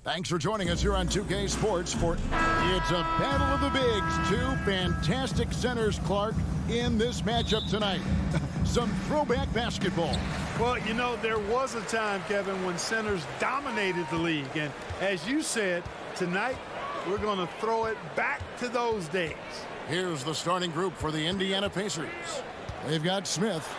Thanks for joining us here on 2K Sports for It's a Battle of the Bigs. Two fantastic centers, Clark, in this matchup tonight. Some throwback basketball. Well, you know, there was a time, Kevin, when centers dominated the league. And as you said, tonight we're going to throw it back to those days. Here's the starting group for the Indiana Pacers. They've got Smith.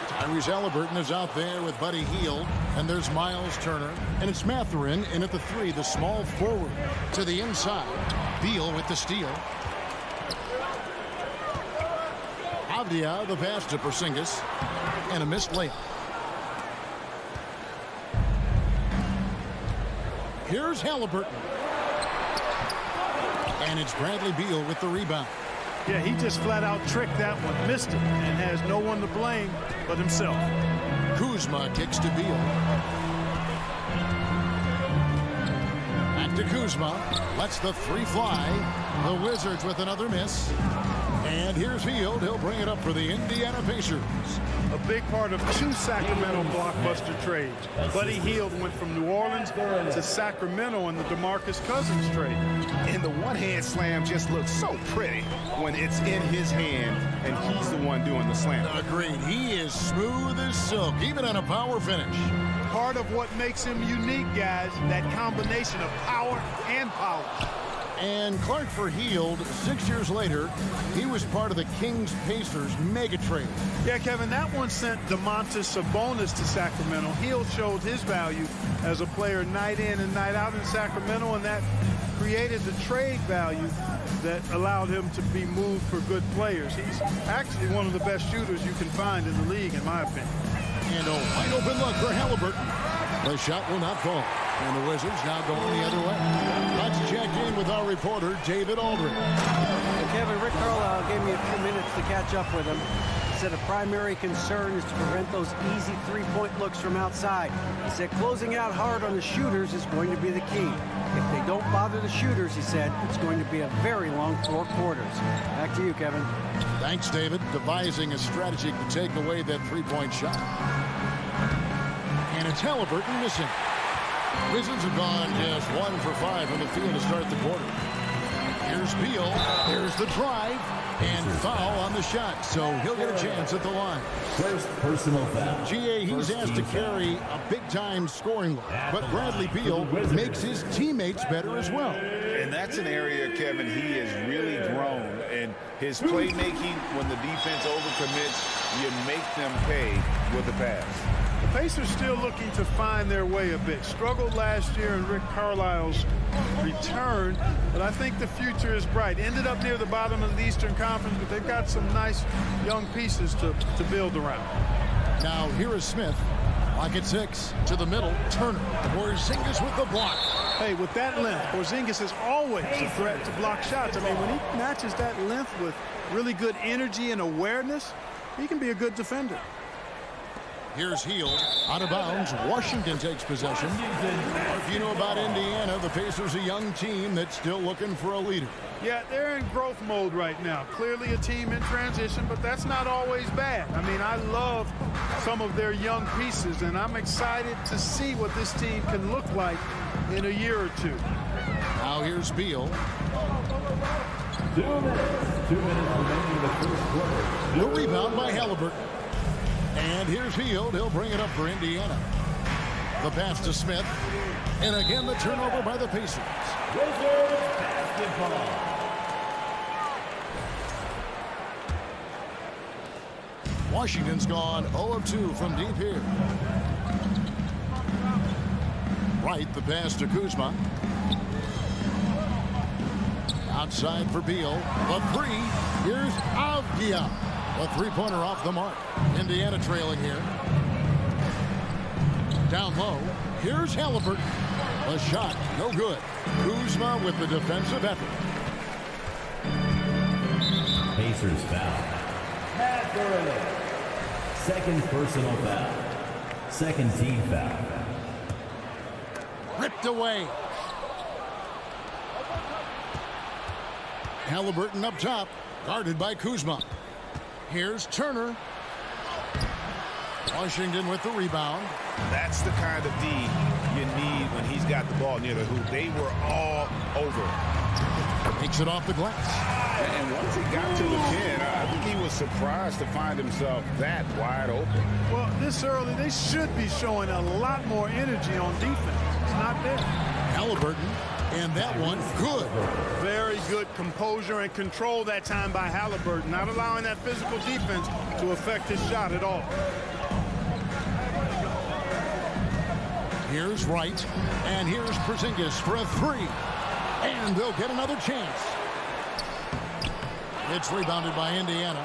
Tyrese Halliburton is out there with Buddy Hield. And there's Miles Turner. And it's Mathurin in at the three, the small forward. To the inside, Beal with the steal. Avdia, the pass to Porzingis. And a missed layup. Here's Halliburton. And it's Bradley Beal with the rebound. Yeah, he just flat out tricked that one, missed it, and has no one to blame but himself. Kuzma kicks to Beal. Back to Kuzma. Lets the three fly. The Wizards with another miss. And here's Hield. He'll bring it up for the Indiana Pacers. A big part of two Sacramento blockbuster trades. Buddy Hield went from New Orleans to Sacramento in the DeMarcus Cousins trade. And the one-hand slam just looks so pretty when it's in his hand and he's the one doing the slam. Agreed. He is smooth as silk, even on a power finish. Part of what makes him unique, guys, that combination of power and polish. And Clark for Hield, 6 years later, he was part of the Kings-Pacers mega trade. Yeah, Kevin, that one sent Domantas Sabonis to Sacramento. Hield showed his value as a player night in and night out in Sacramento, and that created the trade value that allowed him to be moved for good players. He's actually one of the best shooters you can find in the league, in my opinion. And a wide open look for Halliburton. The shot will not fall. And the Wizards now going the other way. Let's check in with our reporter, David Aldridge. And Kevin, Rick Carlisle gave me a few minutes to catch up with him. He said a primary concern is to prevent those easy three-point looks from outside. He said closing out hard on the shooters is going to be the key. If they don't bother the shooters, he said, it's going to be a very long 4 quarters. Back to you, Kevin. Thanks, David. Devising a strategy to take away that three-point shot. And it's Halliburton missing. Wizards have gone just 1 for 5 from the field to start the quarter. Here's Beal. Here's the drive. And foul on the shot, so he'll get a chance at the line. First personal foul. GA, he's asked to carry a big-time scoring load, but Bradley Beal makes his teammates better as well. And that's an area, Kevin, he has really grown. And his playmaking, when the defense overcommits, you make them pay with the pass. The Pacers still looking to find their way a bit. Struggled last year in Rick Carlisle's return, but I think the future is bright. Ended up near the bottom of the Eastern Conference, but they've got some nice young pieces to build around. Now here is Smith. Pocket 6 to the middle. Turner. Porzingis with the block. Hey, with that length, Porzingis is always a threat to block shots. I mean, when he matches that length with really good energy and awareness, he can be a good defender. Here's Hield, out of bounds. Washington takes possession. If you know about Indiana, the Pacers a young team that's still looking for a leader. Yeah, they're in growth mode right now. Clearly a team in transition, but that's not always bad. I mean, I love some of their young pieces, and I'm excited to see what this team can look like in a year or two. Now here's Beal. 2 minutes. 2 minutes remaining in the first quarter. The rebound by Halliburton. And here's Hield. He'll bring it up for Indiana. The pass to Smith. And again, the turnover by the Pacers. Wizards basketball. Washington's gone 0 of 2 from deep here. Right, the pass to Kuzma. Outside for Beal. The three. Here's Avdia. A three-pointer off the mark. Indiana trailing here. Down low. Here's Halliburton. A shot, no good. Kuzma with the defensive effort. Pacers foul. Mathurin. Second personal foul. Second team foul. Ripped away. Halliburton up top. Guarded by Kuzma. Here's Turner. Washington with the rebound. That's the kind of D you need when he's got got the ball near the hoop. They were all over it. Takes it off the glass. And once he got to the pin, I think he was surprised to find himself that wide open. Well, this early, they should be showing a lot more energy on defense. It's not there. Halliburton, and that one good. Very good composure and control that time by Halliburton, not allowing that physical defense to affect his shot at all. Here's Wright, and here's Porzingis for a three. And they'll get another chance. It's rebounded by Indiana.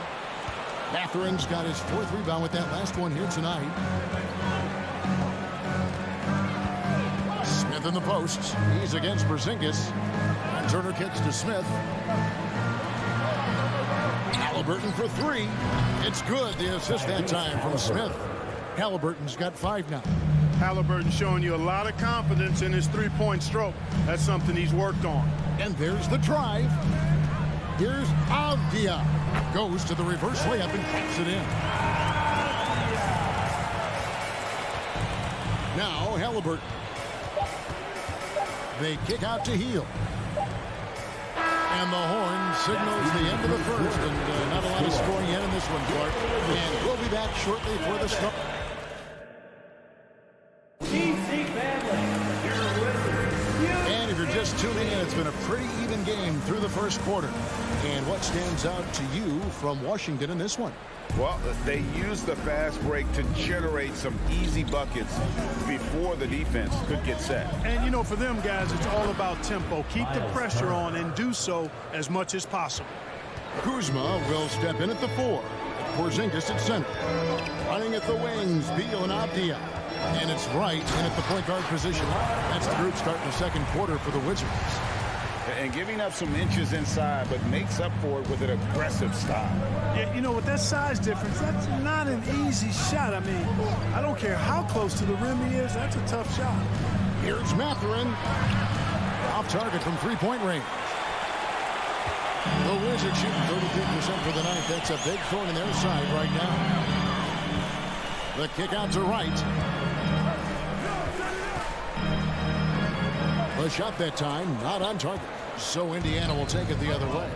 Matherin's got his fourth rebound with that last one here tonight. Smith in the posts. He's against Porzingis. And Turner kicks to Smith. Halliburton for three. It's good. The assist that time from Smith. Halliburton's got 5 now. Halliburton showing you a lot of confidence in his three-point stroke. That's something he's worked on. And there's the drive. Here's Avdia. Goes to the reverse layup and kicks it in. Now Halliburton. They kick out to Heel. And the horn signals the end of the first. And not a lot of scoring yet in this one, Clark. And we'll be back shortly for the start. And if you're just tuning in, it's been a pretty even game through the first quarter. And what stands out to you from Washington in this one? Well, they used the fast break to generate some easy buckets before the defense could get set. And, you know, for them guys, it's all about tempo. Keep the pressure on and do so as much as possible. Kuzma will step in at the 4. Porzingis at center. Running at the wings, Beal and Avdia. And it's Wright in at the point guard position. That's the group starting the second quarter for the Wizards. And giving up some inches inside, but makes up for it with an aggressive style. Yeah, you know, with that size difference, that's not an easy shot. I mean, I don't care how close to the rim he is. That's a tough shot. Here's Matherin. Off target from three-point range. The Wizards shooting 33% for the night. That's a big thorn in their side right now. The kick out to Wright. The shot that time, not on target. So Indiana will take it the other way.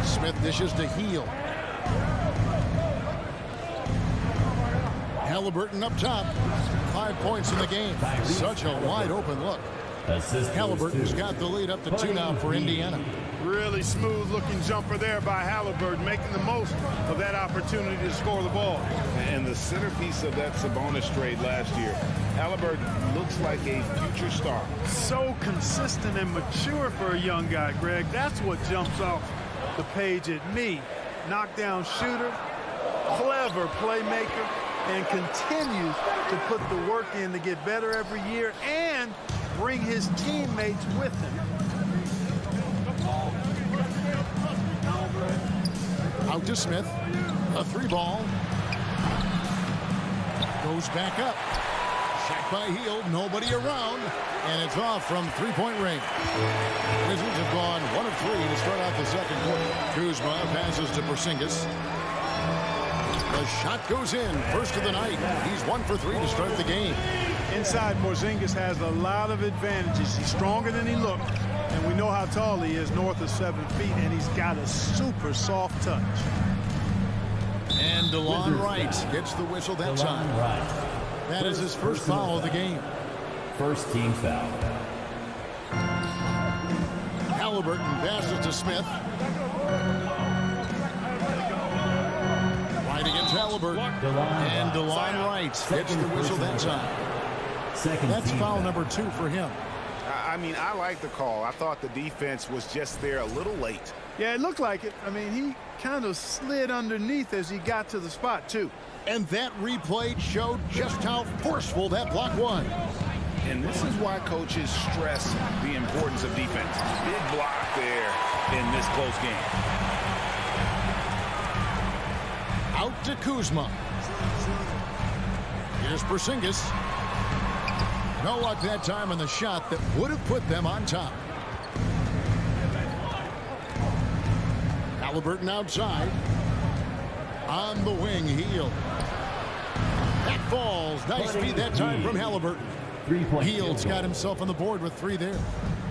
Smith dishes to Heel. Halliburton up top. 5 points in the game. Such a wide open look. Halliburton's got the lead up to 2 now for Indiana. Really smooth looking jumper there by Halliburton, making the most of that opportunity to score the ball. And the centerpiece of that Sabonis trade last year, Halliburton looks like a future star. So consistent and mature for a young guy, Greg. That's what jumps off the page at me. Knockdown shooter, clever playmaker, and continues to put the work in to get better every year and bring his teammates with him. Out to Smith. A 3-ball. Goes back up. Shot by Heel. Nobody around. And it's off from three-point range. Wizards have gone 1 of 3 to start out the second quarter. Kuzma passes to Porzingis. The shot goes in. First of the night. He's 1 for 3 to start the game. Inside, Porzingis has a lot of advantages. He's stronger than he looks. And we know how tall he is, north of 7 feet, and he's got a super soft touch. And DeLon Wright gets the whistle that time. That is his first foul of the game. First team foul. Halliburton passes to Smith. Right against Halliburton. And DeLon Wright gets the whistle that time. That's foul number 2 for him. I mean, I like the call. I thought the defense was just there a little late. Yeah, it looked like it. I mean, he kind of slid underneath as he got to the spot, too. And that replay showed just how forceful that block was. And this is why coaches stress the importance of defense. Big block there in this close game. Out to Kuzma. Here's Porzingis. No luck that time on the shot that would have put them on top. Halliburton outside. On the wing, Heel. That falls. Nice feed that time from Halliburton. 3-point Heald's got himself on the board with 3 there.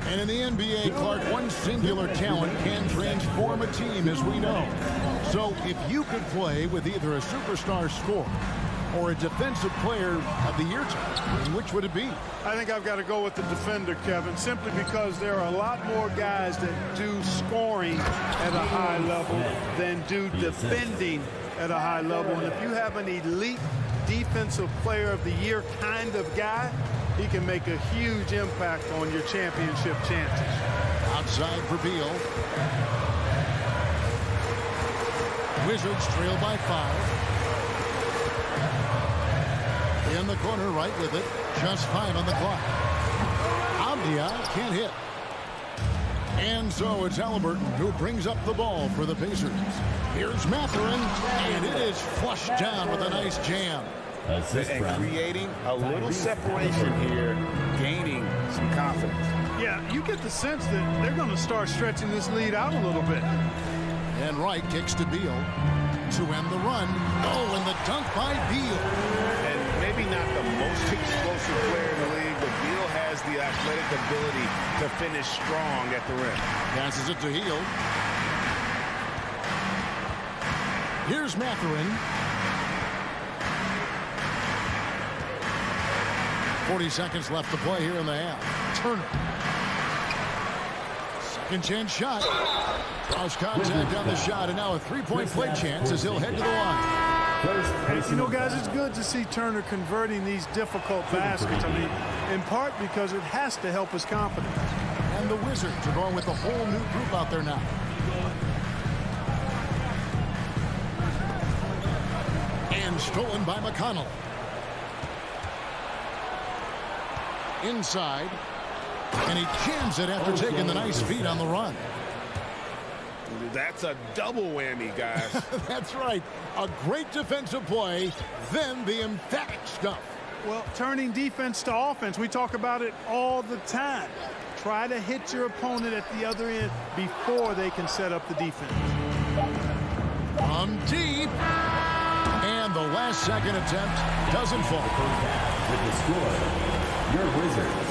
And in the NBA, Clark, one singular talent can transform a team, as we know. So if you could play with either a superstar scorer or a defensive player of the year type, which would it be? I think I've got to go with the defender, Kevin, simply because there are a lot more guys that do scoring at a high level than do defending at a high level. And if you have an elite defensive player of the year kind of guy, he can make a huge impact on your championship chances. Outside for Beal. Wizards trail by 5. In the corner, right with it. Just 5 on the clock. Abdia can't hit. And so it's Halliburton who brings up the ball for the Pacers. Here's Mathurin, and it is flushed down with a nice jam. And creating a little separation here, gaining some confidence. Yeah, you get the sense that they're going to start stretching this lead out a little bit. And Wright kicks to Beal to end the run. Oh, and the dunk by Beal. And maybe not the most explosive player in the league, but Beal has the athletic ability to finish strong at the rim. Passes it to Hield. Here's Mathurin. 40 seconds left to play here in the half. Turner. Second chance shot. Cross contact on the shot, and now a 3-point play chance as he'll head to the line. You know, guys, it's good to see Turner converting these difficult baskets. I mean, in part because it has to help his confidence. And the Wizards are going with a whole new group out there now. And stolen by McConnell. Inside. And he jams it after taking the nice feed on the run. That's a double whammy, guys. That's right. A great defensive play, then the emphatic stuff. Well, turning defense to offense, we talk about it all the time. Try to hit your opponent at the other end before they can set up the defense. From deep. And the last second attempt doesn't fall. With the score, your Wizards,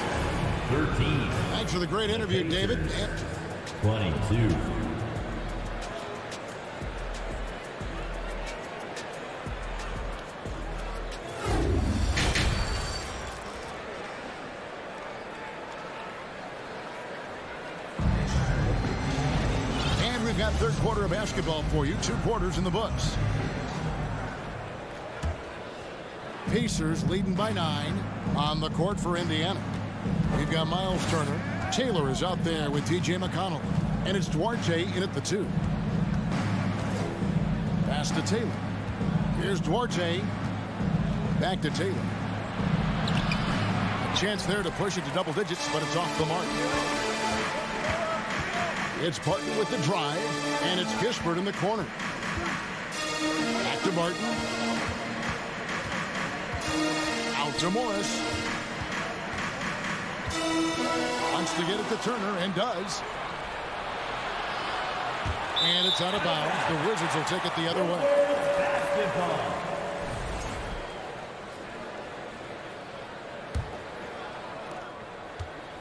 13. Thanks for the great interview, David. 22. And we've got third quarter of basketball for you. 2 quarters in the books. Pacers leading by 9 on the court for Indiana. We've got Miles Turner. Taylor is out there with T.J. McConnell. And it's Duarte in at the 2. Pass to Taylor. Here's Duarte. Back to Taylor. A chance there to push it to double digits, but it's off the mark. It's Barton with the drive, and it's Kispert in the corner. Back to Barton. Out to Morris. Wants to get it to Turner, and does. And it's out of bounds. The Wizards will take it the other way. Basketball.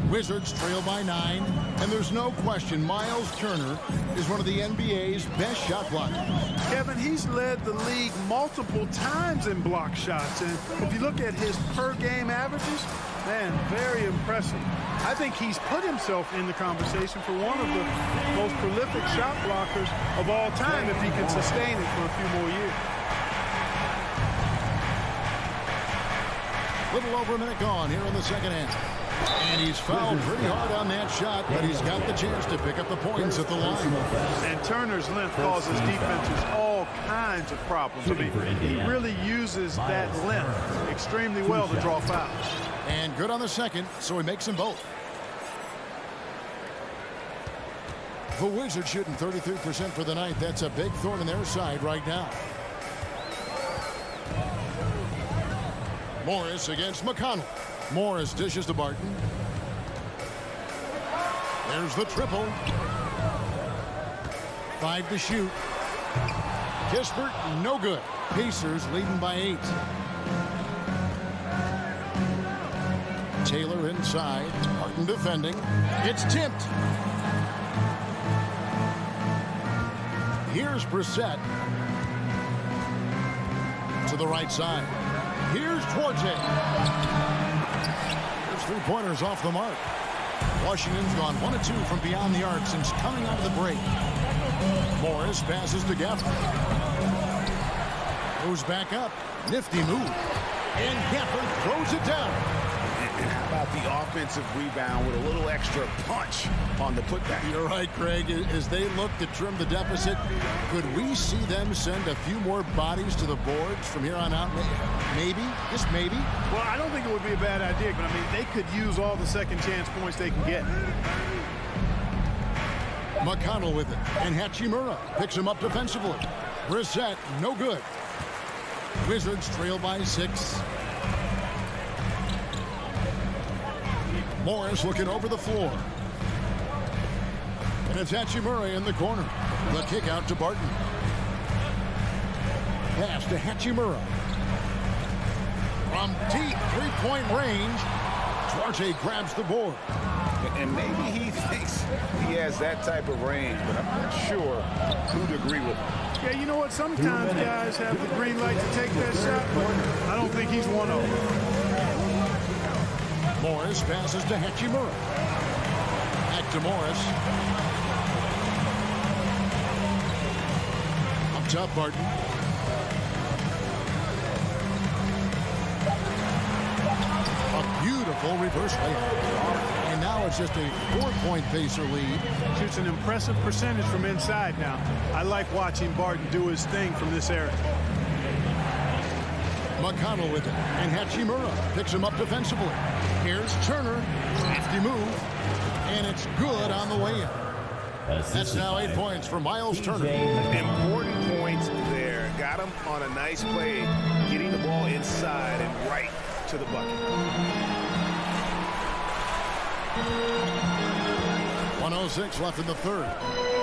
Wizards trail by 9, and there's no question Miles Turner is one of the NBA's best shot blockers. Kevin, he's led the league multiple times in block shots, and if you look at his per-game averages, man, very impressive. I think he's put himself in the conversation for one of the most prolific shot blockers of all time if he can sustain it for a few more years. Little over a minute gone here in the second half. And he's fouled pretty hard on that shot, but he's got the chance to pick up the points at the line. And Turner's length causes defenses all kinds of problems. I mean, he really uses that length extremely well to draw fouls. And good on the second, so he makes them both. The Wizards shooting 33% for the night. That's a big thorn in their side right now. Morris against McConnell. Morris dishes to Barton. There's the triple. 5 to shoot. Kispert, no good. Pacers leading by 8. Taylor inside. Martin defending. It's tipped. Here's Brissett. To the right side. Here's Duarte. There's three-pointers off the mark. Washington's gone 1 of 2 from beyond the arc since coming out of the break. Morris passes to Gafford. Goes back up. Nifty move. And Gafford throws it down. And how about the offensive rebound with a little extra punch on the putback? You're right, Craig. As they look to trim the deficit, could we see them send a few more bodies to the boards from here on out? Maybe, just maybe. Well, I don't think it would be a bad idea, but I mean, they could use all the second chance points they can get. McConnell with it, and Hachimura picks him up defensively. Brissett, no good. Wizards trail by 6. Morris looking over the floor. And it's Hachimura in the corner. The kick out to Barton. Pass to Hachimura. From deep three-point range, Duarte grabs the board. And maybe he thinks he has that type of range, but I'm not sure who'd agree with him. Yeah, you know what? Sometimes guys have the green light to take that shot, but I don't think he's one of them. Morris passes to Hachimura. Back to Morris. Up top, Barton. A beautiful reverse layup. And now it's just a 4-point Pacer lead. Shoots an impressive percentage from inside now. I like watching Barton do his thing from this area. McConnell with it, and Hachimura picks him up defensively. Here's Turner, crafty move, and it's good on the way in. That's now 8 points for Miles Turner. Important points there. Got him on a nice play, getting the ball inside and right to the bucket. 1:06 left in the third.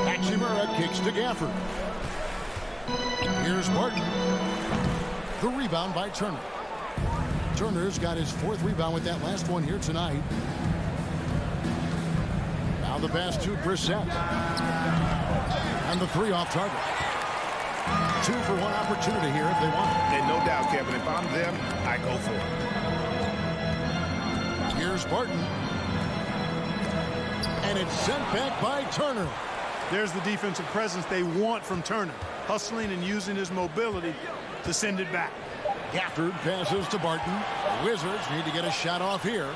Hachimura kicks to Gafford. Here's Barton. The rebound by Turner. Turner's got his 4th rebound with that last one here tonight. Now the pass to Brissett. And the 3 off target. 2 for 1 opportunity here if they want it. And no doubt, Kevin, if I'm them, I go for it. Here's Barton. And it's sent back by Turner. There's the defensive presence they want from Turner. Hustling and using his mobility to send it back. Gafford passes to Barton. Wizards need to get a shot off here.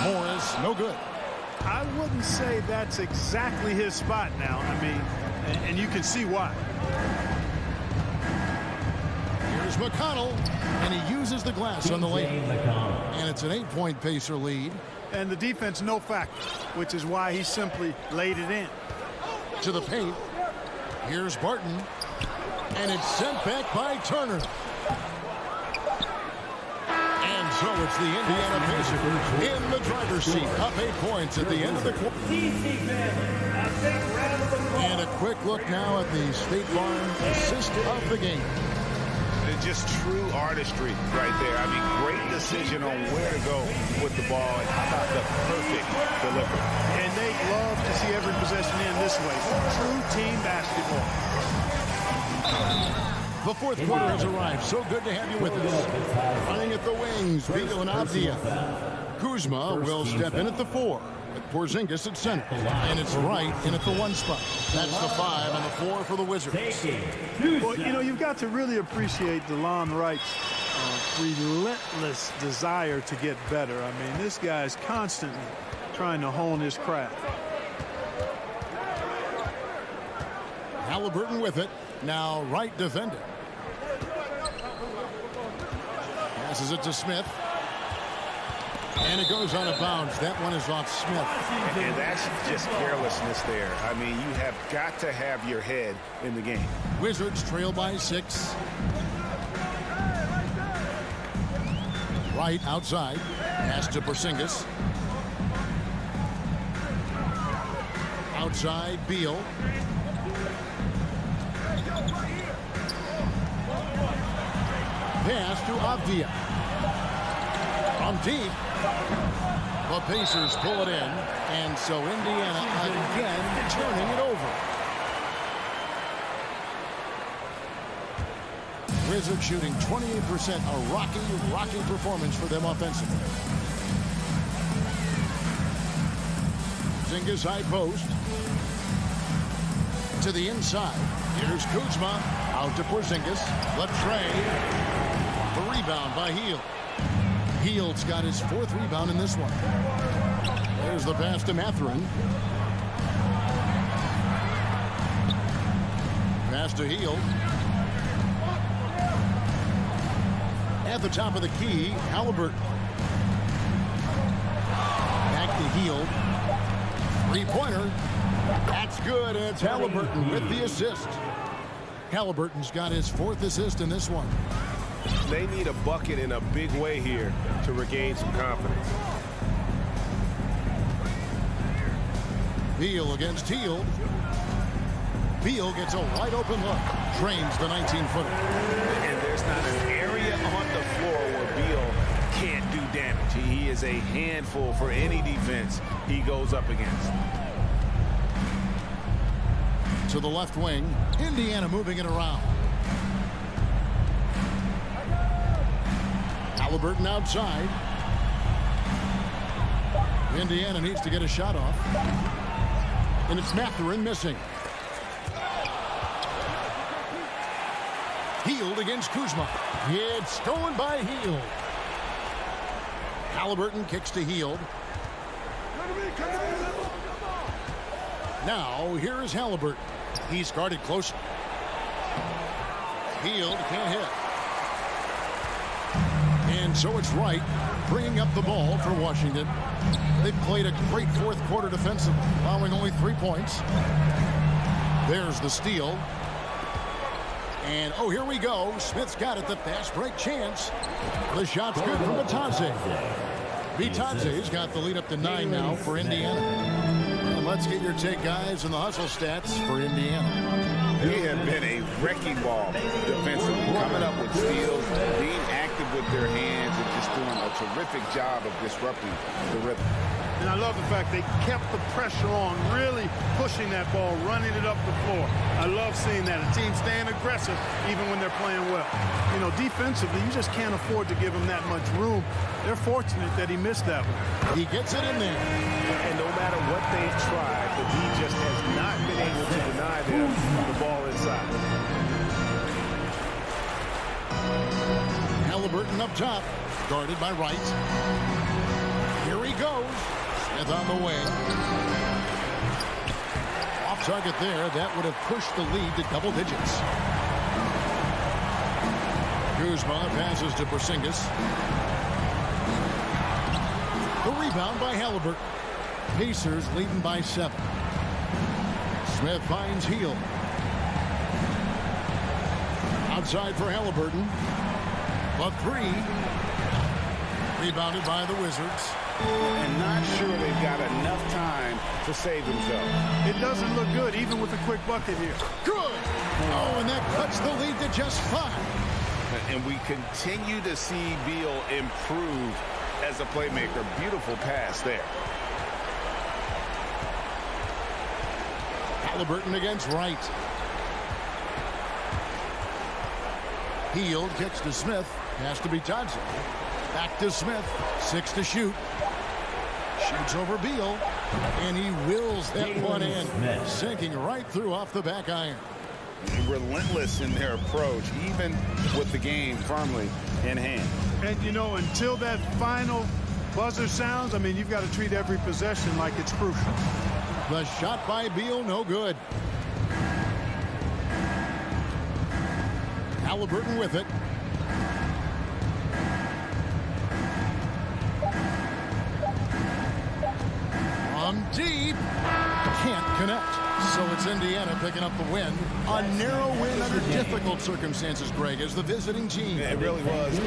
Morris, no good. I wouldn't say that's exactly his spot now. I mean, and you can see why. Here's McConnell, and he uses the glass on the lane. And it's an 8-point Pacer lead. And the defense, no factor, which is why he simply laid it in. To the paint. Here's Barton. And it's sent back by Turner. And so it's the Indiana Pacers in the driver's seat. Up 8 points at the end of the quarter. And a quick look now at the State Farm assist of the game. It's just true artistry right there. I mean, great decision on where to go with the ball, and how about the perfect delivery. And they love to see every possession in this way. True team basketball. The 4th quarter has arrived. So good to have you with us. Running at the wings, Beal and Avdia. Kuzma will step in at the 4. With Porzingis at center. And it's right in at the 1 spot. That's the 5 and the 4 for the Wizards. Well, you know, you've got to really appreciate DeLon Wright's relentless desire to get better. I mean, this guy's constantly trying to hone his craft. Halliburton with it. Now Wright defending. Passes it to Smith. And it goes out of bounds. That one is off Smith. And that's just carelessness there. I mean, you have got to have your head in the game. Wizards trail by 6. Wright outside. Pass to Porzingis. Outside, Beal. Pass to Avdia. From deep, The Pacers pull it in, and so Indiana again turning it over. Wizards shooting 28%, a rocky performance for them offensively. Porzingis high post. To the inside. Here's Kuzma. Out to Porzingis. Left Trey. The rebound by Hield. Hield's got his 4th rebound in this one. There's the pass to Mathurin. Pass to Hield. At the top of the key, Halliburton. Back to Hield. Three-pointer. That's good, and it's Halliburton with the assist. Halliburton's got his 4th assist in this one. They need a bucket in a big way here to regain some confidence. Beal against Hield. Beal gets a wide open look. Drains the 19-footer. And there's not an area on the floor where Beal can't do damage. He is a handful for any defense he goes up against. To the left wing. Indiana moving it around. Halliburton outside. Indiana needs to get a shot off. And it's Mathurin missing. Hield against Kuzma. It's stolen by Hield. Halliburton kicks to Hield. Now, here is Halliburton. He's guarded closely. Hield can't hit. And so it's Wright bringing up the ball for Washington. They've played a great 4th quarter defensively, allowing only 3 points. There's the steal. And, oh, here we go. Smith's got it. The fast break chance. The shot's good from Bitadze. Bitadze's got the lead up to 9 now for Indiana. And let's get your take, guys, on the hustle stats for Indiana. They have been a wrecking ball defensively, coming up with steals, being active with their hands, and just doing a terrific job of disrupting the rhythm. And I love the fact they kept the pressure on, really pushing that ball, running it up the floor. I love seeing that. A team staying aggressive even when they're playing well. You know, defensively, you just can't afford to give him that much room. They're fortunate that he missed that one. He gets it in there. And no matter what they've tried, the D just has not been able to deny them the ball inside. Halliburton up top, guarded by Wright. Here he goes. Smith on the wing. Off target there. That would have pushed the lead to double digits. Kuzma passes to Porzingis. The rebound by Halliburton. Pacers leading by 7. Smith finds Hield. Outside for Halliburton. A 3. Rebounded by the Wizards. And not sure they've got enough time to save themselves. It doesn't look good, even with a quick bucket here. Good. Oh, and that cuts the lead to just 5. And we continue to see Beal improve as a playmaker. Beautiful pass there. Halliburton against Wright. Hield kicks to Smith. Has to be Bitadze. Back to Smith. 6 to shoot. Shoots over Beal. And he wills that one in. Sinking right through off the back iron. Relentless in their approach, even with the game firmly in hand. And, you know, until that final buzzer sounds, I mean, you've got to treat every possession like it's crucial. The shot by Beal, no good. Halliburton with it. From deep. Can't connect. So it's Indiana picking up the win. A narrow win under difficult circumstances, Greg, as the visiting team. It really was.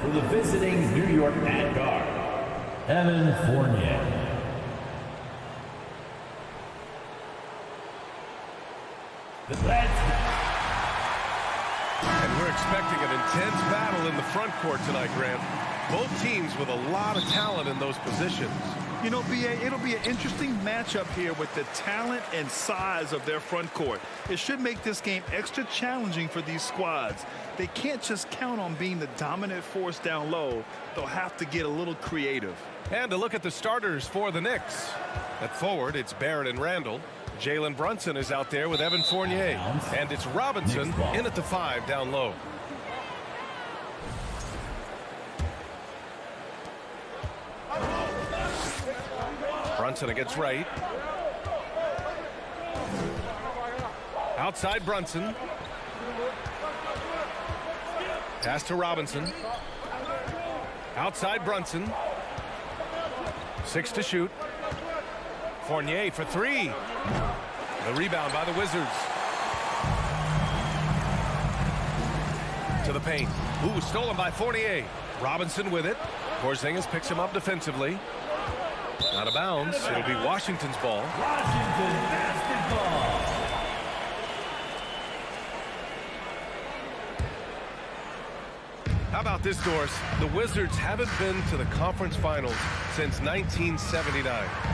For the visiting New York Mad Guard, Evan Fournier. And we're expecting an intense battle in the front court tonight, Grant. Both teams with a lot of talent in those positions. You know, B.A., it'll be an interesting matchup here with the talent and size of their front court. It should make this game extra challenging for these squads. They can't just count on being the dominant force down low. They'll have to get a little creative. And to look at the starters for the Knicks. At forward, it's Barrett and Randall. Jalen Brunson is out there with Evan Fournier. And it's Robinson in at the 5 down low. Brunson against right. Outside Brunson. Pass to Robinson. Outside Brunson. 6 to shoot. Fournier for 3. The rebound by the Wizards. To the paint. Ooh, stolen by Fournier. Robinson with it. Porzingis picks him up defensively. Out of bounds. It'll be Washington's ball. Washington basketball. How about this, Doris? The Wizards haven't been to the conference finals since 1979.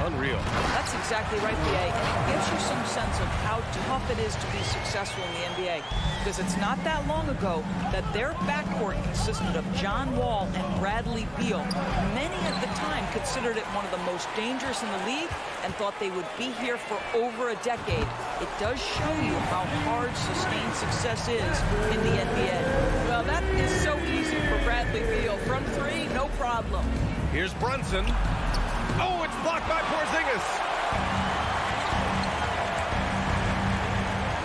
Unreal. That's exactly right, B.A. And it gives you some sense of how tough it is to be successful in the NBA. Because it's not that long ago that their backcourt consisted of John Wall and Bradley Beal. Many at the time considered it one of the most dangerous in the league and thought they would be here for over a decade. It does show you how hard sustained success is in the NBA. Well, that is so easy for Bradley Beal. From 3, no problem. Here's Brunson. Oh, it's blocked by Porzingis.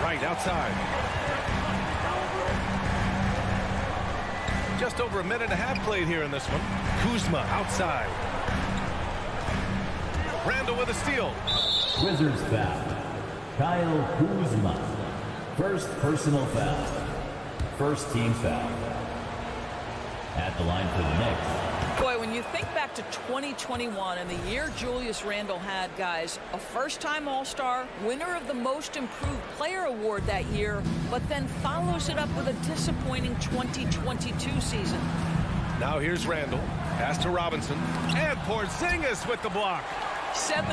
Right outside. Just over a minute and a half played here in this one. Kuzma outside. Randall with a steal. Wizards foul. Kyle Kuzma. First personal foul. First team foul. at the line for the Knicks. Boy, when you think back to 2021 and the year Julius Randle had, guys, a first-time All-Star, winner of the Most Improved Player Award that year, but then follows it up with a disappointing 2022 season. Now here's Randle. Pass to Robinson. And Porzingis with the block. 7'6"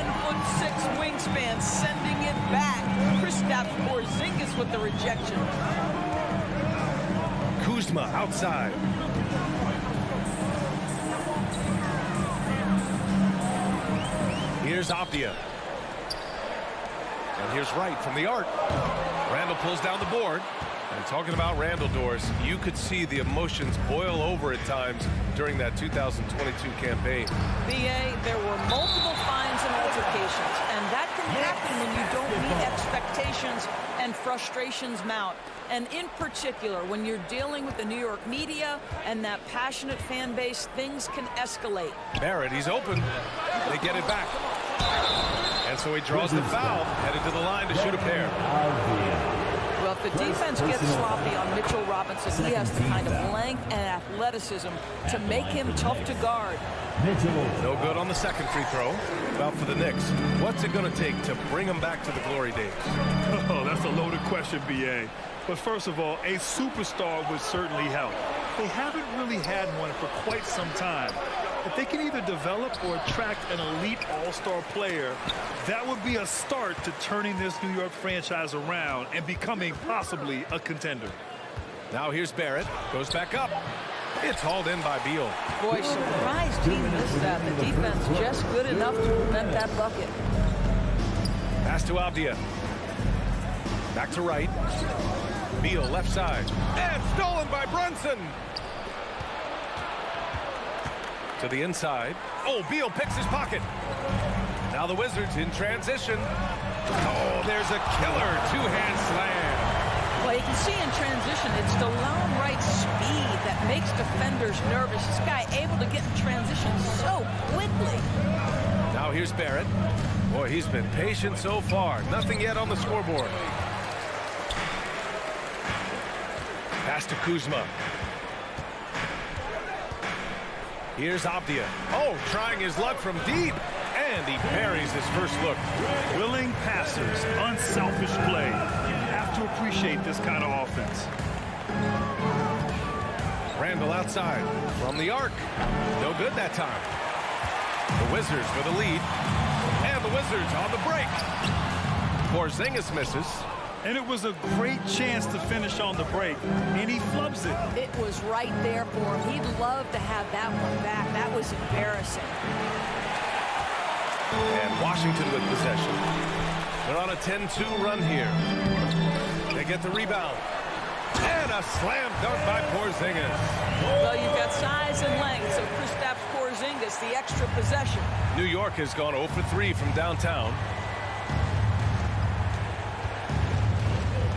wingspan, sending it back. Kristaps Porzingis with the rejection. Kuzma outside. Here's Avdia. And here's Wright from the arc. Randle pulls down the board. And talking about Randle, Doors, you could see the emotions boil over at times during that 2022 campaign. BA, there were multiple fines and altercations, and that can happen when you don't meet expectations and frustrations mount. And in particular, when you're dealing with the New York media and that passionate fan base, things can escalate. Barrett, he's open. They get it back. And so he draws the foul, headed to the line to shoot a pair. Well, if the defense gets sloppy on Mitchell Robinson, he has the kind of length and athleticism to make him tough to guard. No good on the second free throw. About for the Knicks. What's it going to take to bring them back to the glory days? Oh, that's a loaded question, B.A. But first of all, a superstar would certainly help. They haven't really had one for quite some time. If they can either develop or attract an elite all-star player, that would be a start to turning this New York franchise around and becoming possibly a contender. Now here's Barrett. Goes back up. It's hauled in by Beal. Boy, surprised he missed that. The defense just good enough to prevent that bucket. Pass to Avdia. Back to Wright. Beal left side. And stolen by Brunson. To the inside. Oh, Beal picks his pocket. Now the Wizards in transition. Oh, there's a killer two-hand slam. Well, you can see in transition, it's DeLon Wright's speed that makes defenders nervous. This guy able to get in transition so quickly. Now here's Barrett. Boy, he's been patient so far. Nothing yet on the scoreboard. Pass to Kuzma. Here's Avdia. Oh, trying his luck from deep. And he buries his first look. Willing passers, unselfish play. You have to appreciate this kind of offense. Randle outside from the arc. No good that time. The Wizards with a lead. And the Wizards on the break. Porzingis misses. And it was a great chance to finish on the break, and he flubs it. It was right there for him. He'd love to have that one back. That was embarrassing. And Washington with possession. They're on a 10-2 run here. They get the rebound. And a slam dunk by Porzingis. Well, you've got size and length, so Kristaps Porzingis, the extra possession. New York has gone 0 for 3 from downtown.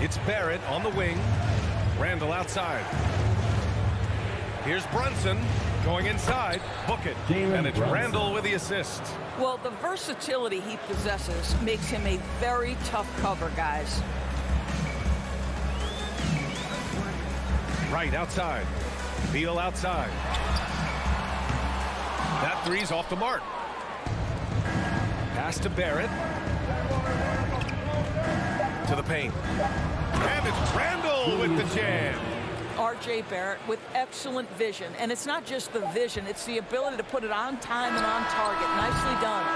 It's Barrett on the wing. Randle outside. Here's Brunson going inside. Book it. And it's Randle with the assist. Well, the versatility he possesses makes him a very tough cover, guys. Right outside. Beal outside. That three's off the mark. Pass to Barrett. To the paint. And it's Randle with the jam. R.J. Barrett with excellent vision. And it's not just the vision, it's the ability to put it on time and on target. Nicely done.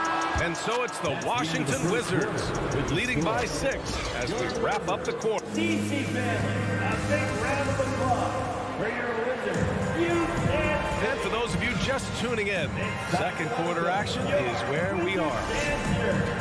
And so it's the Washington Wizards leading by 6 as we wrap up the quarter. DC family, a big round of applause for your Wizards. And for those of you just tuning in, second quarter action is where we are.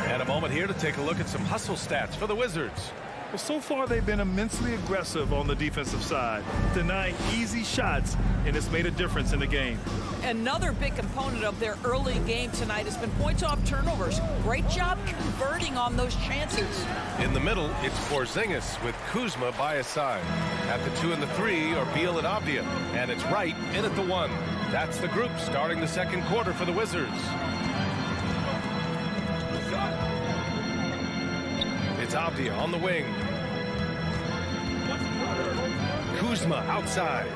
And a moment here to take a look at some hustle stats for the Wizards. Well, so far they've been immensely aggressive on the defensive side, denying easy shots, and it's made a difference in the game. Another big component of their early game tonight has been points off turnovers. Great job converting on those chances. In the middle, it's Porzingis with Kuzma by his side. At the 2 and the 3 are Beal and Avdia. And it's Wright in at the 1. That's the group starting the second quarter for the Wizards. It's Avdia on the wing. Kuzma outside.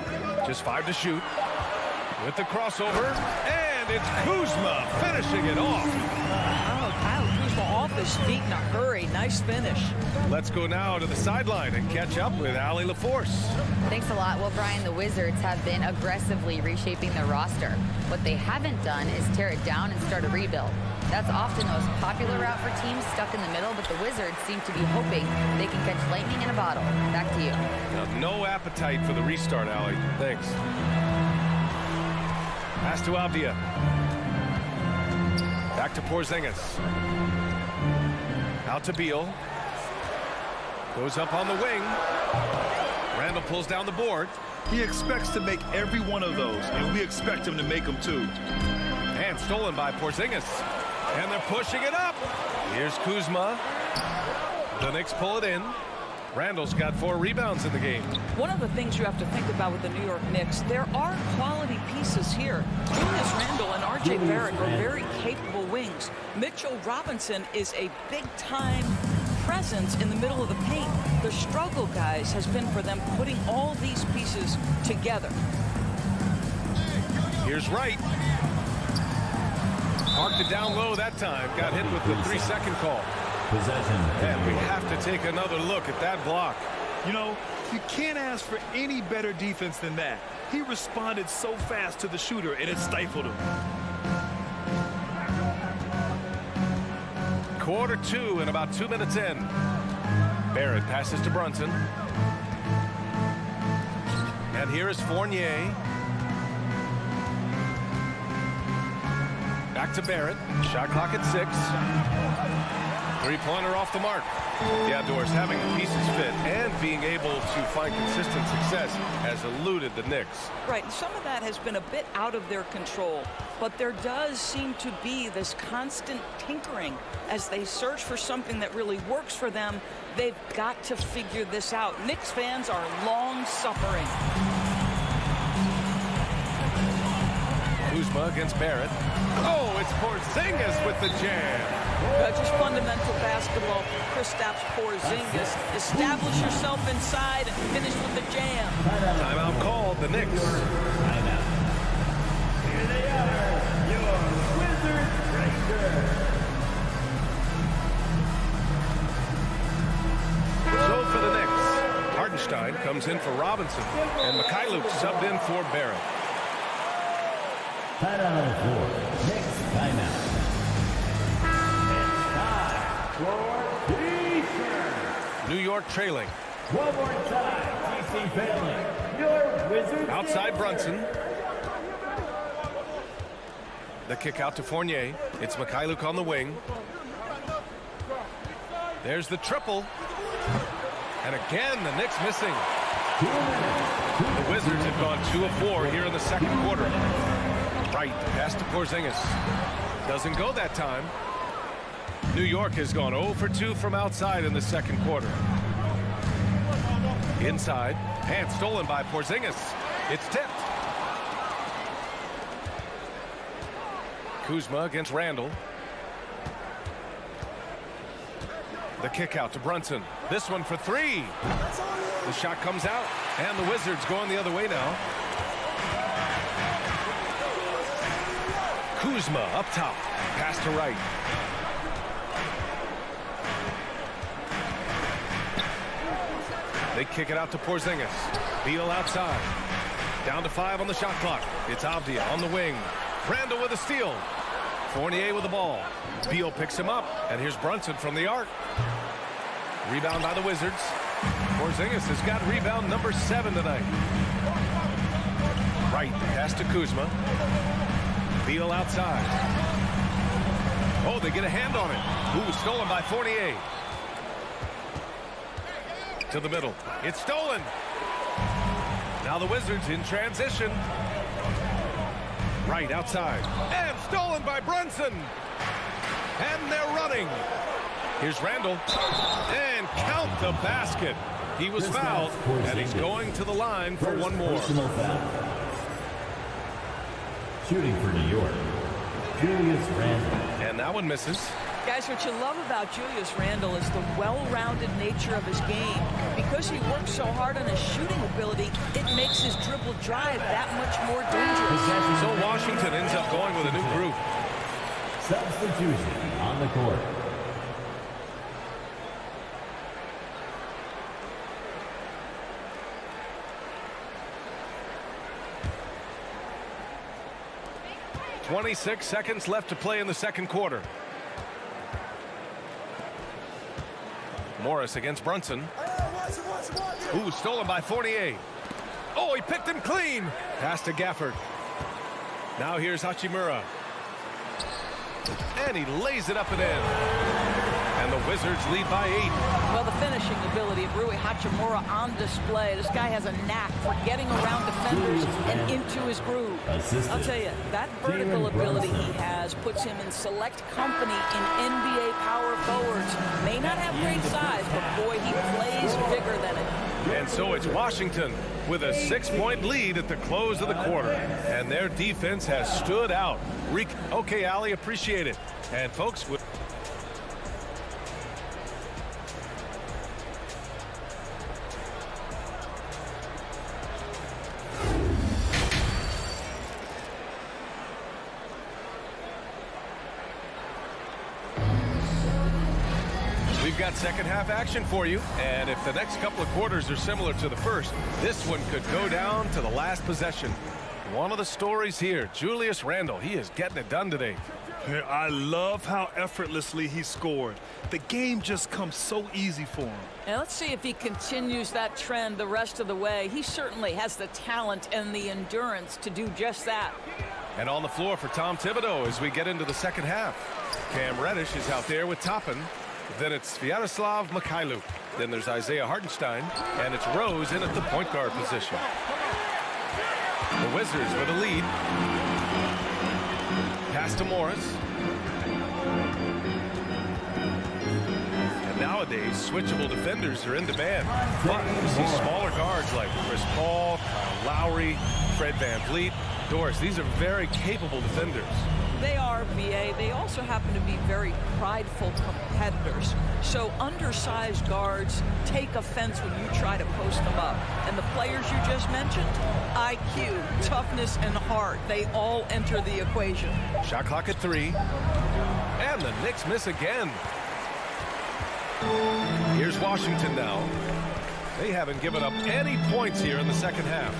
Just 5 to shoot. with the crossover, and it's Kuzma finishing it off. Oh, Kyle Kuzma off his feet in a hurry. Nice finish. Let's go now to the sideline and catch up with Allie LaForce. Thanks a lot. Well, Brian, the Wizards have been aggressively reshaping their roster. What they haven't done is tear it down and start a rebuild. That's often the most popular route for teams stuck in the middle, but the Wizards seem to be hoping they can catch lightning in a bottle. Back to you. Now, no appetite for the restart, Allie. Thanks. Pass to Avdia. Back to Porzingis. Out to Beal. Goes up on the wing. Randall pulls down the board. He expects to make every one of those, and we expect him to make them too. And stolen by Porzingis. And they're pushing it up. Here's Kuzma. The Knicks pull it in. Randall's got 4 rebounds in the game. One of the things you have to think about with the New York Knicks, there are quality pieces here. Julius Randle and R.J. Barrett are very capable wings. Mitchell Robinson is a big-time presence in the middle of the paint. The struggle, guys, has been for them putting all these pieces together. Here's Wright. Parked it down low that time. Got hit with the 3-second call. Possession. And we have to take another look at that block. You know, you can't ask for any better defense than that. He responded so fast to the shooter, and it stifled him. Quarter 2 and about 2 minutes in. Barrett passes to Brunson. And here is Fournier. Back to Barrett. Shot clock at 6. 3-pointer off the mark. The Outdoors having the pieces fit and being able to find consistent success has eluded the Knicks. Right, some of that has been a bit out of their control, but there does seem to be this constant tinkering as they search for something that really works for them. They've got to figure this out. Knicks fans are long suffering. Kuzma against Barrett. Oh, it's Porzingis with the jam. Just fundamental basketball. Kristaps Porzingis. Establish yourself inside and finish with the jam. Timeout called. The Knicks. Timeout. Here they are, your Wizards Rangers. So for the Knicks, Hartenstein comes in for Robinson, and Mikhailuk subbed in for Barrett. Timeout on the floor. Knicks timeout. It's time for defense. New York trailing. One more time. TC failing. Your Wizards. Outside Brunson. The kick out to Fournier. It's Mikhailuk on the wing. There's the triple. And again, the Knicks missing. The Wizards have gone 2 of 4 here in the second quarter. Right, pass to Porzingis. Doesn't go that time. New York has gone 0 for 2 from outside in the second quarter. Inside, and stolen by Porzingis. It's tipped. Kuzma against Randall. The kick out to Brunson. This one for 3. The shot comes out, and the Wizards going the other way now. Kuzma up top. Pass to Wright. They kick it out to Porzingis. Beal outside. Down to 5 on the shot clock. It's Avdia on the wing. Randall with a steal. Fournier with the ball. Beal picks him up, and here's Brunson from the arc. Rebound by the Wizards. Porzingis has got rebound number 7 tonight. Right, pass to Kuzma. Beal outside. Oh, they get a hand on it. Ooh, stolen by Fournier. To the middle. It's stolen. Now the Wizards in transition. Right outside. And stolen by Brunson. And they're running. Here's Randall. And count the basket. He was fouled, and he's going to the line for one more. Personal foul. Shooting for New York, Julius Randle. And that one misses. Guys, what you love about Julius Randle is the well-rounded nature of his game. Because he works so hard on his shooting ability, it makes his dribble drive that much more dangerous. So Washington ends up going with a new group. Substitution on the court. .26 seconds left to play in the second quarter. Morris against Brunson. Ooh, stolen by Fournier. Oh, he picked him clean. Pass to Gafford. Now here's Hachimura. And he lays it up and in. And the Wizards lead by 8. Well, the finishing ability of Rui Hachimura on display. This guy has a knack for getting around defenders and into his groove. I'll tell you, that vertical ability he has puts him in select company in NBA power forwards. May not have great size, but boy, he plays bigger than it. And so it's Washington with a 6-point lead at the close of the quarter. And their defense has stood out. Okay, Ali, appreciate it. And folks, we've got second half action for you, and if the next couple of quarters are similar to the first, this one could go down to the last possession. One of the stories here, Julius Randle, he is getting it done today. I love how effortlessly he scored. The game just comes so easy for him. And let's see if he continues that trend the rest of the way. He certainly has the talent and the endurance to do just that. And on the floor for Tom Thibodeau as we get into the second half. Cam Reddish is out there with Toppin. Then it's Sviatoslav Mikhailuk. Then there's Isaiah Hartenstein. And it's Rose in at the point guard position. The Wizards with a lead. Pass to Morris. And nowadays, switchable defenders are in demand. But you see smaller guards like Chris Paul, Kyle Lowry, Fred VanVleet, Doris. These are very capable defenders. They are, BA. They also happen to be very prideful competitors. So undersized guards take offense when you try to post them up. And the players you just mentioned, IQ, toughness, and heart, they all enter the equation. Shot clock at 3. And the Knicks miss again. Here's Washington now. They haven't given up any points here in the second half.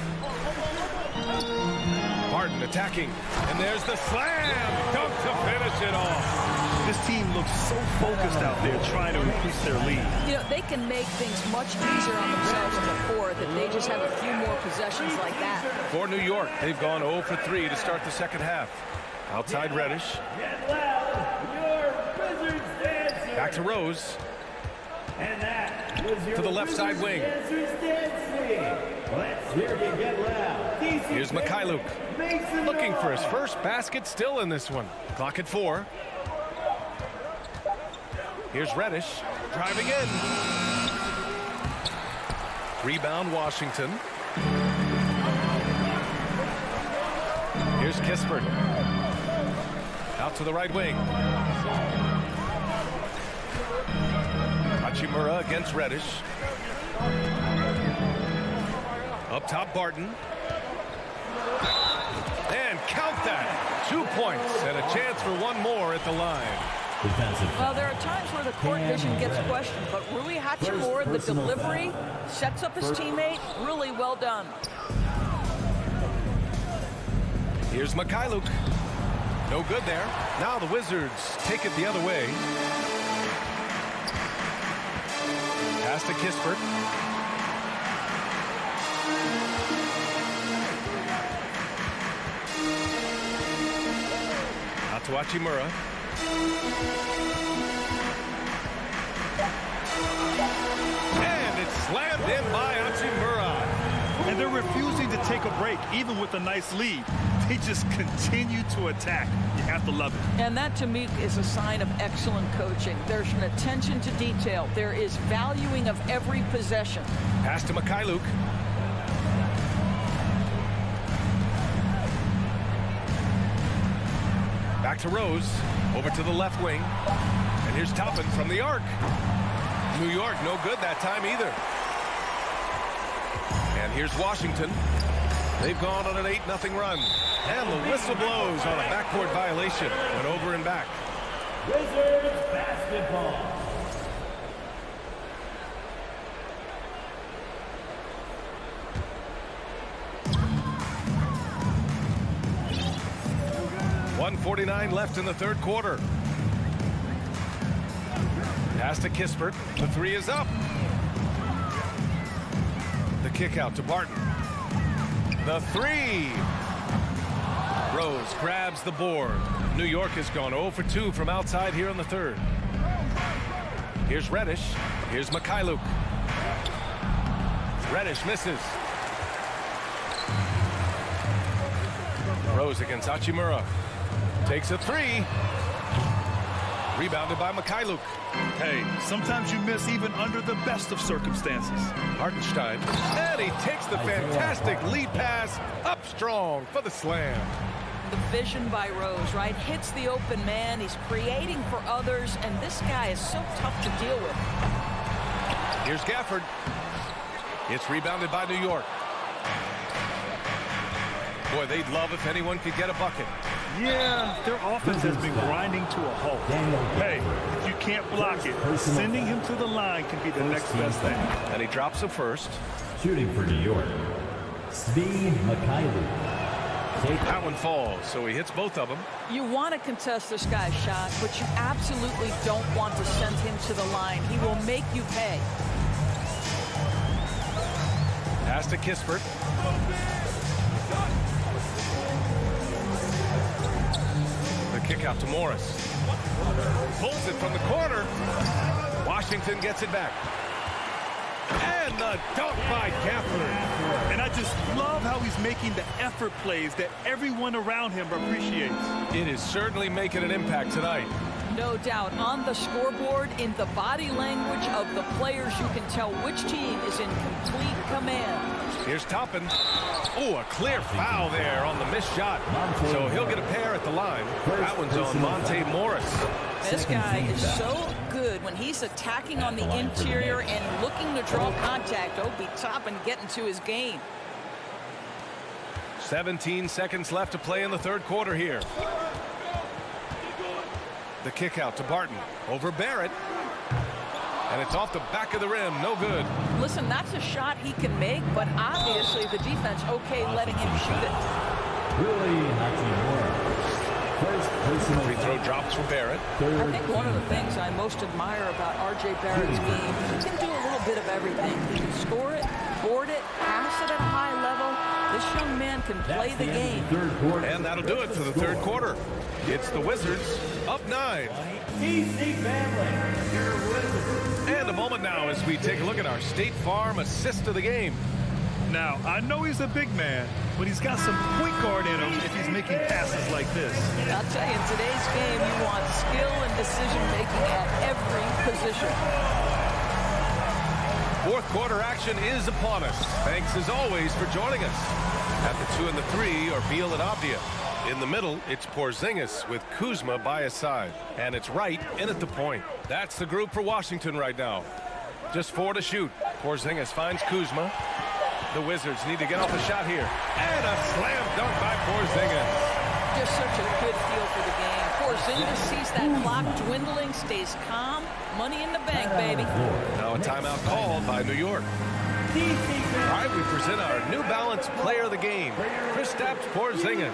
Harden attacking, and there's the slam dunk to finish it off. This team looks so focused out there trying to increase their lead. You know, they can make things much easier on themselves in the fourth if they just have a few more possessions like that. For New York, they've gone 0 for 3 to start the second half. Outside Reddish. Back to Rose. To the left side wing. Here's Mikhailuk. Looking for his first basket still in this one. Clock at 4. Here's Reddish. Driving in. Rebound Washington. Here's Kispert. Out to the right wing. Hachimura against Reddish. Up top, Barton. And count that. 2 points and a chance for one more at the line. Well, there are times where the court vision gets questioned, but Rui Hachimura, the delivery, sets up his teammate. Really well done. Here's Mikhailuk. No good there. Now the Wizards take it the other way. Pass to Kispert. Out to Hachimura. And it's slammed in by Hachimura. And they're refusing to take a break, even with a nice lead. They just continue to attack. You have to love it. And that, to me, is a sign of excellent coaching. There's an attention to detail. There is valuing of every possession. Pass to Mikhailuk. Back to Rose. Over to the left wing. And here's Toppin from the arc. New York, no good that time either. And here's Washington. They've gone on an 8-0 run. And the whistle blows on a backcourt violation. Went over and back. Wizards basketball. .149 left in the third quarter. Pass to Kispert. The three is up. The kick out to Barton. The three. Rose grabs the board. New York has gone 0 for 2 from outside here in the third. Here's Reddish. Here's Mikhailuk. Reddish misses. Rose against Hachimura. Takes a three. Rebounded by Mikhailuk. Hey, sometimes you miss even under the best of circumstances. Hartenstein. And he takes the fantastic lead pass up strong for the slam. The vision by Rose, right? Hits the open man. He's creating for others, and this guy is so tough to deal with. Here's Gafford. It's rebounded by New York. Boy, they'd love if anyone could get a bucket. Yeah, their offense has been grinding to a halt. Hey, if you can't block it, sending him to the line can be the next best thing. And he drops a first. Shooting for New York, Svi Mikhailuk. That one falls, so he hits both of them. You want to contest this guy's shot, but you absolutely don't want to send him to the line. He will make you pay. Pass to Kispert. The kick out to Morris. Pulls it from the corner. Washington gets it back. And the dunk by Gafford. And I just love how he's making the effort plays that everyone around him appreciates. It is certainly making an impact tonight. No doubt. On the scoreboard, in the body language of the players, you can tell which team is in complete command. Here's Toppin. Oh, a clear foul there on the missed shot. So he'll get a pair at the line. That one's on Monte Morris. This guy is so good when he's attacking on the interior and looking to draw contact. Obi Toppin getting to his game. 17 seconds left to play in the third quarter here. The kick out to Barton. Over Barrett. And it's off the back of the rim. No good. Listen, that's a shot he can make, but obviously the defense okay letting him shoot it. Really Hachimura. Free throw drops for Barrett. I think one of the things I most admire about R.J. Barrett's game, he can do a little bit of everything. He can score it, board it, pass it at a high level. This young man can play the game. And that'll do it for the third quarter. It's the Wizards up 9. And a moment now as we take a look at our State Farm assist of the game. Now, I know he's a big man, but he's got some point guard in him if he's making passes like this. I'll tell you, in today's game, you want skill and decision-making at every position. Fourth quarter action is upon us. Thanks, as always, for joining us. At the 2 and the 3 are Beal and Avdia. In the middle, it's Porzingis with Kuzma by his side. And it's Wright in at the point. That's the group for Washington right now. Just 4 to shoot. Porzingis finds Kuzma. The Wizards need to get off a shot here. And a slam dunk by Porzingis. Just such a good feel for the game. Porzingis sees that clock dwindling, stays calm. Money in the bank, baby. Now a timeout called by New York. All right, we present our New Balance player of the game, Kristaps Porzingis.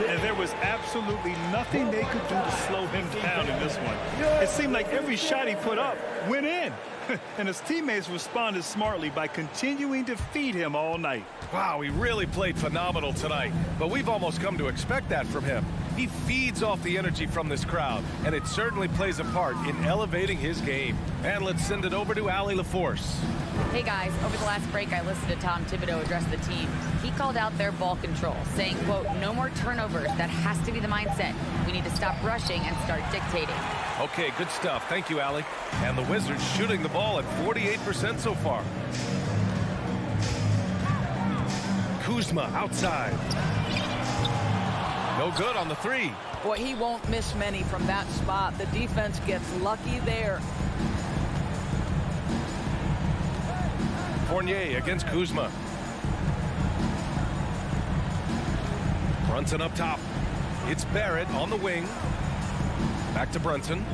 And there was absolutely nothing they could do to slow him down in this one. It seemed like every shot he put up went in. And his teammates responded smartly by continuing to feed him all night. Wow, he really played phenomenal tonight. But we've almost come to expect that from him. He feeds off the energy from this crowd, and it certainly plays a part in elevating his game. And let's send it over to Allie LaForce. Hey guys, over the last break, I listened to Tom Thibodeau address the team. He called out their ball control, saying, quote, no more turnovers. That has to be the mindset. We need to stop rushing and start dictating. Okay, good stuff. Thank you, Allie. And the Wizards shooting the ball at 48% so far. Kuzma outside. No good on the three. Boy, he won't miss many from that spot. The defense gets lucky there. Fournier against Kuzma. Brunson up top. It's Barrett on the wing. Back to Brunson.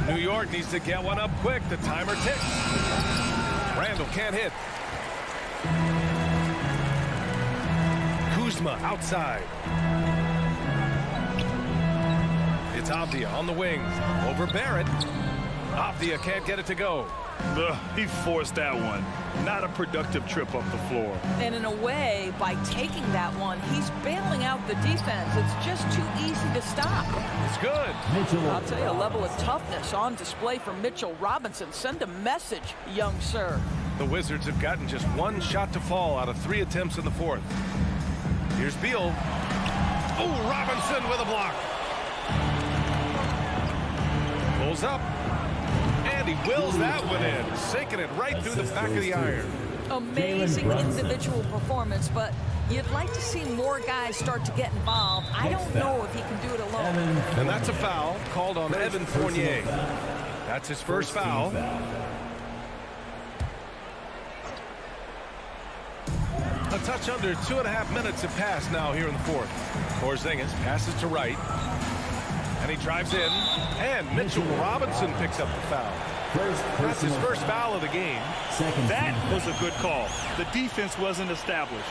New York needs to get one up quick. The timer ticks. Randall can't hit. Kuzma outside. It's Avdia on the wing. Over Barrett. Avdia can't get it to go. He forced that one. Not a productive trip up the floor. And in a way, by taking that one, he's bailing out the defense. It's just too easy to stop. It's good. I'll tell you, a level of toughness on display from Mitchell Robinson. Send a message, young sir. The Wizards have gotten just one shot to fall out of 3 attempts in the fourth. Here's Beal. Oh, Robinson with a block. Pulls up. And he wills that one in, sinking it right through the back of the iron. Amazing individual performance, but you'd like to see more guys start to get involved. I don't know if he can do it alone. And that's a foul called on Evan Fournier. That's his first foul. A touch under 2.5 minutes have passed now here in the fourth. Porzingis passes to Wright. And he drives in. And Mitchell Robinson picks up the foul. That's his first foul of the game. That was a good call. The defense wasn't established.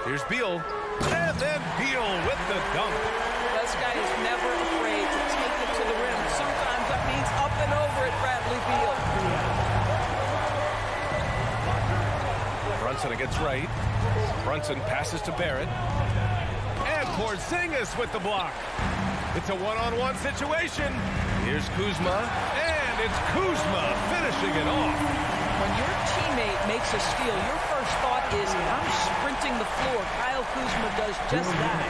Here's Beal. And then Beal with the dunk. This guy is never afraid to take it to the rim. Sometimes that means up and over at Bradley Beal. Brunson against Wright. Brunson passes to Barrett. And Porzingis with the block. It's a one-on-one situation. Here's Kuzma. And it's Kuzma finishing it off. When your teammate makes a steal, your first thought is, I'm sprinting the floor. Kyle Kuzma does just that.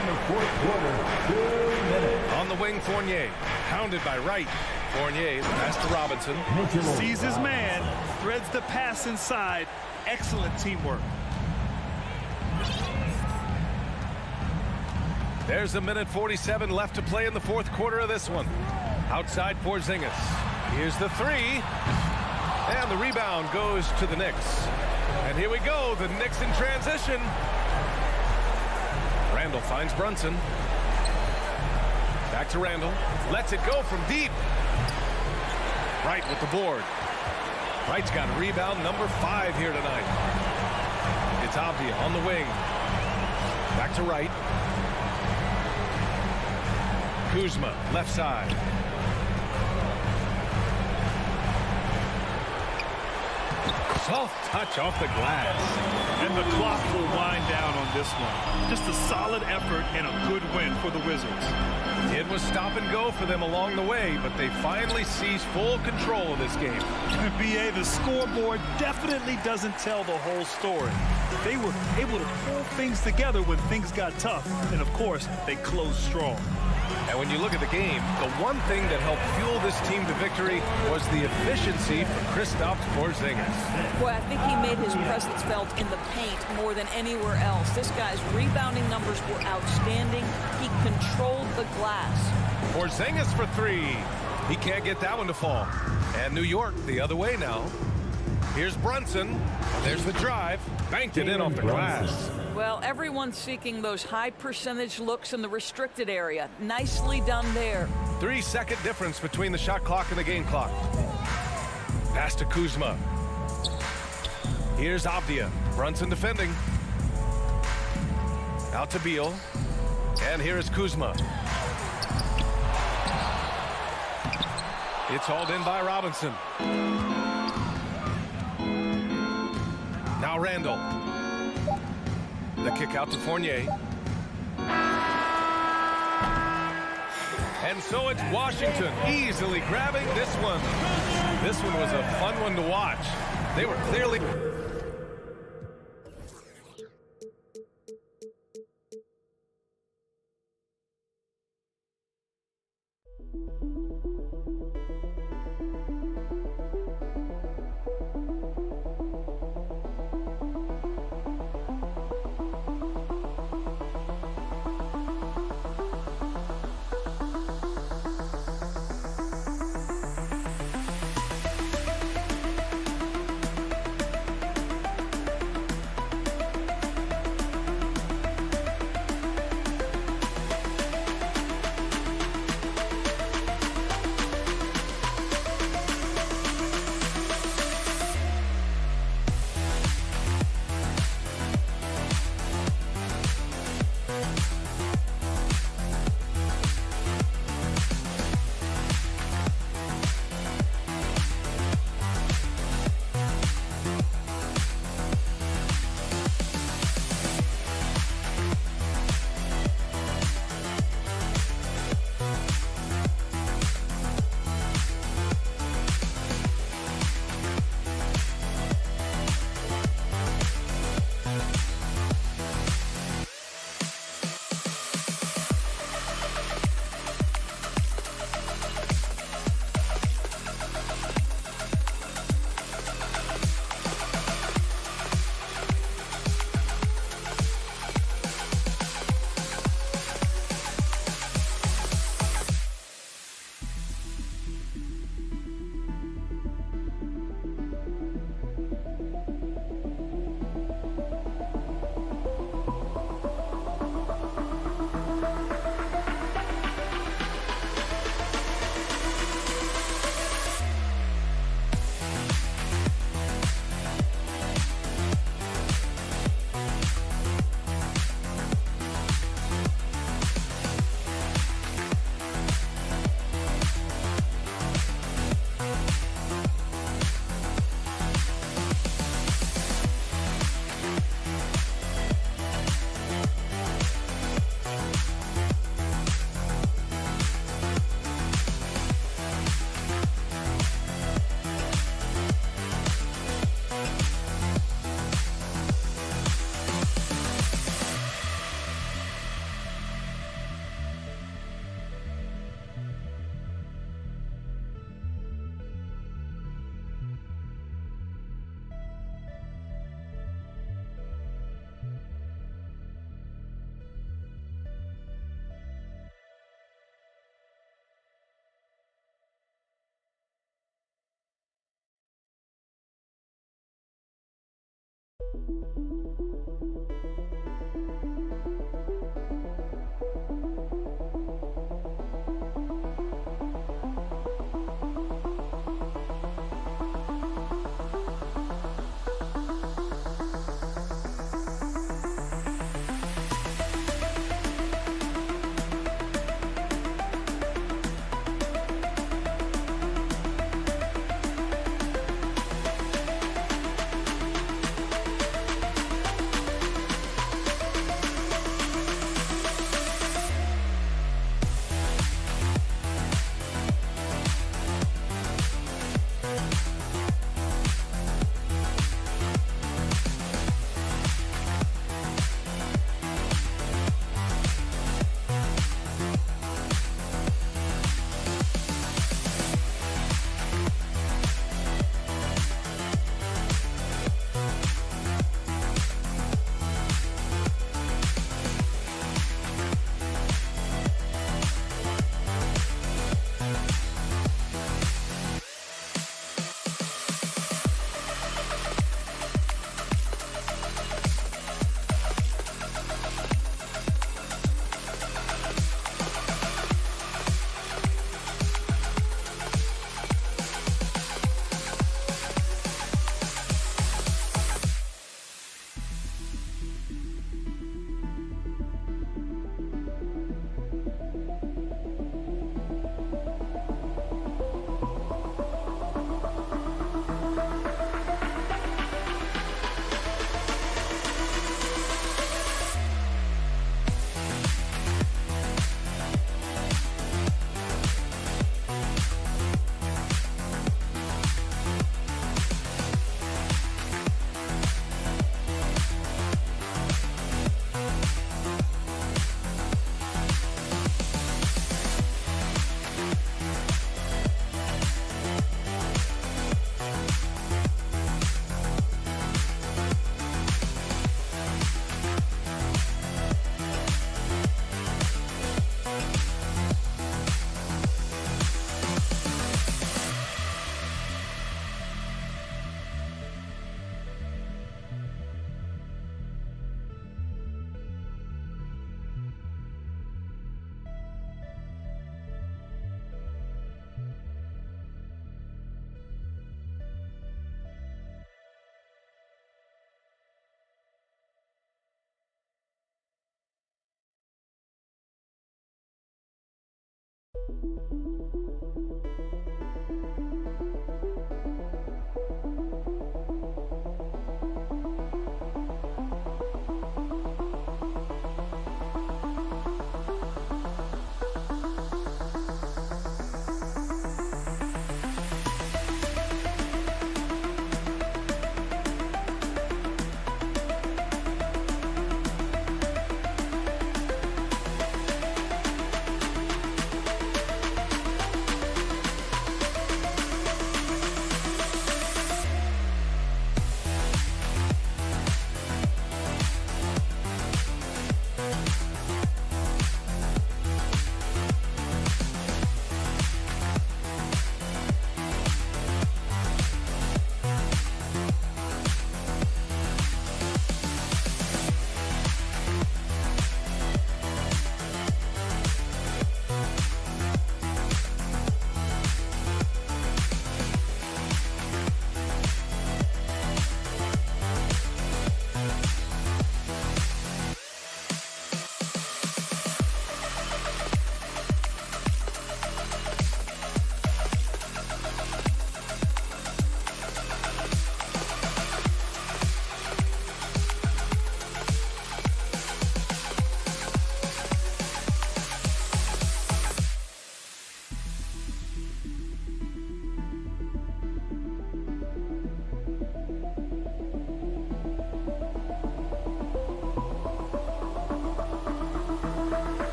In the fourth quarter, 2 minutes. On the wing, Fournier. Pounded by Wright. Fournier, pass to Robinson. Sees his man, threads the pass inside. Excellent teamwork. There's 1:47 left to play in the fourth quarter of this one. Outside Porzingis. Here's the three. And the rebound goes to the Knicks. And here we go, the Knicks in transition. Randall finds Brunson. Back to Randall. Lets it go from deep. Wright with the board. Wright's got rebound number 5 here tonight. It's Avdia on the wing. Back to Wright. Kuzma, left side. Soft touch off the glass. And the clock will wind down on this one. Just a solid effort and a good win for the Wizards. It was stop and go for them along the way, but they finally seized full control of this game. BA, the scoreboard definitely doesn't tell the whole story. They were able to pull things together when things got tough. And, of course, they closed strong. And when you look at the game, the one thing that helped fuel this team to victory was the efficiency for Kristaps Porzingis. Boy, I think he made his presence felt in the paint more than anywhere else. This guy's rebounding numbers were outstanding. He controlled the glass. Porzingis for 3. He can't get that one to fall. And New York the other way now. Here's Brunson. There's the drive. Banked it in off the glass. Well, everyone's seeking those high percentage looks in the restricted area. Nicely done there. 3-second difference between the shot clock and the game clock. Pass to Kuzma. Here's Avdia. Brunson defending. Out to Beal. And here is Kuzma. It's hauled in by Robinson. Now Randall. The kick out to Fournier. And so it's Washington easily grabbing this one. This one was a fun one to watch. They were clearly...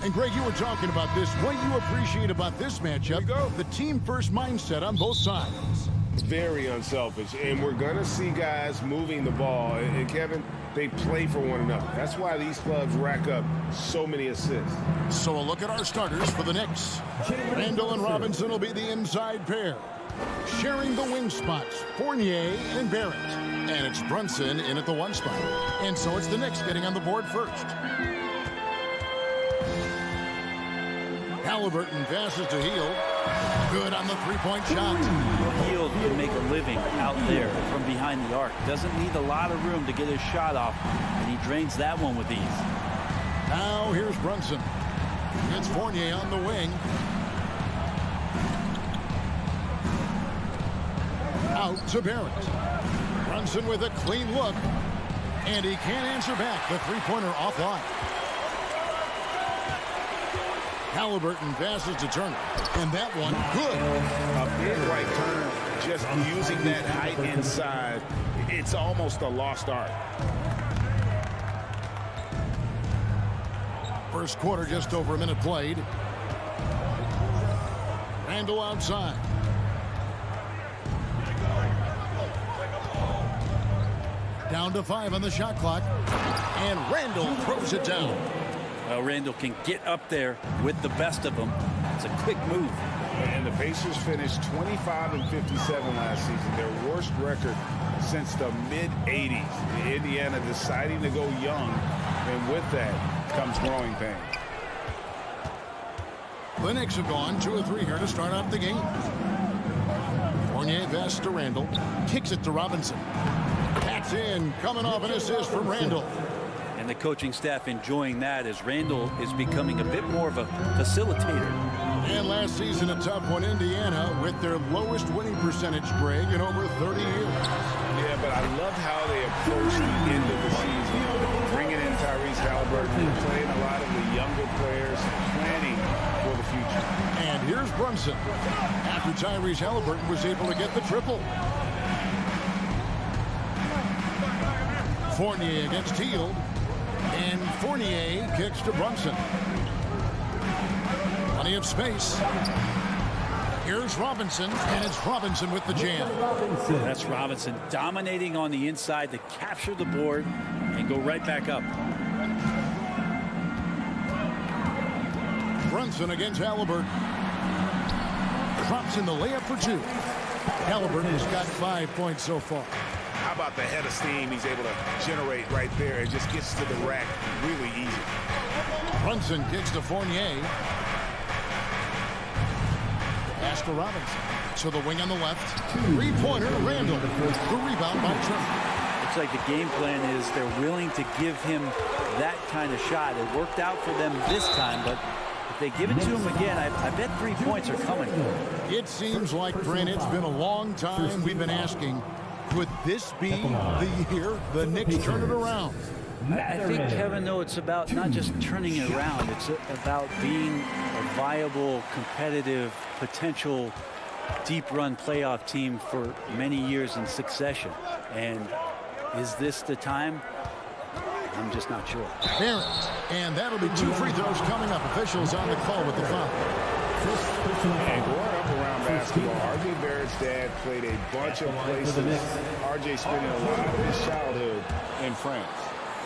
And Greg, you were talking about this. What you appreciate about this matchup, the team-first mindset on both sides. Very unselfish, and we're going to see guys moving the ball. And Kevin, they play for one another. That's why these clubs rack up so many assists. So a look at our starters for the Knicks. Randall and Robinson will be the inside pair. Sharing the wing spots, Fournier and Barrett. And it's Brunson in at the one spot. And so it's the Knicks getting on the board first. Halliburton passes to Hield. Good on the three-point shot. Hield can make a living out there from behind the arc. Doesn't need a lot of room to get his shot off, and he drains that one with ease. Now here's Brunson. It's Fournier on the wing. Out to Barrett. Brunson with a clean look. And he can't answer back. The three-pointer offline. Halliburton passes to Turner, and that one good. A big right Turner, just using that height inside. It's almost a lost art. First quarter, just over a minute played. Randall outside. Down to 5 on the shot clock, and Randall throws it down. Well, Randall can get up there with the best of them. It's a quick move. And the Pacers finished 25-57 last season, their worst record since the mid-'80s. Indiana deciding to go young, and with that comes growing pains. The Knicks have gone 2 of 3 here to start out the game. Fournier passes to Randall, kicks it to Robinson. That's in, coming off an assist from Randall. And the coaching staff enjoying that as Randall is becoming a bit more of a facilitator. And last season, a tough one, Indiana, with their lowest winning percentage, Greg, in over 30 years. Yeah, but I loved how they approached the end of the season. Bringing in Tyrese Halliburton, playing a lot of the younger players, planning for the future. And here's Brunson after Tyrese Halliburton was able to get the triple. Fournier against Hield. And Fournier kicks to Brunson. Plenty of space. Here's Robinson, and it's Robinson with the jam. That's Robinson dominating on the inside to capture the board and go right back up. Brunson against Halliburton. Drops in the layup for two. Halliburton has got 5 points so far. How about the head of steam he's able to generate right there? It just gets to the rack really easy. Brunson kicks to Fournier. Pass to Robinson. So the wing on the left. Three-pointer, Randall. The rebound by Trump. Looks like the game plan is they're willing to give him that kind of shot. It worked out for them this time, but if they give it to him again, I bet 3 points are coming. It seems like, Brent, it's been a long time we've been asking, could this be the year the Knicks turn it around? I think, Kevin, though, it's about not just turning it around. It's about being a viable, competitive, potential deep-run playoff team for many years in succession. And is this the time? I'm just not sure. Barrett, and that'll be 2 free throws coming up. Officials on the call with the foul. And growing up around basketball, R.J. Barrett's dad played a bunch of places. R.J. spending a lot of his childhood in France.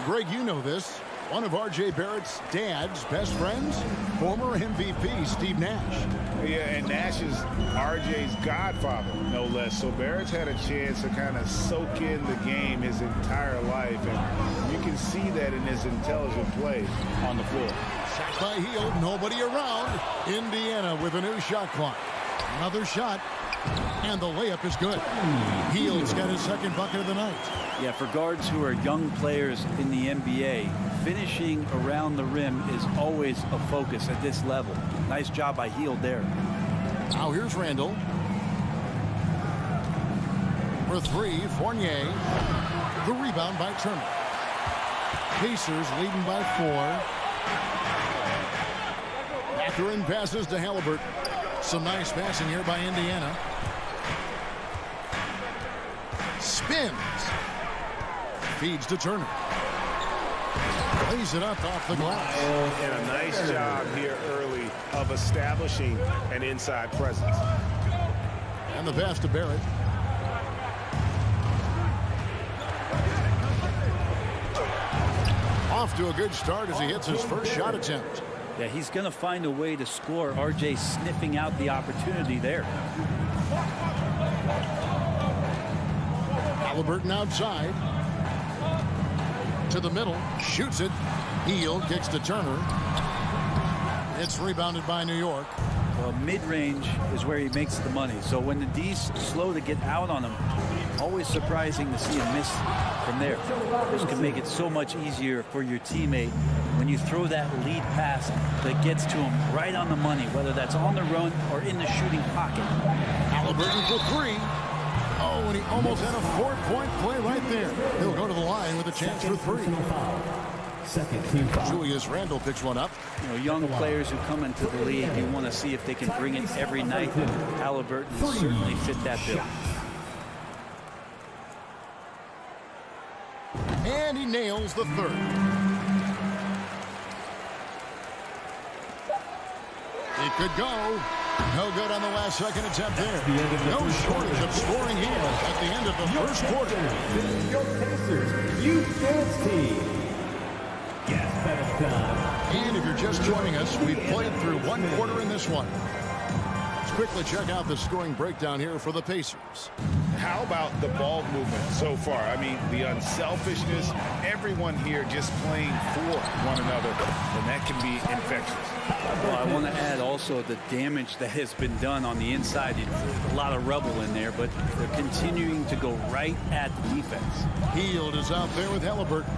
Greg, you know this. One of R.J. Barrett's dad's best friends, former MVP Steve Nash. Yeah, and Nash is R.J.'s godfather, no less. So Barrett's had a chance to kind of soak in the game his entire life, and you can see that in his intelligent play on the floor. Shot by Hield, nobody around. Indiana with a new shot clock. Another shot, and the layup is good. Hield's got his second bucket of the night. Yeah, for guards who are young players in the NBA, finishing around the rim is always a focus at this level. Nice job by Hield there. Now here's Randall. For three, Fournier. The rebound by Turner. Pacers leading by 4. Mathurin passes to Halliburton. Some nice passing here by Indiana. Spins. Feeds to Turner. Lays it up off the glass. And a nice job here early of establishing an inside presence. And the pass to Barrett. Off to a good start as he hits his first shot attempt. Yeah, he's going to find a way to score. RJ sniffing out the opportunity there. Halliburton outside. To the middle. Shoots it. Hield kicks to Turner. It's rebounded by New York. Well, mid-range is where he makes the money. So when the D's slow to get out on him, always surprising to see him miss from there. This can make it so much easier for your teammate when you throw that lead pass that gets to him right on the money, whether that's on the run or in the shooting pocket. Halliburton for three. Oh, and he almost had a 4-point play right there. He'll go to the line with a chance for three. Julius Randle picks one up. You know, young players who come into the league, you want to see if they can bring it every night. Halliburton certainly fit that bill. And he nails the third. It could go. No good on the last second attempt there. No shortage of scoring here at the end of the first quarter. Your Pacers Youth Dance Team. And if you're just joining us, we've played through one quarter in this one. Let's quickly check out the scoring breakdown here for the Pacers. how about the ball movement so far? I mean, the unselfishness, everyone here just playing for one another, and that can be infectious. Well, I want to add also the damage that has been done on the inside. A lot of rubble in there, but they're continuing to go right at the defense. Hield is out there with Halliburton.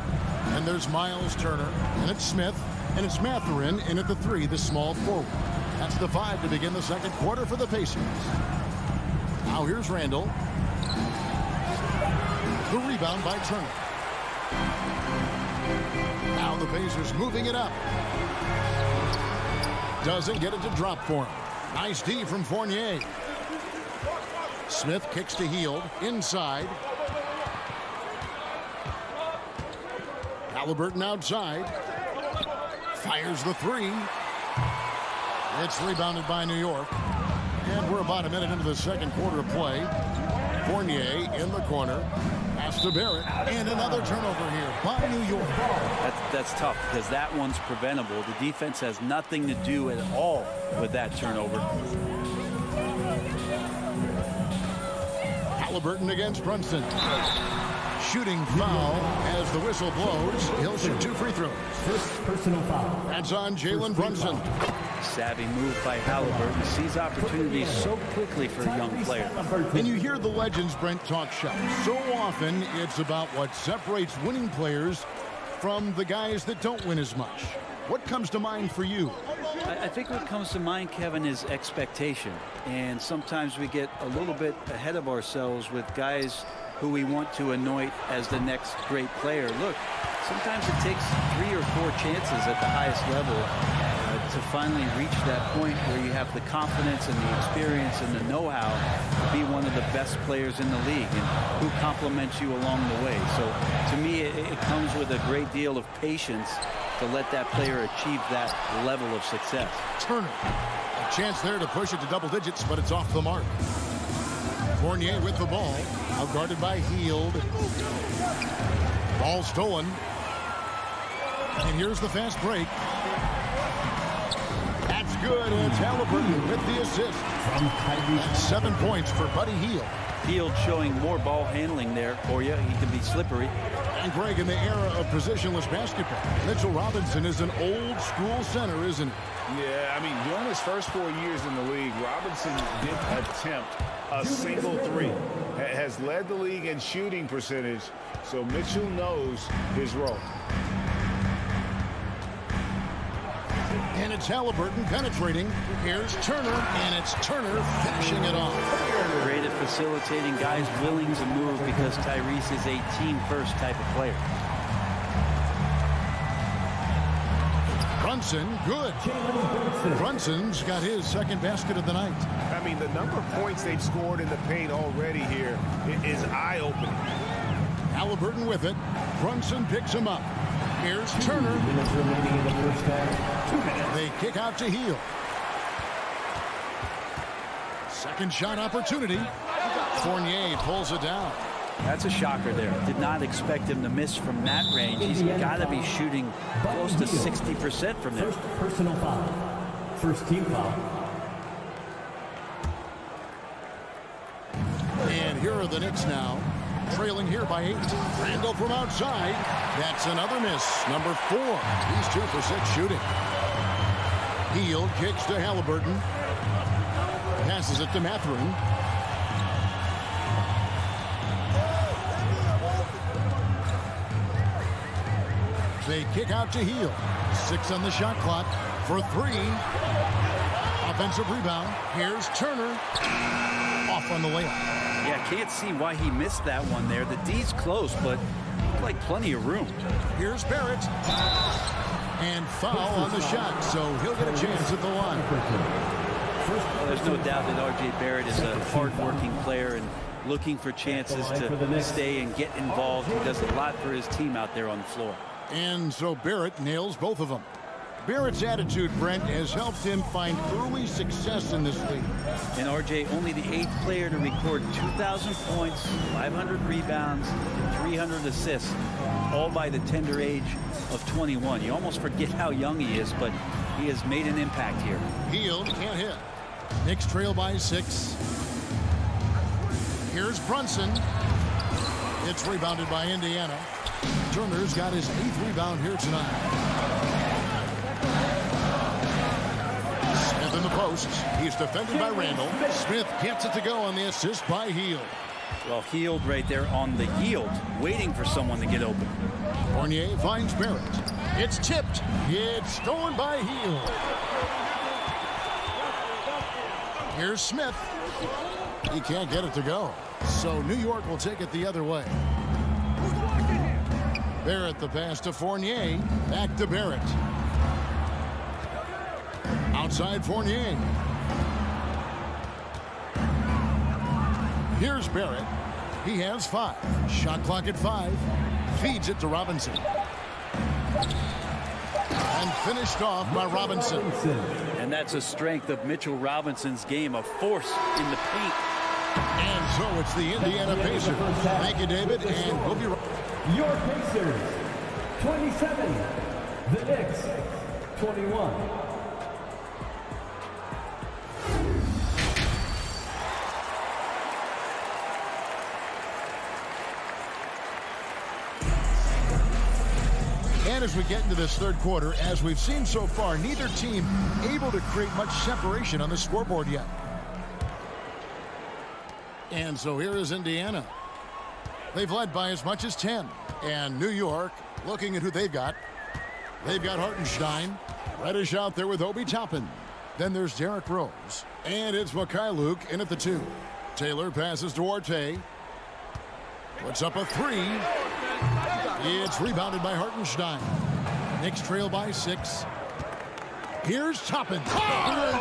And there's Miles Turner, and it's Smith, and it's Mathurin in at the 3, the small forward. That's the 5 to begin the second quarter for the Pacers. Now here's Randall. The rebound by Turner. Now the Pacers moving it up. Doesn't get it to drop for him. Nice D from Fournier. Smith kicks to Hield, inside. Halliburton outside. Fires the 3. It's rebounded by New York. And we're about a minute into the second quarter of play. Fournier in the corner. Pass to Barrett. And another turnover here by New York. That's tough because that one's preventable. The defense has nothing to do at all with that turnover. Halliburton against Brunson. Shooting foul as the whistle blows. He'll shoot 2 free throws. First personal foul. That's on Jalen Brunson. Savvy move by Halliburton. Sees opportunities so quickly for a young player. And you hear the legends, Brent, talk shop. So often it's about what separates winning players from the guys that don't win as much. What comes to mind for you? I think what comes to mind, Kevin, is expectation. And sometimes we get a little bit ahead of ourselves with guys who we want to anoint as the next great player. Look, sometimes it takes 3 or 4 chances at the highest level to finally reach that point where you have the confidence and the experience and the know-how to be one of the best players in the league, and who compliments you along the way. So to me, it comes with a great deal of patience to let that player achieve that level of success. Turner, a chance there to push it to double digits, but it's off the mark. Fournier with the ball, out guarded by Hield. Ball stolen. And here's the fast break. That's good, and it's Halliburton with the assist. That's 7 points for Buddy Hield. Hield showing more ball handling there for you. He can be slippery. And Greg, in the era of positionless basketball, Mitchell Robinson is an old school center, isn't he? Yeah, I mean, during his first 4 years in the league, Robinson did attempt a single 3. Has led the league in shooting percentage, so Mitchell knows his role. And it's Halliburton penetrating. Here's Turner, and it's Turner finishing it off. Great at facilitating, guys willing to move because Tyrese is a team-first type of player. Brunson, good. Brunson's got his second basket of the night. I mean, the number of points they've scored in the paint already here is eye-opening. Halliburton with it. Brunson picks him up. Here's Turner. They kick out to Hield. Second shot opportunity. Fournier pulls it down. That's a shocker there. Did not expect him to miss from that range. He's got to be shooting close to 60% from there. First personal foul. First team foul. And here are the Knicks now, trailing here by 8. Randall from outside. That's another miss. Number 4. He's 2 for 6 shooting. Hield kicks to Halliburton. Passes it to Mathurin. They kick out to Hield. 6 on the shot clock for 3. Offensive rebound. Here's Turner. Off on the layup. Yeah, can't see why he missed that one there. The D's close, but looked like plenty of room. Here's Barrett. And foul on the shot, so he'll get a chance at the line. Well, there's no doubt that R.J. Barrett is a hard-working player and looking for chances to stay and get involved. He does a lot for his team out there on the floor. And so Barrett nails both of them. Barrett's attitude, Brent, has helped him find early success in this league. And R.J. only the 8th player to record 2,000 points, 500 rebounds, 300 assists, all by the tender age of 21. You almost forget how young he is, but he has made an impact here. Hield can't hit. Knicks trail by 6. Here's Brunson. It's rebounded by Indiana. Turner's got his 8th rebound here tonight. Smith in the posts. He's defended by Randall. Smith gets it to go on the assist by Hield. Well, Hield right there on the yield, waiting for someone to get open. Fournier finds Barrett. It's tipped. It's stolen by Hield. Here's Smith. He can't get it to go. So New York will take it the other way. Barrett the pass to Fournier. Back to Barrett. Outside Fournier. Here's Barrett. He has 5. Shot clock at 5. Feeds it to Robinson. And finished off by Robinson. And that's a strength of Mitchell Robinson's game, a force in the paint. And so it's the Indiana Pacers. Thank you, David, and we'll be right back. Your Pacers, 27. The Knicks, 21. And as we get into this third quarter, as we've seen so far, neither team able to create much separation on the scoreboard yet. And so here is Indiana. They've led by as much as 10. And New York, looking at who they've got. They've got Hartenstein. Reddish out there with Obi Toppin. Then there's Derrick Rose. And it's Mikhailuk in at the 2. Taylor passes to Duarte. Puts up a 3. It's rebounded by Hartenstein. Knicks trail by 6. Here's Toppin. Look at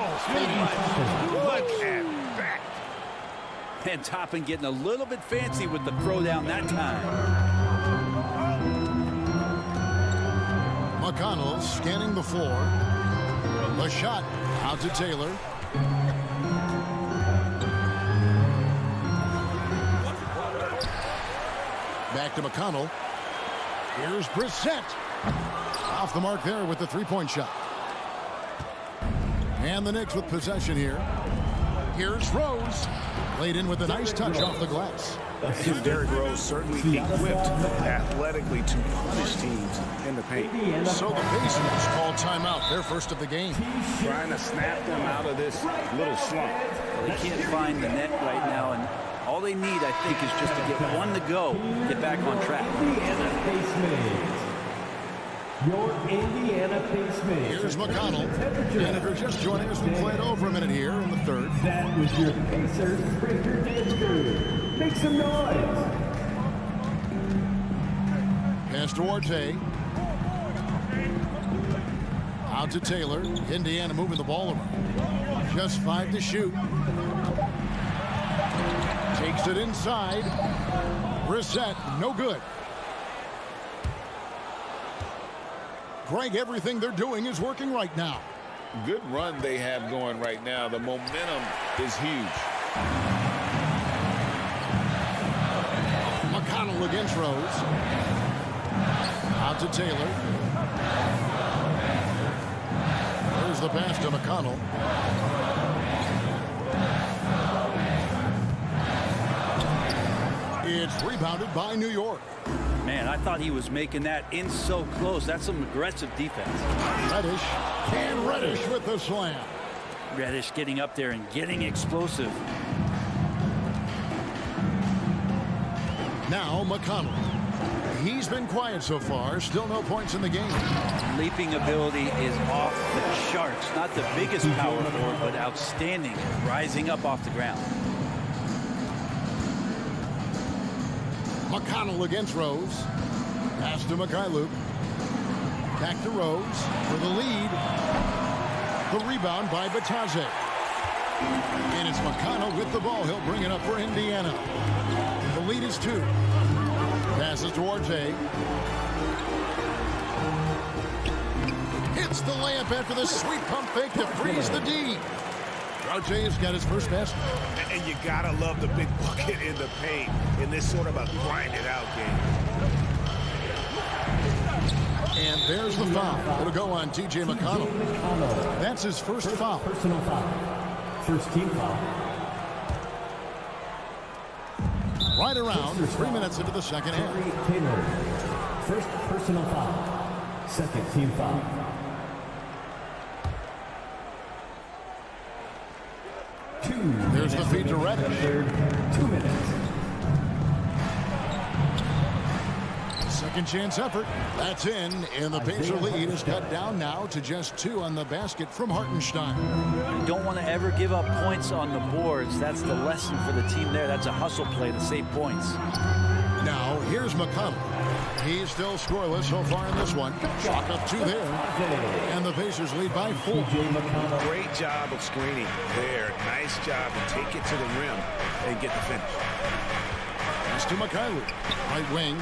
that. And Toppin getting a little bit fancy with the throwdown that time. McConnell scanning the floor. The shot out to Taylor. Back to McConnell. Here's Brissett. Off the mark there with the 3-point shot. And the Knicks with possession here. Here's Rose. Laid in with a nice touch off the glass. Derrick Rose certainly equipped athletically to punish teams in the paint. So the Pacers call timeout, their first of the game. Trying to snap them out of this little slump. They can't find the net right now, and all they need, I think, is just to get one to go, get back on track. Indiana Pacemates. Your Indiana Pacemates. Here's McConnell. And if you're just joining us, we'll play it over a minute here in the third. That was your Pacers Breaker Dance Crew. Make some noise. Pass to Duarte. Out to Taylor. Indiana moving the ball around. Just 5 to shoot. Takes it inside. Brissett, no good. Greg, everything they're doing is working right now. Good run they have going right now. The momentum is huge. McConnell against Rose. Out to Taylor. There's the pass to McConnell. It's rebounded by New York. Man, I thought he was making that in so close. That's some aggressive defense. Reddish. And Reddish with the slam. Reddish getting up there and getting explosive. Now McConnell. He's been quiet so far. Still no points in the game. Leaping ability is off the charts. Not the biggest power forward, but outstanding. Rising up off the ground. McConnell against Rose. Pass to Mikhailuk. Back to Rose for the lead. The rebound by Batadze. And it's McConnell with the ball. He'll bring it up for Indiana. The lead is 2. Passes to Duarte. Hits the layup after the sweet pump fake to freeze the D. Duarte has got his first basket. And you gotta love the big bucket in the paint in this sort of a grinded out game. And there's the foul. It'll go on T.J. McConnell. That's his first foul. Personal foul. First team foul. Right around 3 minutes into the second half. Taylor. First personal foul. Second team foul. There's the feed to Reddish. 2 minutes. Second chance effort. That's in. And the Pacer lead is cut down now to just 2 on the basket from Hartenstein. You don't want to ever give up points on the boards. That's the lesson for the team there. That's a hustle play to save points. Now, here's McConnell. He's still scoreless so far in this one. Chalk up 2 there. And the Pacers lead by 4. Great job of screening there. Nice job to take it to the rim and get the finish. Pass to Mikhailuk. Right wing.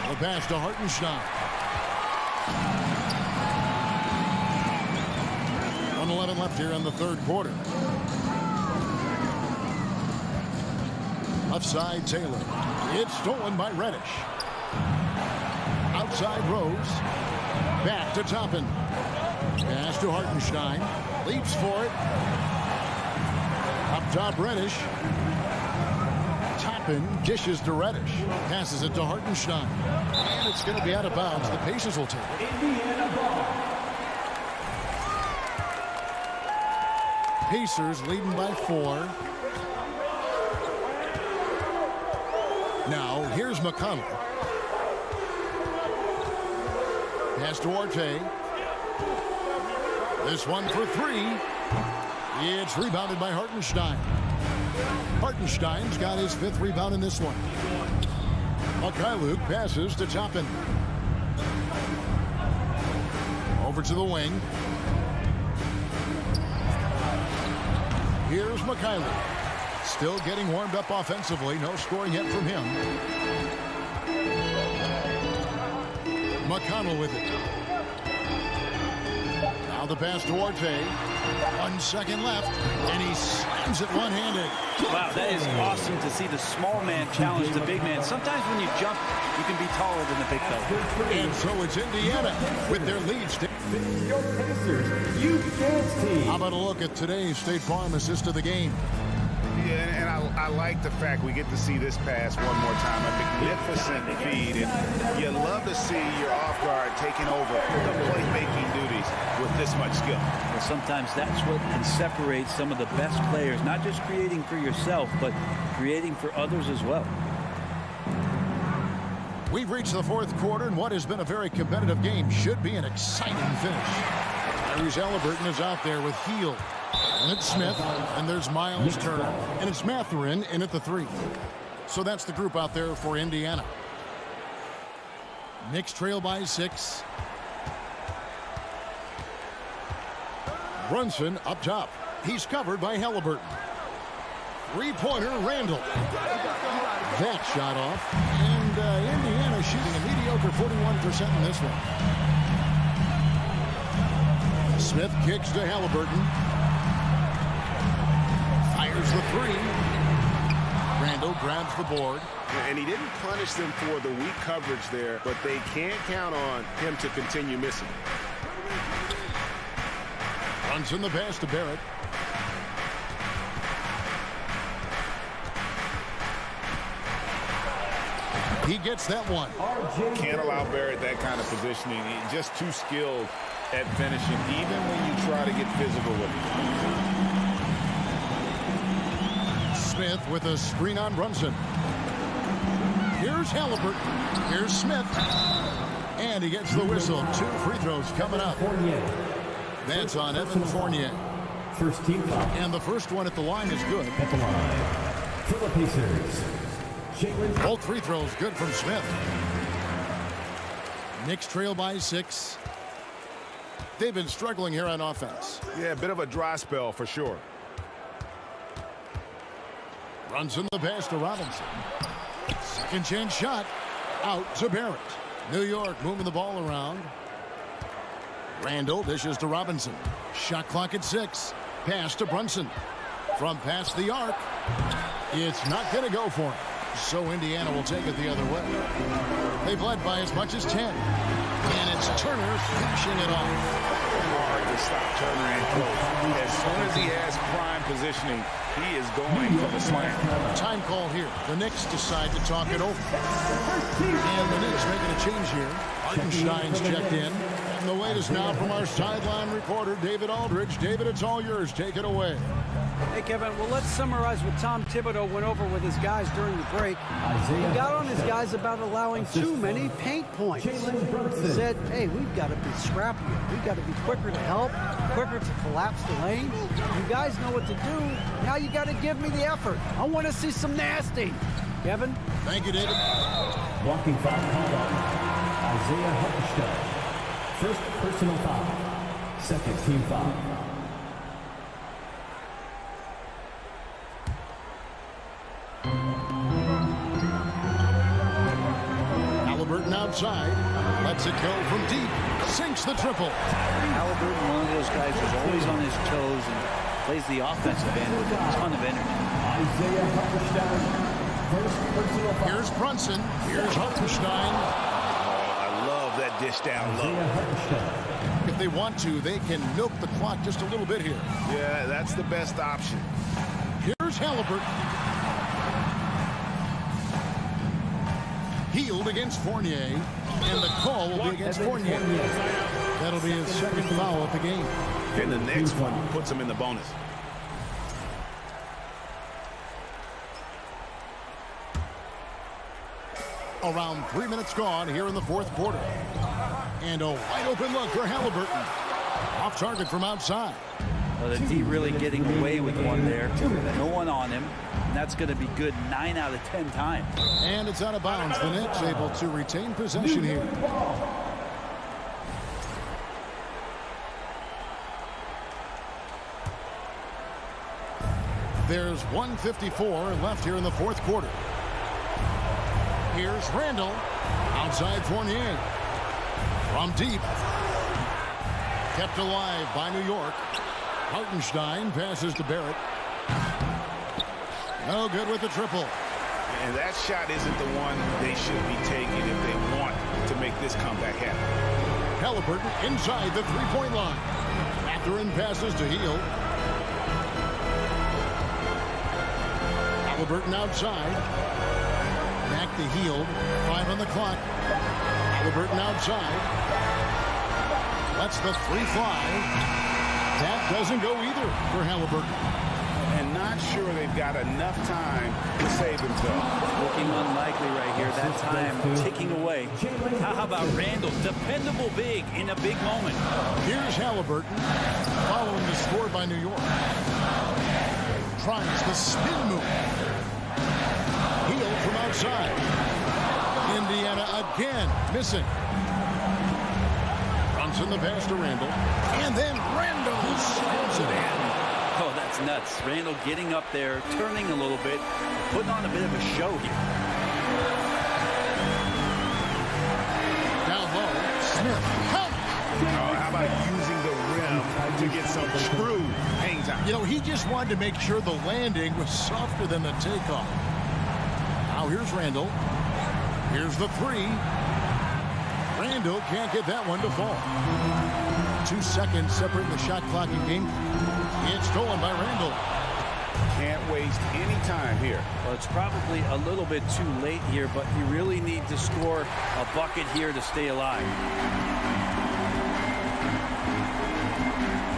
The pass to Hartenstein. 1:11 left here in the third quarter. Left side, Taylor. It's stolen by Reddish. Outside Rose. Back to Toppin. Pass to Hartenstein. Leaps for it. Up top, Reddish. Toppin dishes to Reddish. Passes it to Hartenstein. And it's going to be out of bounds. The Pacers will take it. Indiana ball. Pacers leading by 4. Now, here's McConnell. Pass to Orte. This one for 3. It's rebounded by Hartenstein. Hartenstein's got his 5th rebound in this one. Mikhailuk passes to Toppin. Over to the wing. Here's Mikhailuk. Still getting warmed up offensively. No scoring yet from him. McConnell with it. Now the pass to Orte. 1 second left, and he slams it one-handed. Wow, that is awesome to see the small man challenge the big man. Sometimes when you jump, you can be taller than the big fella. And so it's Indiana with their lead. Your Pacers Youth Dance Team. How about a look at today's State Farm assist of the game? Yeah, and I like the fact we get to see this pass one more time. A magnificent feed, and you love to see your off guard taking over the playmaking duties with this much skill. Well, sometimes that's what can separate some of the best players, not just creating for yourself, but creating for others as well. We've reached the 4th quarter, and what has been a very competitive game should be an exciting finish. Tyrese Halliburton is out there with Hield. And it's Smith, and there's Miles Turner, and it's Mathurin in at the 3. So that's the group out there for Indiana. Knicks trail by 6. Brunson up top. He's covered by Halliburton. 3-pointer, Randall. That shot off, and Indiana shooting a mediocre 41% in this one. Smith kicks to Halliburton. Fires the 3. Randall grabs the board. And he didn't punish them for the weak coverage there, but they can't count on him to continue missing. Runs in the pass to Barrett. He gets that one. Can't allow Barrett that kind of positioning. He's just too skilled at finishing, even when you try to get physical with him. Smith with a screen on Brunson. Here's Halliburton. Here's Smith. And he gets the whistle. 2 free throws coming up. That's on Evan Fournier. First team foul. And the first one at the line is good. At the line for the Pacers. Both free throws good from Smith. Knicks trail by 6. They've been struggling here on offense. Yeah, a bit of a dry spell for sure. Runs in the pass to Robinson. Second chance shot. Out to Barrett. New York moving the ball around. Randall dishes to Robinson. Shot clock at 6. Pass to Brunson. From past the arc. It's not going to go for him. So Indiana will take it the other way. They've led by as much as 10. And it's Turner finishing it off. hard to stop Turner and close. As soon as he has prime positioning, he is going for the slam. Time call here. The Knicks decide to talk it over. And the Knicks making a change here. Hartenstein's checked in. And the latest now from our sideline reporter, David Aldridge. David, it's all yours. Take it away. Hey, Kevin, well, let's summarize what Tom Thibodeau went over with his guys during the break. He got on his guys about allowing too many paint points. He said, hey, we've got to be scrappier. We've got to be quicker to help, quicker to collapse the lane. You guys know what to do. Now you got to give me the effort. I want to see some nasty. Kevin? Thank you, David. Walking foul called on Isaiah Hartenstein. First personal foul. Second team foul. Halliburton outside. Lets it go from deep. Sinks the triple. Halliburton, one of those guys who's always on his toes and plays the offensive end with a ton of energy. Isaiah Hartenstein. First personal foul. Here's Brunson. Here's Hartenstein. I love that dish down low. Isaiah Hartenstein. If they want to, they can milk the clock just a little bit here. Yeah, that's the best option. Here's Halliburton. Healed against Fournier, and the call will be against Fournier. That'll be his second foul of the game. And the next one puts him in the bonus. Around 3 minutes gone here in the fourth quarter. And a wide open look for Halliburton. Off target from outside. Well, the D really getting away with one there. No one on him. And that's going to be good 9 out of 10 times. And it's out of bounds. The Knicks able to retain possession here. There's 1:54 left here in the fourth quarter. Here's Randall. Outside Fournier. From deep. Kept alive by New York. Hartenstein passes to Barrett. No good with the triple. And that shot isn't the one they should be taking if they want to make this comeback happen. Halliburton inside the three-point line. Mathurin passes to Hield. Halliburton outside. Back to Hield. 5 on the clock. Halliburton outside. Lets the three fly. That doesn't go either for Halliburton. And not sure they've got enough time to save themselves. Looking unlikely right here. That time ticking away. How about Randall? Dependable big in a big moment. Here's Halliburton following the score by New York. Tries the spin move. Hield from outside. Indiana again missing. Brunson the pass to Randall. And then Randall slams it in. Oh, that's nuts. Randall getting up there, turning a little bit, putting on a bit of a show here. Down low, Smith. Help! How about using the rim to get some true hang time? You know, he just wanted to make sure the landing was softer than the takeoff. Now here's Randall. Here's the three. Randall can't get that one to fall. 2 seconds separating the shot clock in game. It's stolen by Randall. Can't waste any time here. Well, it's probably a little bit too late here, but you really need to score a bucket here to stay alive.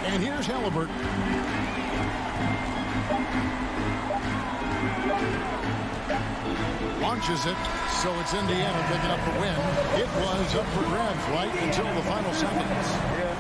And here's Halliburton. Launches it, so it's Indiana picking up the win. It was up for grabs right until the final seconds. Yeah.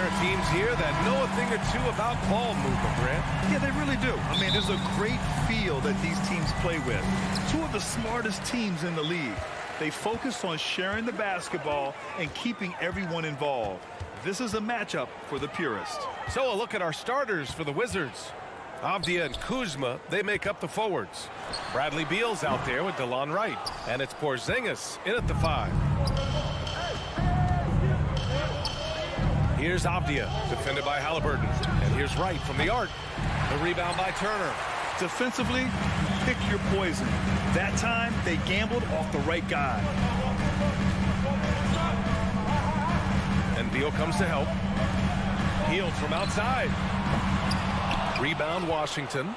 pair of teams here that know a thing or two about ball movement, Grant. Yeah, they really do. I mean, there's a great feel that these teams play with. Two of the smartest teams in the league. They focus on sharing the basketball and keeping everyone involved. This is a matchup for the purist. So a look at our starters for the Wizards. Avdia and Kuzma, they make up the forwards. Bradley Beal's out there with DeLon Wright. And it's Porzingis in at the 5. Here's Avdia, defended by Halliburton. And here's Wright from the arc. The rebound by Turner. Defensively, pick your poison. That time, they gambled off the right guy. And Beal comes to help. Healed from outside. Rebound Washington.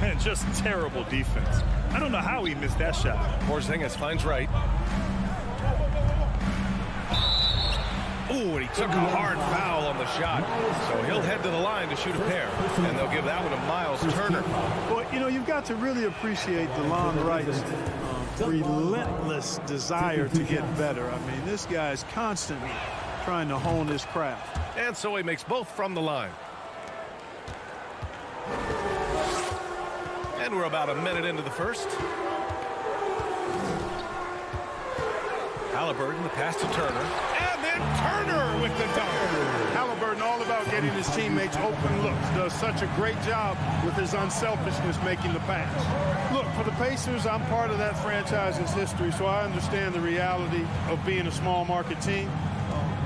And just terrible defense. I don't know how he missed that shot. Porzingis finds Wright. Ooh, and he took a hard foul on the shot. So he'll head to the line to shoot a pair. And they'll give that one to Miles Turner. Well, you know, you've got to really appreciate DeLon Wright's relentless desire to get better. I mean, this guy's constantly trying to hone his craft. And so he makes both from the line. And we're about a minute into the first. Halliburton, the pass to Turner. And then Turner with the dunk. Halliburton all about getting his teammates open looks. Does such a great job with his unselfishness making the pass. Look, for the Pacers, I'm part of that franchise's history, so I understand the reality of being a small market team.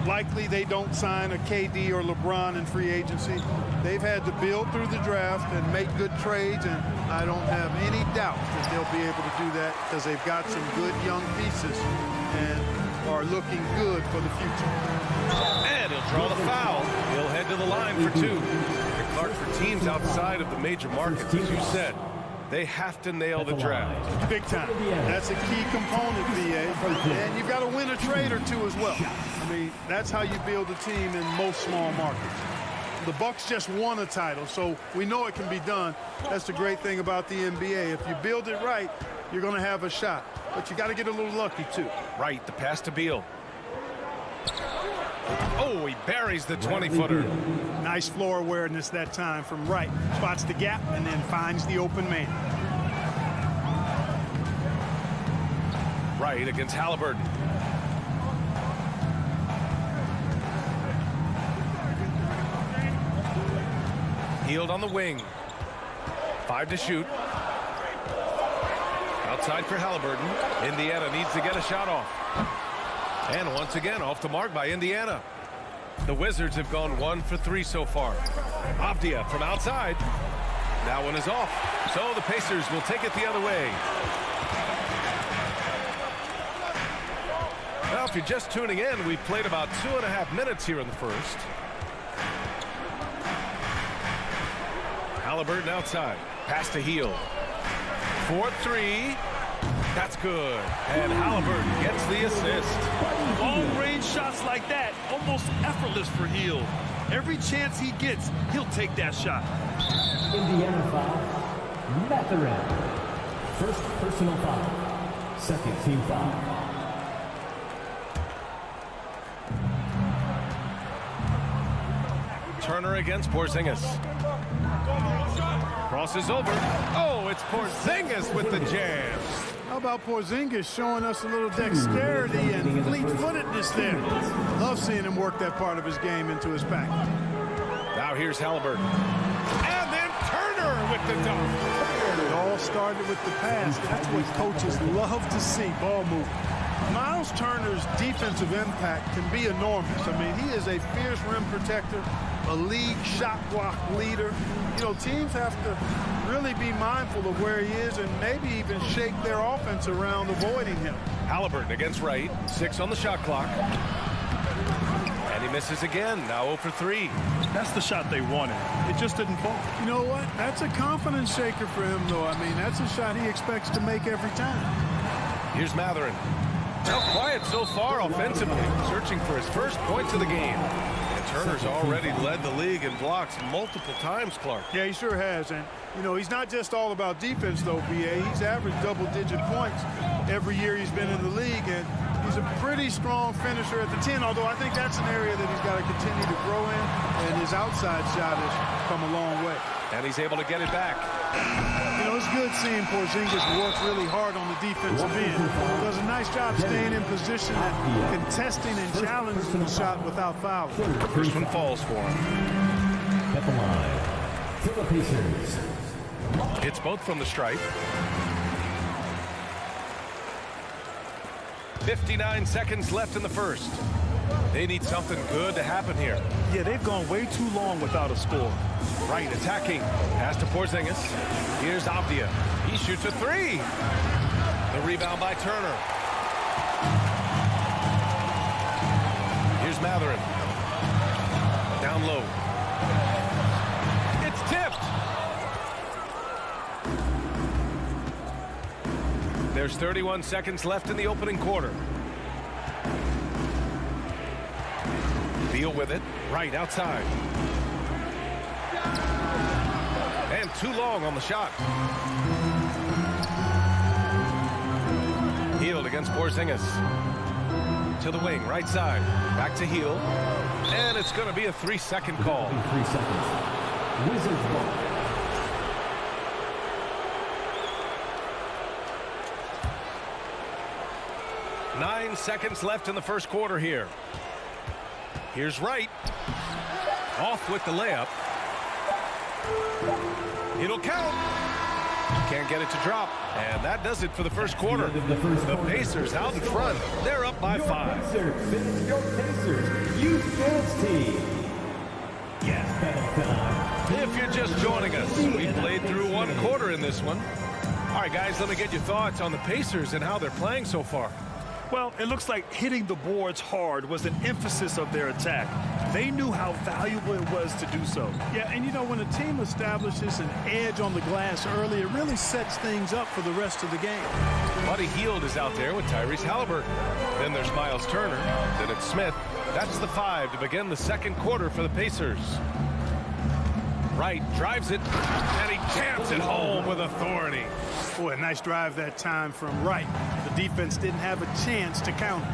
Likely they don't sign a KD or LeBron in free agency. They've had to build through the draft and make good trades, and I don't have any doubt that they'll be able to do that because they've got some good young pieces and are looking good for the future. And he'll draw the foul. He'll head to the line for 2. And Clark, for teams outside of the major markets, as you said, they have to nail the draft. Big time. That's a key component, VA. And you've got to win a trade or two as well. I mean, that's how you build a team in most small markets. The Bucks just won a title, so we know it can be done. That's the great thing about the NBA. If you build it right, you're going to have a shot. But you got to get a little lucky, too. Right, the pass to Beal. Oh, he buries the 20-footer. Nice floor awareness that time from Wright. Spots the gap and then finds the open man. Wright against Halliburton. Healed on the wing. 5 to shoot. Outside for Halliburton. Indiana needs to get a shot off. And once again, off the mark by Indiana. The Wizards have gone 1 for 3 so far. Avdia from outside. That one is off. So the Pacers will take it the other way. Now, if you're just tuning in, we've played about 2.5 minutes here in the first. Halliburton outside. Pass to Hield. 4-3. That's good. And Halliburton gets the assist. Long-range shots like that, almost effortless for Hield. Every chance he gets, he'll take that shot. Indiana foul. Mathurin. First personal foul. Second team foul. Turner against Porzingis. Crosses over. Oh, it's Porzingis with the jam. How about Porzingis showing us a little dexterity and fleet-footedness there? Love seeing him work that part of his game into his pack. Now here's Halliburton. And then Turner with the dunk. It all started with the pass. That's what coaches love to see, ball movement. Miles Turner's defensive impact can be enormous. I mean, he is a fierce rim protector, a league shot block leader. You know, teams have to really be mindful of where he is and maybe even shake their offense around avoiding him. Halliburton against Wright. 6 on the shot clock. And he misses again. Now 0 for 3. That's the shot they wanted. It just didn't fall. You know what? That's a confidence shaker for him, though. I mean, that's a shot he expects to make every time. Here's Mathurin. Now quiet so far offensively, searching for his first points of the game. And Turner's already led the league in blocks multiple times, Clark. Yeah, he sure has. And, you know, he's not just all about defense, though, BA. He's averaged double-digit points every year he's been in the league. And He's a pretty strong finisher at the 10, although I think that's an area that he's got to continue to grow in, and his outside shot has come a long way. And he's able to get it back. You know, it's good seeing Porzingis work really hard on the defensive end. Does a nice job staying in position and contesting and challenging the shot without fouling. First one falls for him. At the line for the Pacers. It's both from the stripe. 59 seconds left in the first. They need something good to happen here. Yeah, they've gone way too long without a score. Right, attacking. Pass to Porzingis. Here's Avdia. He shoots a three. The rebound by Turner. Here's Mathurin. Down low. It's tipped. There's 31 seconds left in the opening quarter. Beal with it. Right outside. And too long on the shot. Hield against Porzingis. To the wing, right side. Back to Hield. And it's going to be a 3-second call. 3 seconds. Wizards ball. Nine seconds left in the first quarter here. Here's Wright. Off with the layup. It'll count. Can't get it to drop. And that does it for the first quarter. The Pacers out in front. They're up by 5. Your Pacers Youth Dance Team. If you're just joining us, we played through one quarter in this one. All right, guys, let me get your thoughts on the Pacers and how they're playing so far. Well, it looks like hitting the boards hard was an emphasis of their attack. They knew how valuable it was to do so. Yeah, and you know, when a team establishes an edge on the glass early, it really sets things up for the rest of the game. Buddy Hield is out there with Tyrese Halliburton. Then there's Miles Turner. Then it's Smith. That's the 5 to begin the second quarter for the Pacers. Wright drives it, and he jams it home with authority. Boy, a nice drive that time from Wright. The defense didn't have a chance to counter.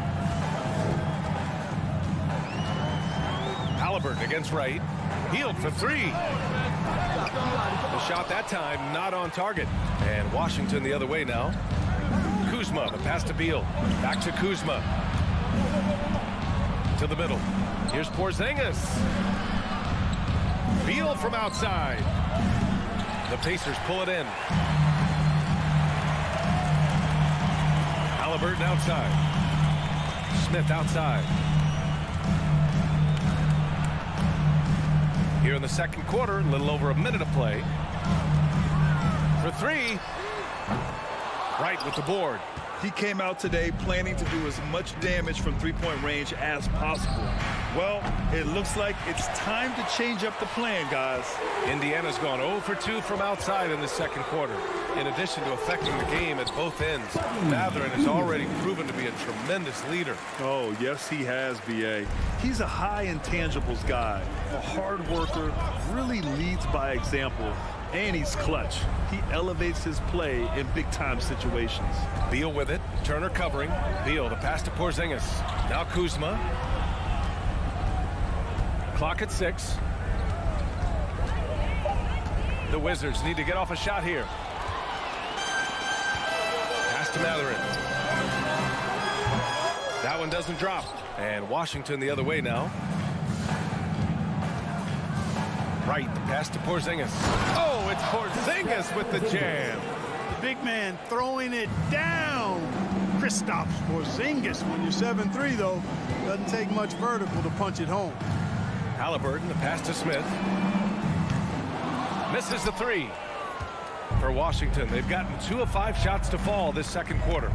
Halliburton against Wright. Hield for 3. The shot that time not on target. And Washington the other way now. Kuzma, the pass to Beal. Back to Kuzma. To the middle. Here's Porzingis. Beal from outside. The Pacers pull it in. Halliburton outside. Smith outside. Here in the second quarter, a little over a minute of play. For 3. Wright with the board. He came out today planning to do as much damage from three-point range as possible. Well, it looks like it's time to change up the plan, guys. Indiana's gone 0 for 2 from outside in the second quarter. In addition to affecting the game at both ends, Mathurin has already proven to be a tremendous leader. Oh, yes, he has, B.A. He's a high intangibles guy, a hard worker, really leads by example, and he's clutch. He elevates his play in big-time situations. Beal with it. Turner covering. Beal, the pass to Porzingis. Now Kuzma. Clock at 6. The Wizards need to get off a shot here. Pass to Mathurin. That one doesn't drop. And Washington the other way now. Right, the pass to Porzingis. Oh, it's Porzingis with the jam. The big man throwing it down. Kristaps Porzingis. When you're 7'3", though, doesn't take much vertical to punch it home. Halliburton, the pass to Smith. Misses the 3. For Washington, they've gotten 2 of 5 shots to fall this second quarter.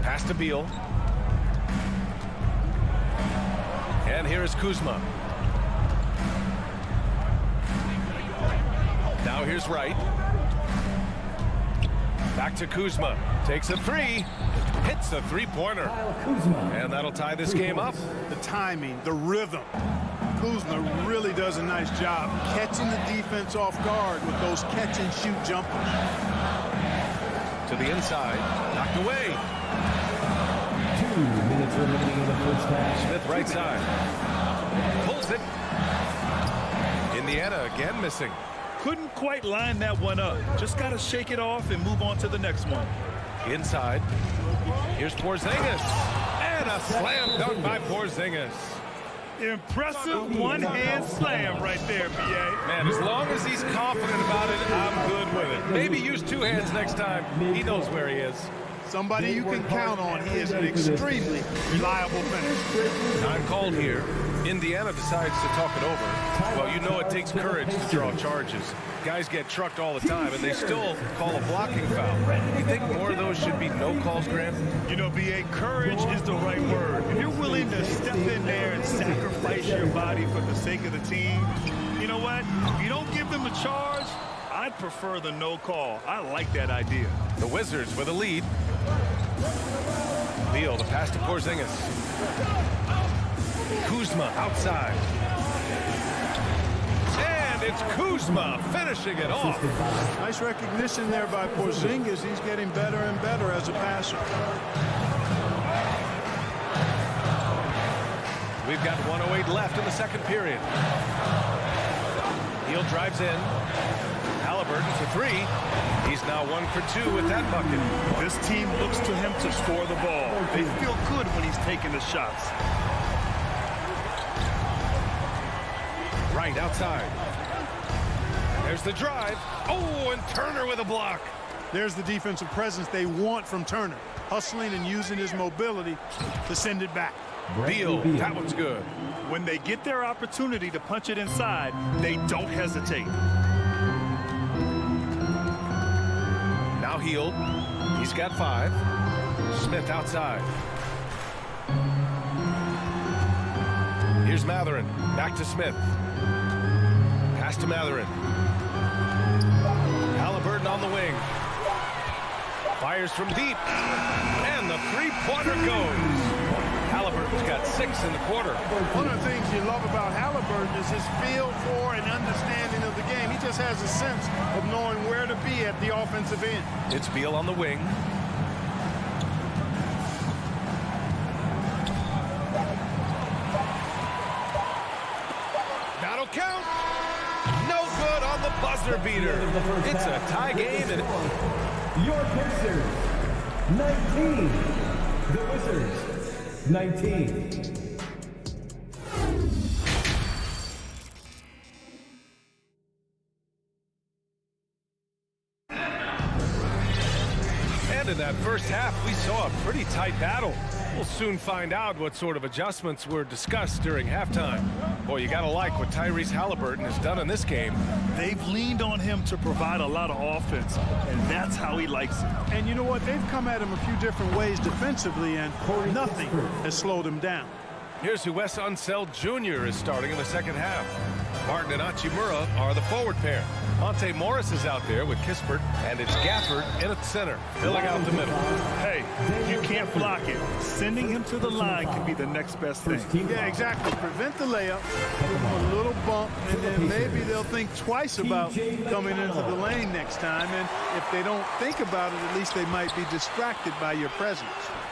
Pass to Beal. And here is Kuzma. Now here's Wright. Back to Kuzma. Takes a 3. Hits a three-pointer. And that'll tie this game up. The timing, the rhythm. Kuzma really does a nice job catching the defense off guard with those catch-and-shoot jumpers. To the inside. Knocked away. points remaining in the first half. Smith right side. Pulls it. Indiana again missing. Couldn't quite line that one up. Just got to shake it off and move on to the next one. Inside. Here's Porzingis. And a slam dunk by Porzingis. Impressive one-hand slam right there, B.A. Man, as long as he's confident about it, I'm good with it. Maybe use two hands next time. He knows where he is. Somebody you can count on. He is an extremely reliable finisher. Time called here. Indiana decides to talk it over. Well, you know it takes courage to draw charges. Guys get trucked all the time, and they still call a blocking foul. You think more of those should be no calls, Grant? You know, B.A., courage is the right word. If you're willing to step in there and sacrifice your body for the sake of the team, you know what? If you don't give them a charge, I'd prefer the no call. I like that idea. The Wizards with a lead. Beal, the pass to Porzingis. Kuzma outside. And it's Kuzma finishing it off. Nice recognition there by Porzingis. He's getting better and better as a passer. We've got 1:08 left in the second period. Beal drives in. Halliburton for three. He's now 1 for 2 with that bucket. This team looks to him to score the ball. They feel good when he's taking the shots. Right outside. There's the drive. Oh, and Turner with a block. There's the defensive presence they want from Turner. Hustling and using his mobility to send it back. Beal, that one's good. When they get their opportunity to punch it inside, they don't hesitate. Now Hield. He's got 5. Smith outside. Here's Matherin. Back to Smith. Pass to Matherin. Halliburton on the wing. Fires from deep. And the three-pointer goes. Halliburton's got 6 in the quarter. One of the things you love about Halliburton is his feel for and understanding of the game. He just has a sense of knowing where to be at the offensive end. It's Beal on the wing. That'll count. No good on the buzzer beater. It's a tie game. And Your Pacers, 19. The Wizards, 19. And in that first half, we saw a pretty tight battle. We'll soon find out what sort of adjustments were discussed during halftime. Boy, you gotta like what Tyrese Halliburton has done in this game. They've leaned on him to provide a lot of offense, and that's how he likes it. And you know what? They've come at him a few different ways defensively, and nothing has slowed him down. Here's who Wes Unseld Jr. is starting in the second half. Martin and Hachimura are the forward pair. Monte Morris is out there with Kispert, and it's Gafford in at center, filling out the middle. Hey, you can't block it. Sending him to the line can be the next best thing. Yeah, exactly. Prevent the layup, give him a little bump, and then maybe they'll think twice about coming into the lane next time. And if they don't think about it, at least they might be distracted by your presence.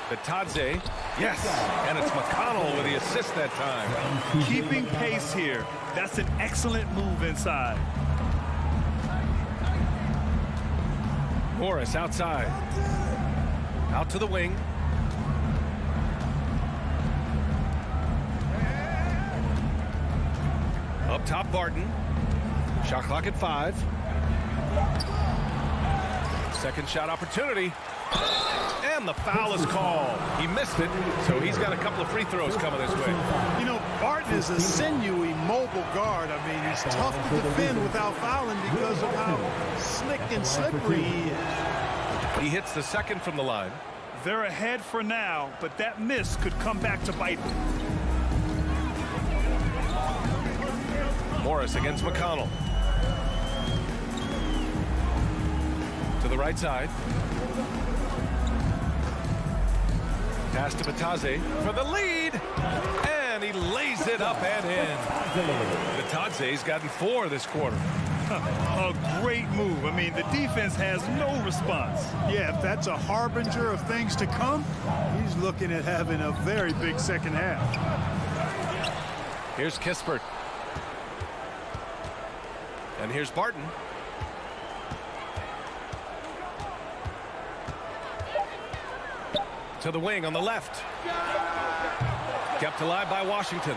Bitadze, yes, and it's McConnell with the assist that time. Keeping pace here. That's an excellent move inside. Morris outside. Out to the wing. Up top, Barton. Shot clock at 5. Second shot opportunity. And the foul is called. He missed it, so he's got a couple of free throws coming his way. You know, Barton is a sinewy, mobile guard. I mean, he's tough to defend without fouling because of how slick and slippery he is. He hits the second from the line. They're ahead for now, but that miss could come back to bite them. Morris against McConnell. To the right side. Pass to Bitadze for the lead. And he lays it up and in. Bitadze's gotten 4 this quarter. A great move. I mean, the defense has no response. Yeah, if that's a harbinger of things to come, he's looking at having a very big second half. Here's Kispert. And here's Barton. To the wing on the left. Kept alive by Washington.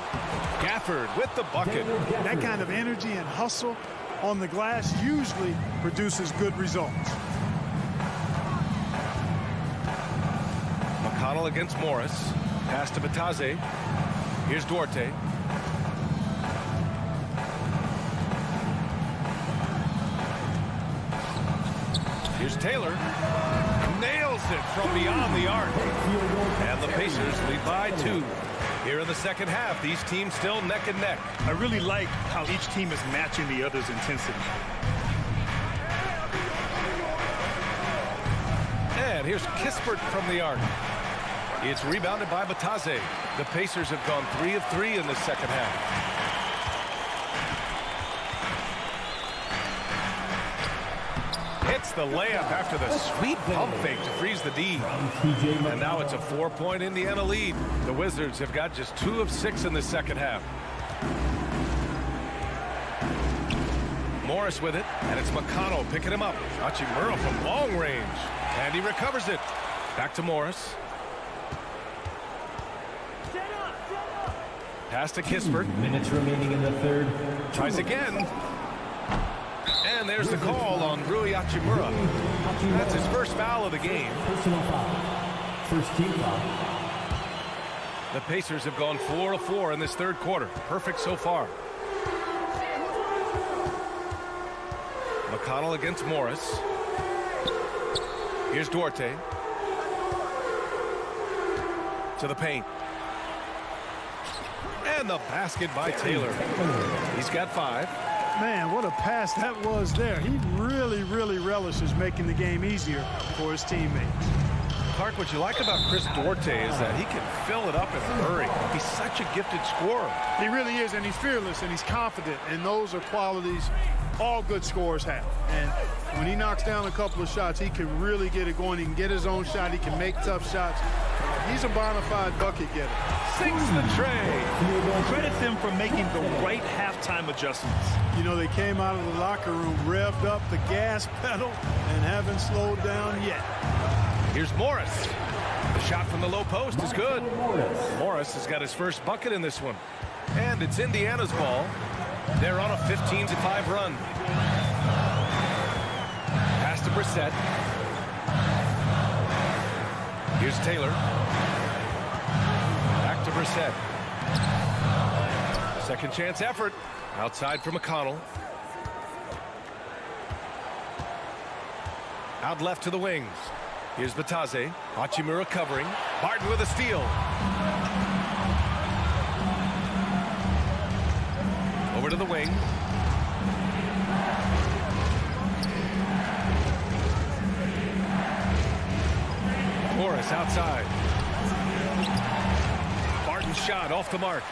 Gafford with the bucket. That kind of energy and hustle on the glass usually produces good results. McConnell against Morris. Pass to Bataze. Here's Duarte. Here's Taylor. Nails it from beyond the arc. And the Pacers lead by 2. Here in the second half, these teams still neck and neck. I really like how each team is matching the other's intensity. And here's Kispert from the arc. It's rebounded by Bataze. The Pacers have gone 3 of 3 in the second half. Hits the layup after the sweet pump fake to freeze the D. And now it's a 4-point Indiana lead. The Wizards have got just 2 of 6 in the second half. Morris with it, and it's McConnell picking him up. Hachimura from long range. And he recovers it. Back to Morris. Pass to Kispert. Minutes remaining in the third. Tries again. And there's the call on Rui Hachimura. That's his first foul of the game. Personal foul. First team foul. The Pacers have gone 4 of 4 in this third quarter. Perfect so far. McConnell against Morris. Here's Duarte. To the paint. And the basket by Taylor. He's got 5. Man, what a pass that was there. He really, really relishes making the game easier for his teammates. Clark, what you like about Chris Duarte is that he can fill it up in a hurry. He's such a gifted scorer. He really is, and he's fearless, and he's confident, and those are qualities all good scorers have. And when he knocks down a couple of shots, he can really get it going. He can get his own shot. He can make tough shots. He's a bona fide bucket getter. Sinks the tray. Credit them for making the right halftime adjustments. You know, they came out of the locker room, revved up the gas pedal, and haven't slowed down yet. Here's Morris. The shot from the low post is good. Morris has got his first bucket in this one. And it's Indiana's ball. They're on a 15-5 run. Pass to Brissett. Here's Taylor. Back to Brissett. Second chance effort. Outside for McConnell. Out left to the wings. Here's Bataze. Hachimura covering. Barton with a steal. Over to the wing. Morris outside. Barton's shot off the mark.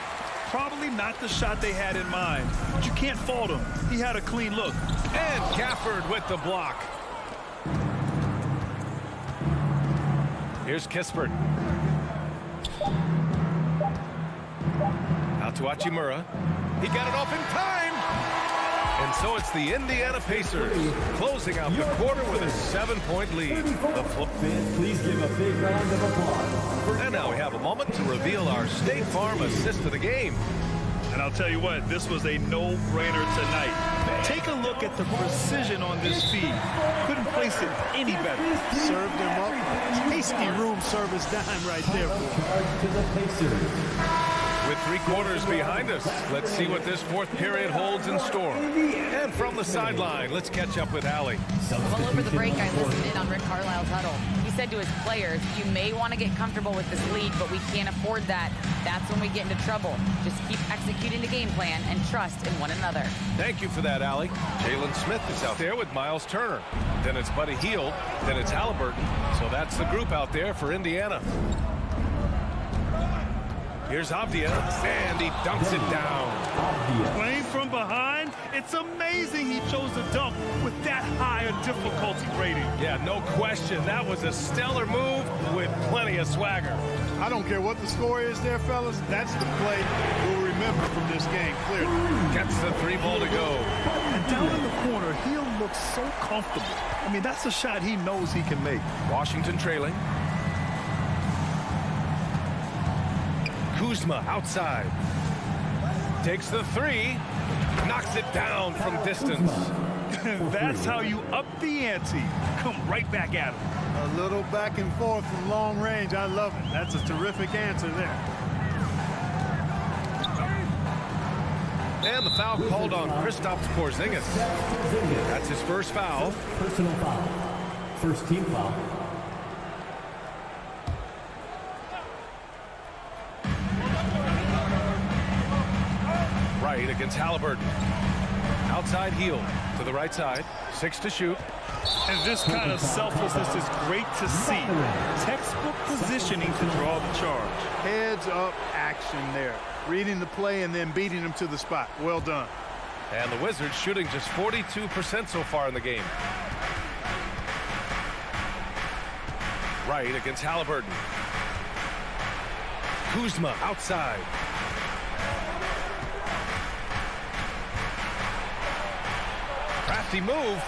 Probably not the shot they had in mind, but you can't fault him. He had a clean look. And Gafford with the block. Here's Kispert. Out to Hachimura. He got it off in time. And so it's the Indiana Pacers closing out the quarter with a 7-point lead. Please give a big round of applause. And now we have a moment to reveal our State Farm assist of the game. And I'll tell you what, this was a no-brainer tonight. Take a look at the precision on this feed. Couldn't place it any better. Served him up. Tasty room service dime right there. To the Pacers. With 3 quarters behind us, let's see what this fourth period holds in store. And from the sideline, let's catch up with Allie. Well, over the break, I listened in on Rick Carlisle's huddle. He said to his players, you may want to get comfortable with this lead, but we can't afford that. That's when we get into trouble. Just keep executing the game plan and trust in one another. Thank you for that, Allie. Jalen Smith is out there with Miles Turner. Then it's Buddy Hield. Then it's Halliburton. So that's the group out there for Indiana. Here's Avdia, and he dunks it down. Playing from behind It's amazing he chose to dunk with that high a difficulty rating. Yeah, no question. That was a stellar move with plenty of swagger. I don't care what the score is there, fellas. That's the play we'll remember from this game, clearly. Gets the 3 ball to go. And down in the corner, he'll look so comfortable. I mean, that's a shot he knows he can make. Washington trailing. Kuzma outside. Takes the 3. Knocks it down from distance. That's how you up the ante. Come right back at him. A little back and forth from long range. I love it. That's a terrific answer there. And the foul called on Kristaps Porzingis. That's his first foul. Personal foul. First team foul. Right against Halliburton. Outside heel to the right side. 6 to shoot. And this kind of selflessness is great to see. Textbook positioning to draw the charge. Heads up action there. Reading the play and then beating him to the spot. Well done. And the Wizards shooting just 42% so far in the game. Right against Halliburton. Kuzma outside. Crafty move.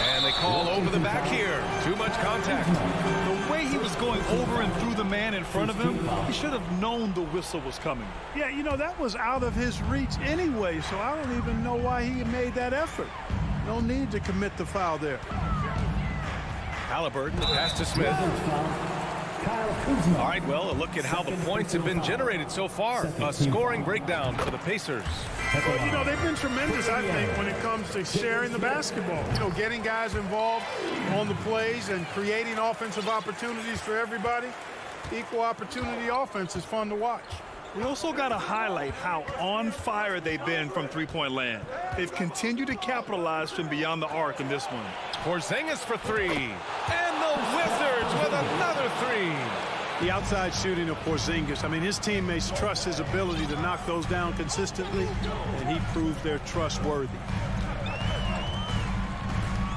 And they call over the back here. Too much contact. The way he was going over and through the man in front of him, he should have known the whistle was coming. Yeah, you know, that was out of his reach anyway, so I don't even know why he made that effort. No need to commit the foul there. Halliburton, the pass to Smith. All right, well, a look at how the points have been generated so far. A scoring breakdown for the Pacers. Well, you know, they've been tremendous, I think, when it comes to sharing the basketball. You know, getting guys involved on the plays and creating offensive opportunities for everybody. Equal opportunity offense is fun to watch. We also got to highlight how on fire they've been from three-point land. They've continued to capitalize from beyond the arc in this one. Porzingis for 3. And the Wizards with another 3. The outside shooting of Porzingis. I mean, his teammates trust his ability to knock those down consistently, and he proves they're trustworthy.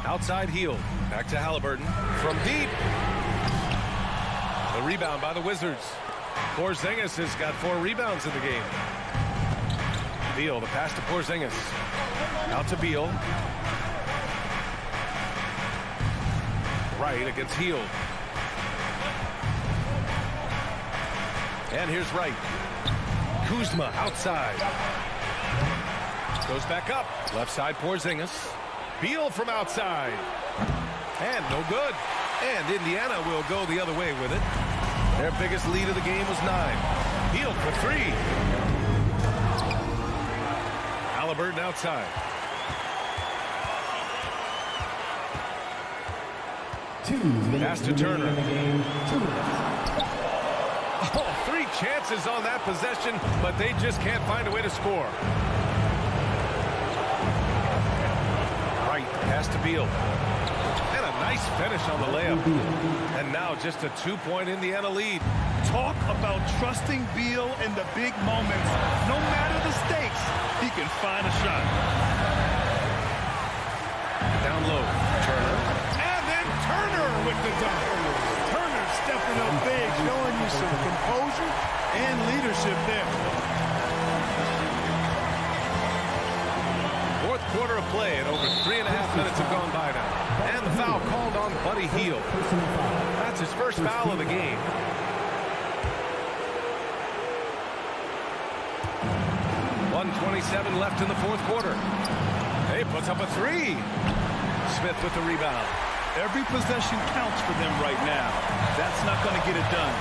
Outside heel. Back to Halliburton. From deep. The rebound by the Wizards. Porzingis has got 4 rebounds in the game. Beal, the pass to Porzingis. Out to Beal. Right against Hield. And here's Wright. Kuzma outside. Goes back up. Left side Porzingis. Beal from outside. And no good. And Indiana will go the other way with it. Their biggest lead of the game was 9. Beal for 3. Halliburton outside. Pass to Turner. Oh, 3 chances on that possession, but they just can't find a way to score. Right, pass to Beal. And a nice finish on the layup. And now just a 2-point Indiana lead. Talk about trusting Beal in the big moments. No matter the stakes, he can find a shot. Down low, Turner. And then Turner with the dunk. Turner stepping up big, showing you some composure and leadership there. Fourth quarter of play, and over 3.5 minutes have gone by now. And the foul called on Buddy Hield. That's his first foul of the game. .127 left in the fourth quarter. He puts up a 3. Smith with the rebound. Every possession counts for them right now. That's not going to get it done.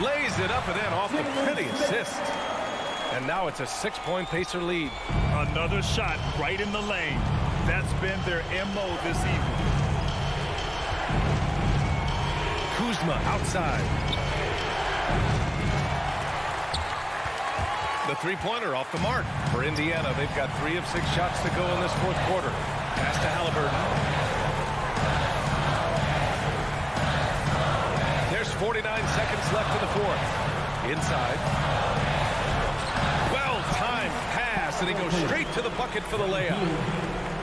Lays it up and in off the pretty assist. And now it's a 6-point Pacer lead. Another shot right in the lane. That's been their MO this evening. Kuzma outside. The 3-pointer off the mark. For Indiana, they've got 3 of 6 shots to go in this fourth quarter. Pass to Halliburton. There's 49 seconds left in the fourth. Inside. Well-timed pass pass, and he goes straight to the bucket for the layup.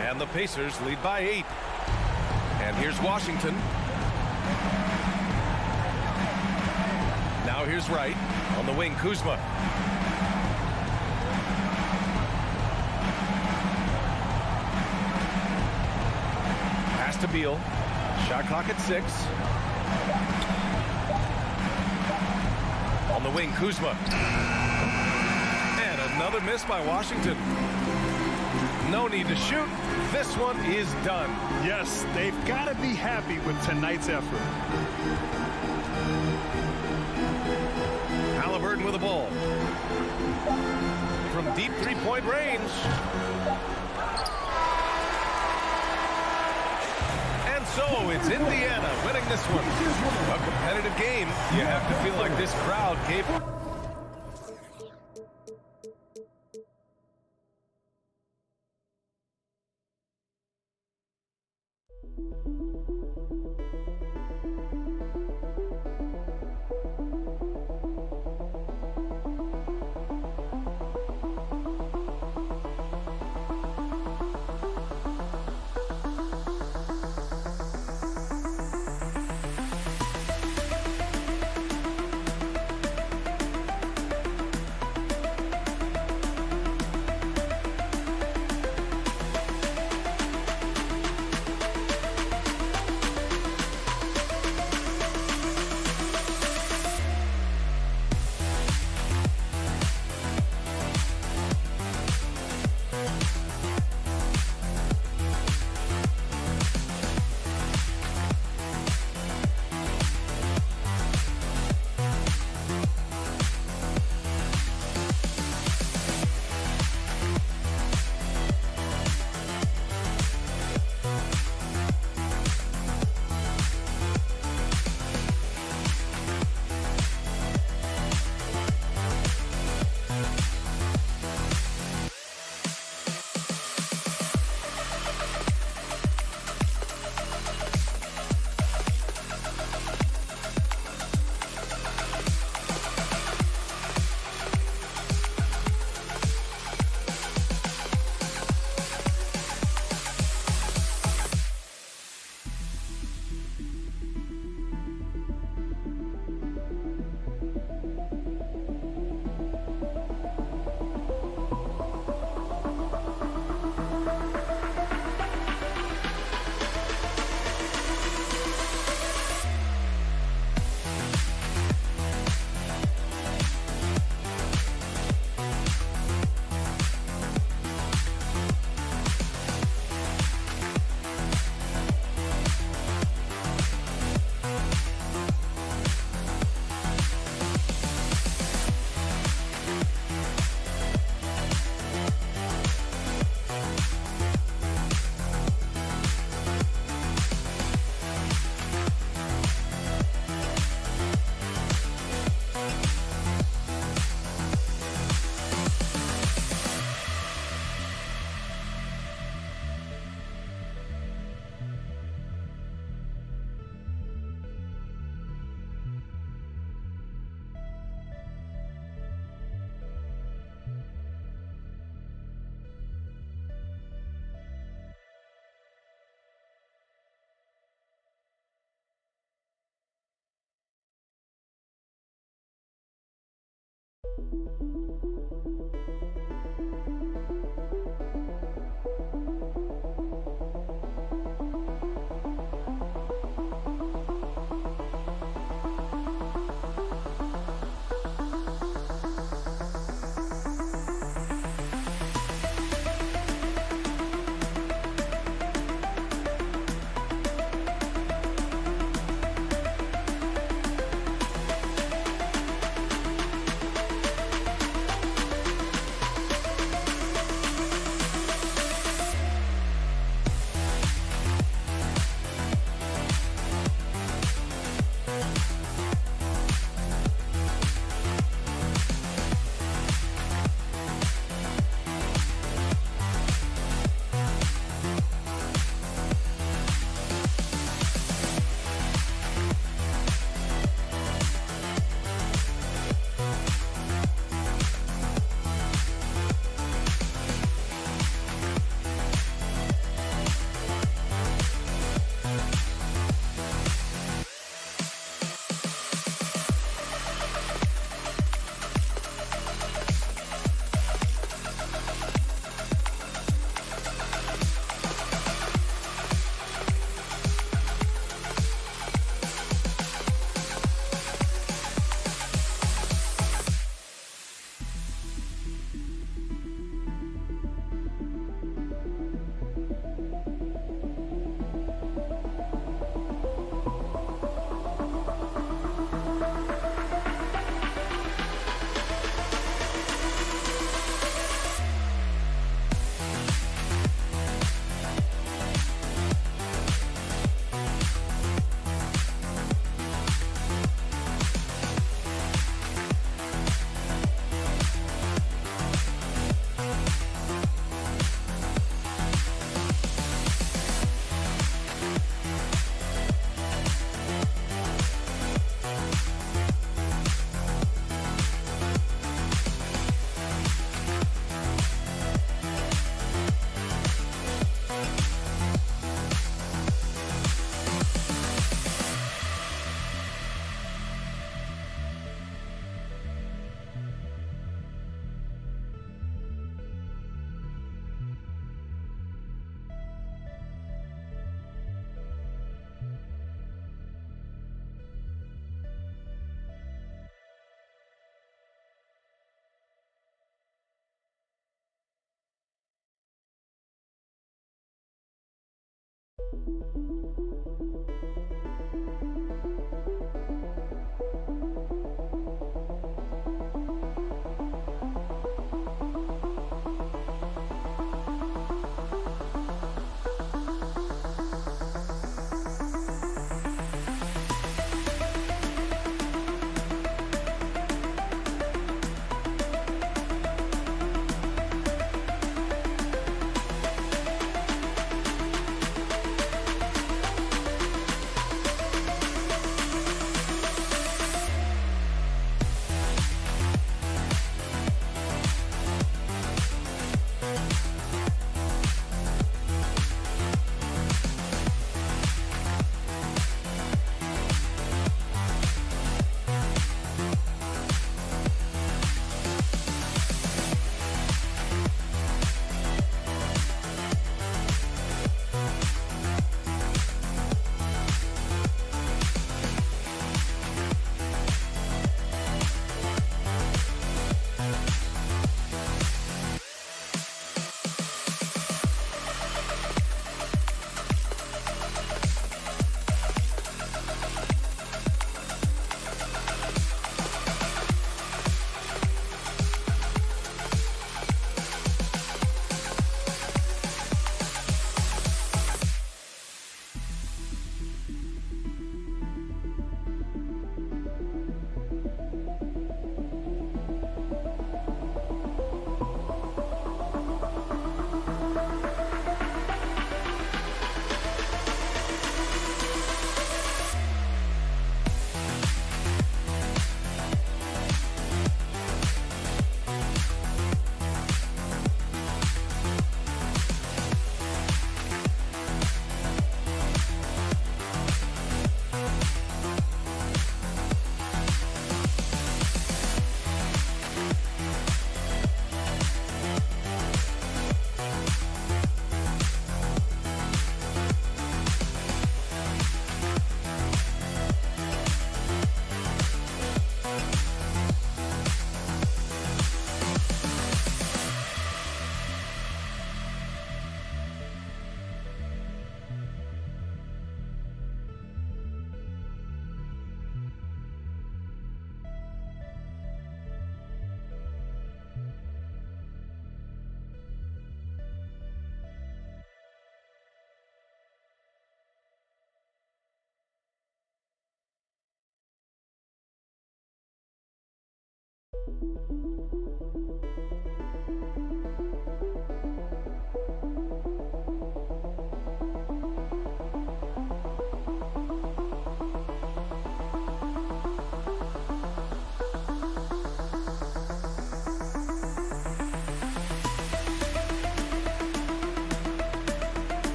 And the Pacers lead by 8. And here's Washington. Now here's Wright. On the wing, Kuzma. Pass to Beal. Shot clock at 6. On the wing, Kuzma. And another miss by Washington. No need to shoot. This one is done. Yes, they've got to be happy with tonight's effort. Halliburton with the ball. From deep three-point range. And so it's Indiana winning this one. A competitive game. You have to feel like this crowd gave...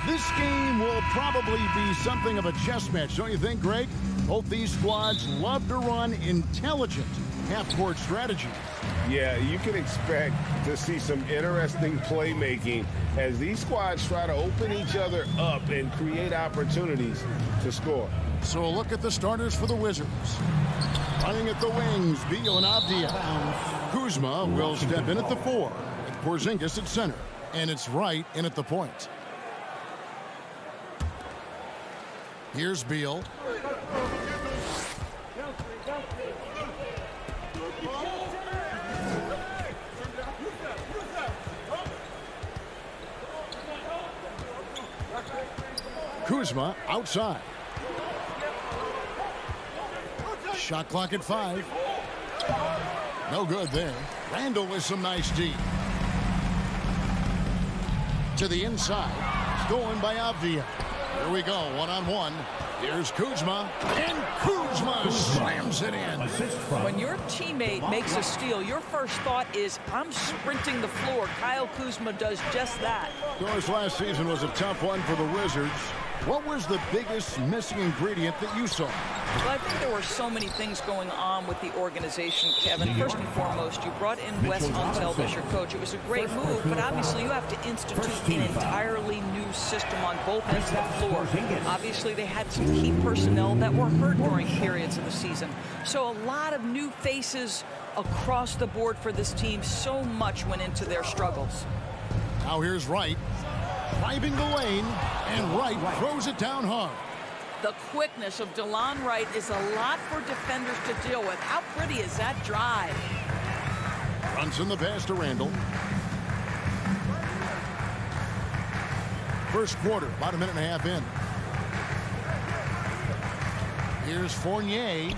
This game will probably be something of a chess match, don't you think, Greg? Both these squads love to run intelligent half-court strategies. Yeah, you can expect to see some interesting playmaking as these squads try to open each other up and create opportunities to score. So a look at the starters for the Wizards. Running at the wings, Beal and Avdia. Kuzma will step in at the 4, with Porzingis at center. And it's Wright in at the point. Here's Beal. Kuzma outside. Shot clock at 5. No good there. Randall with some nice D. To the inside. Stolen by Avdia. Here we go, one-on-one. Here's Kuzma, and Kuzma slams it in. When your teammate makes a steal, your first thought is, I'm sprinting the floor. Kyle Kuzma does just that. Of course, last season was a tough one for the Wizards. What was the biggest missing ingredient that you saw? Well, I think there were so many things going on with the organization, Kevin. First and foremost, you brought in Wes Unseld as your coach. It was a great move, but obviously you have to institute an entirely new system on both ends of the floor. Obviously, they had some key personnel that were hurt during periods of the season. So a lot of new faces across the board for this team. So much went into their struggles. Now here's Wright. Driving the lane, and Wright throws it down hard. The quickness of DeLon Wright is a lot for defenders to deal with. How pretty is that drive? Brunson the pass to Randall. First quarter, about a minute and a half in. Here's Fournier.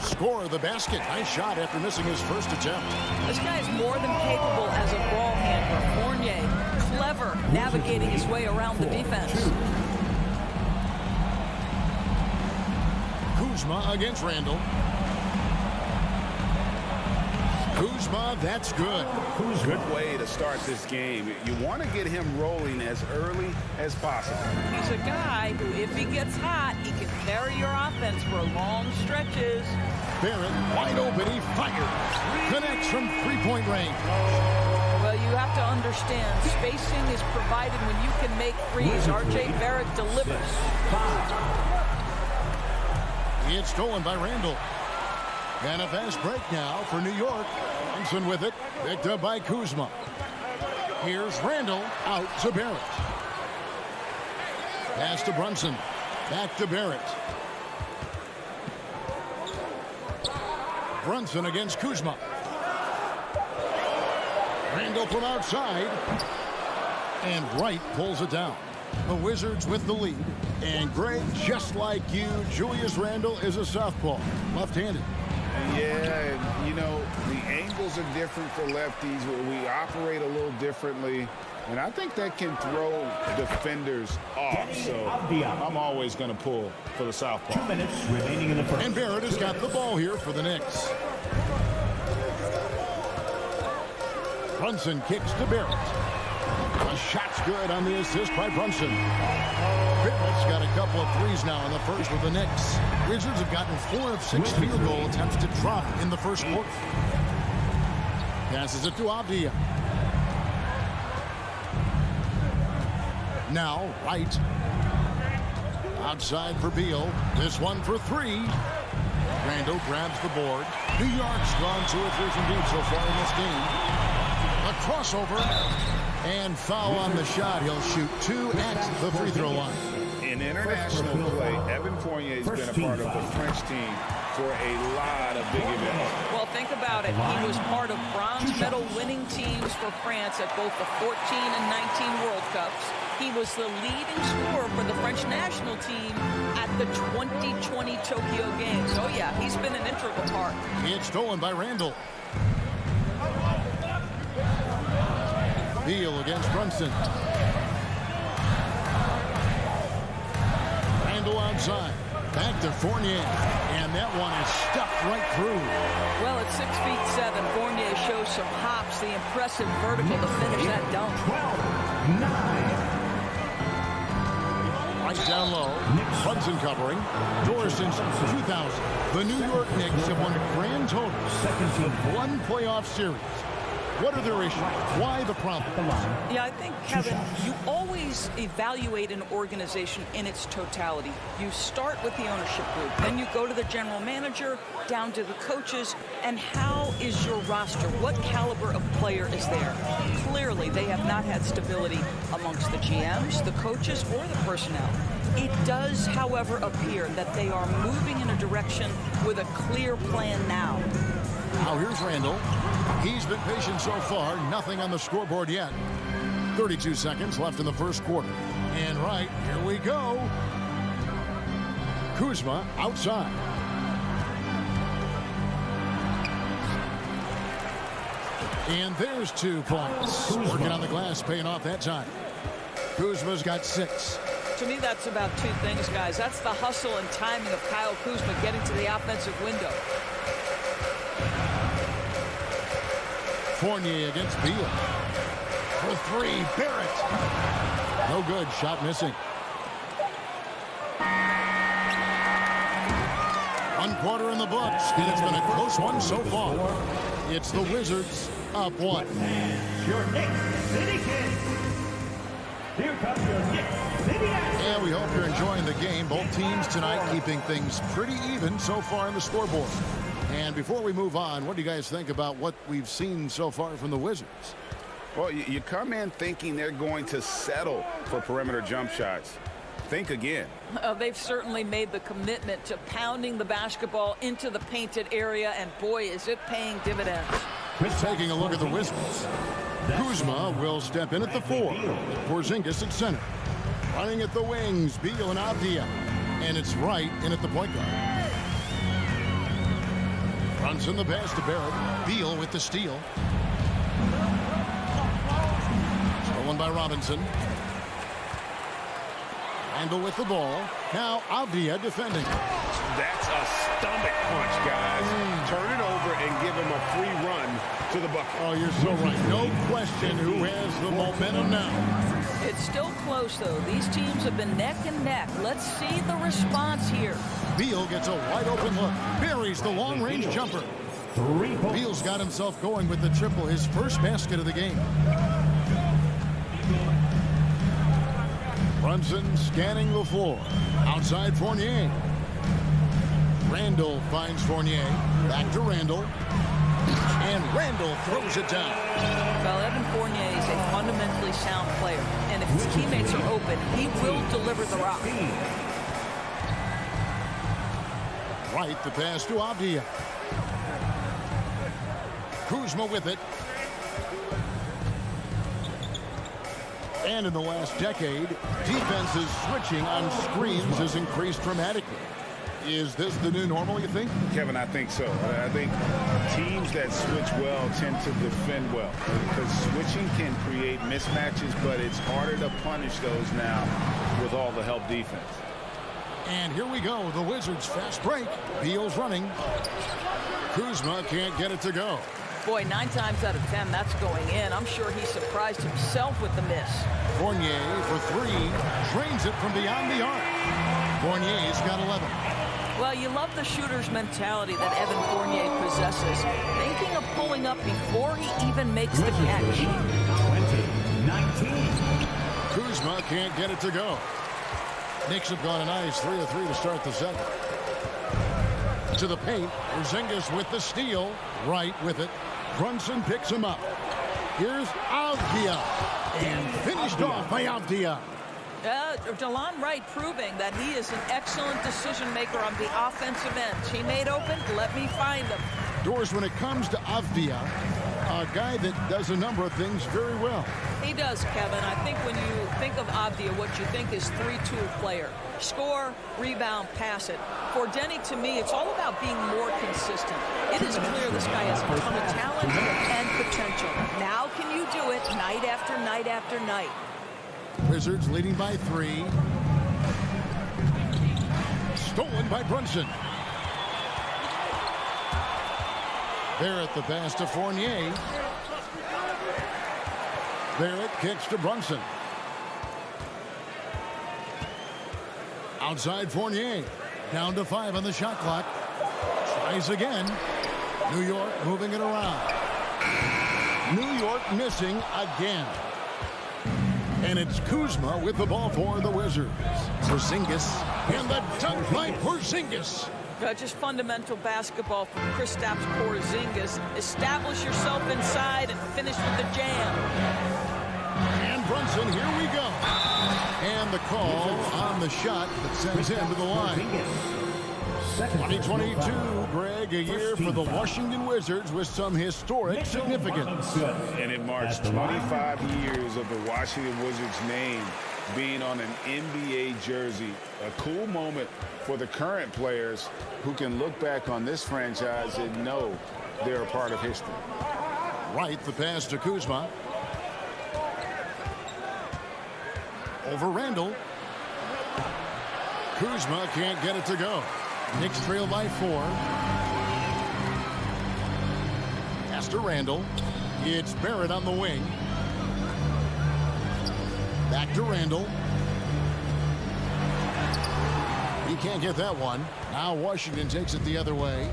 Score the basket. Nice shot after missing his first attempt. This guy is more than capable as a ball handler. Fournier, clever, navigating his way around the defense. Kuzma against Randall. Kuzma, that's good. Good way to start this game. You want to get him rolling as early as possible. He's a guy who, if he gets hot, he can carry your offense for long stretches. Barrett, wide open, he fires. Connects from three-point range. Well, you have to understand, spacing is provided when you can make threes. R.J. Barrett delivers. It's stolen by Randall. And a fast break now for New York. Brunson with it, picked up by Kuzma. Here's Randall, out to Barrett. Pass to Brunson, back to Barrett. Brunson against Kuzma. Randall from outside. And Wright pulls it down. The Wizards with the lead. And Greg, just like you, Julius Randle is a southpaw, left-handed. Yeah, and, you know, the angles are different for lefties. We operate a little differently, and I think that can throw defenders off. So I'm always going to pull for the southpaw. 2 minutes remaining in the first. And Barrett has got the ball here for the Knicks. Brunson kicks to Barrett. The shot's good on the assist by Brunson. Barrett's got a couple of threes now in the first with the Knicks. Wizards have gotten 4 of 6 field goal attempts to drop in the first quarter. Passes it to Avdia. Now, Wright. Outside for Beal. This one for 3. Randall grabs the board. New York's gone 2 or 3 from deep so far in this game. A crossover. And foul on the shot. He'll shoot 2 at the free throw line. In international play, Evan Fournier has been a part of the French team for a lot of big events. Well, think about it. He was part of bronze medal winning teams for France at both the 14 and 19 World Cups. He was the leading scorer for the French national team at the 2020 Tokyo Games. Oh, yeah, he's been an integral part. It's stolen by Randall. Beal against Brunson. Randall outside. Back to Fournier. And that one is stuffed right through. Well, at 6'7", Fournier shows some hops, the impressive vertical to finish that dunk. 12-9. Right down low. Brunson covering. Doors since 2000. The New York Knicks have won a grand total of 1 playoff series. What are their issues? Why the problem? Yeah, I think, Kevin, you always evaluate an organization in its totality. You start with the ownership group, then you go to the general manager, down to the coaches, and how is your roster? What caliber of player is there? Clearly, they have not had stability amongst the GMs, the coaches, or the personnel. It does, however, appear that they are moving in a direction with a clear plan now. Now here's Randall. He's been patient so far. Nothing on the scoreboard yet. 32 seconds left in the first quarter. And right, here we go. Kuzma outside. And there's 2 points. Working on the glass, paying off that time. Kuzma's got 6. To me, that's about 2 things, guys. That's the hustle and timing of Kyle Kuzma getting to the offensive window. Fournier against Beal. For 3, Barrett. No good, shot missing. 1 quarter in the books, and it's been a close one so far. It's the Wizards up 1. Your Knicks City Kings. Here comes your Knicks City action. Yeah, we hope you're enjoying the game. Both teams tonight keeping things pretty even so far in the scoreboard. And before we move on, what do you guys think about what we've seen so far from the Wizards? Well, you come in thinking they're going to settle for perimeter jump shots. Think again. They've certainly made the commitment to pounding the basketball into the painted area, and boy, is it paying dividends. Taking a look at the Wizards. Kuzma will step in at the 4. Porzingis at center. Running at the wings, Beal and Avdia. And it's Wright in at the point guard. Brunson the pass to Barrett. Beal with the steal. Stolen by Robinson. Randall with the ball. Now Avdia defending. That's a stomach punch, guys. Turn it over and give him a free run to the bucket. Oh, you're so right. No question who has the momentum now. It's still close, though. These teams have been neck and neck. Let's see the response here. Beal gets a wide open look. Buries the long-range jumper. 3 points. Beal's got himself going with the triple, his first basket of the game. Brunson scanning the floor. Outside Fournier. Randall finds Fournier. Back to Randall. And Randall throws it down. Well, Evan Fournier is a fundamentally sound player. And if his teammates are open, he will deliver the rock. Right, the pass to Avdia. Kuzma with it. And in the last decade, defenses switching on screens has increased dramatically. Is this the new normal, you think? Kevin, I think so. I think teams that switch well tend to defend well because switching can create mismatches, but it's harder to punish those now with all the help defense. And here we go, the Wizards fast break. Beal's running. Kuzma can't get it to go. Boy, 9 times out of 10, that's going in. I'm sure he surprised himself with the miss. Fournier for 3. Drains it from beyond the arc. Fournier's got 11. Well, you love the shooter's mentality that Evan Fournier possesses. Thinking of pulling up before he even makes the catch. 20-19. Kuzma can't get it to go. Knicks have gone a nice 3 of 3 to start the second. To the paint. Porzingis with the steal. Right with it. Brunson picks him up. Here's Avdia. And finished off by Avdia. DeLon Wright proving that he is an excellent decision maker on the offensive end. Teammate open, let me find him. Doors, when it comes to Avdia, a guy that does a number of things very well. He does, Kevin. I think when you think of Avdia, what you think is 3-tool player. Score, rebound, pass it. For Denny, to me, it's all about being more consistent. It is clear this guy has a ton of talent and potential. Now can you do it night after night after night? Wizards leading by 3. Stolen by Brunson. Barrett the pass to Fournier. Barrett kicks to Brunson. Outside Fournier. Down to 5 on the shot clock. Tries again. New York moving it around. New York missing again. And it's Kuzma with the ball for the Wizards. Porzingis. And the dunk by Porzingis. Just fundamental basketball from Kristaps Porzingis. Establish yourself inside and finish with the jam. And Brunson, here we go. And the call on the shot that sends him to the line. 2022, Greg, a year for the Washington Wizards with some historic significance. And it marks 25 years of the Washington Wizards name being on an NBA jersey. A cool moment for the current players who can look back on this franchise and know they're a part of history. Right, the pass to Kuzma. Over Randall. Kuzma can't get it to go. Knicks trail by 4. Pass to Randall. It's Barrett on the wing. Back to Randall. He can't get that one. Now Washington takes it the other way.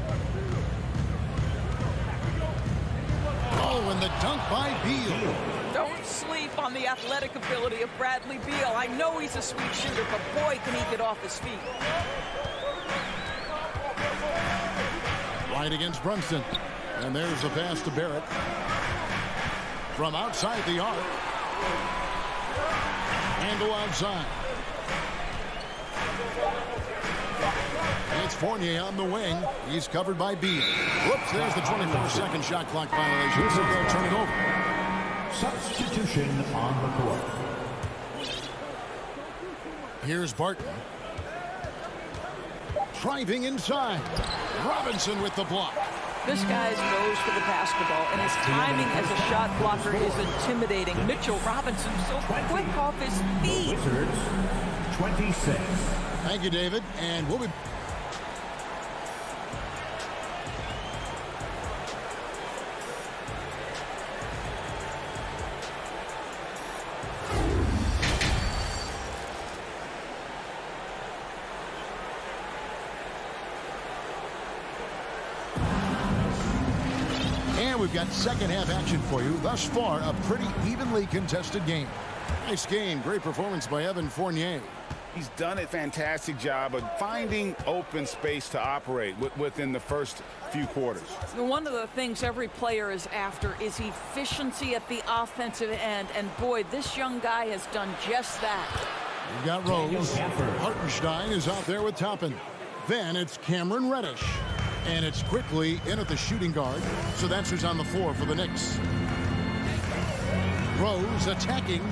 Oh, and the dunk by Beal. Don't sleep on the athletic ability of Bradley Beal. I know he's a sweet shooter, but boy, can he get off his feet. Right against Brunson. And there's the pass to Barrett. From outside the arc. Handle outside. It's Fournier on the wing. He's covered by Beal. Whoops, there's the 24-second shot clock violation. So they'll turn it over. Substitution on the court. Here's Barton. Driving inside. Robinson with the block. This guy's nose for the basketball, and his timing as a shot blocker is intimidating. Mitchell Robinson so quick off his feet. Wizards, 26. Thank you, David. And we'll be... We've got second half action for you. Thus far, a pretty evenly contested game. Nice game. Great performance by Evan Fournier. He's done a fantastic job of finding open space to operate within the first few quarters. One of the things every player is after is efficiency at the offensive end. And boy, this young guy has done just that. We've got Rose. Hartenstein is out there with Toppin. Then it's Cameron Reddish. And it's quickly in at the shooting guard. So that's who's on the floor for the Knicks. Rose attacking.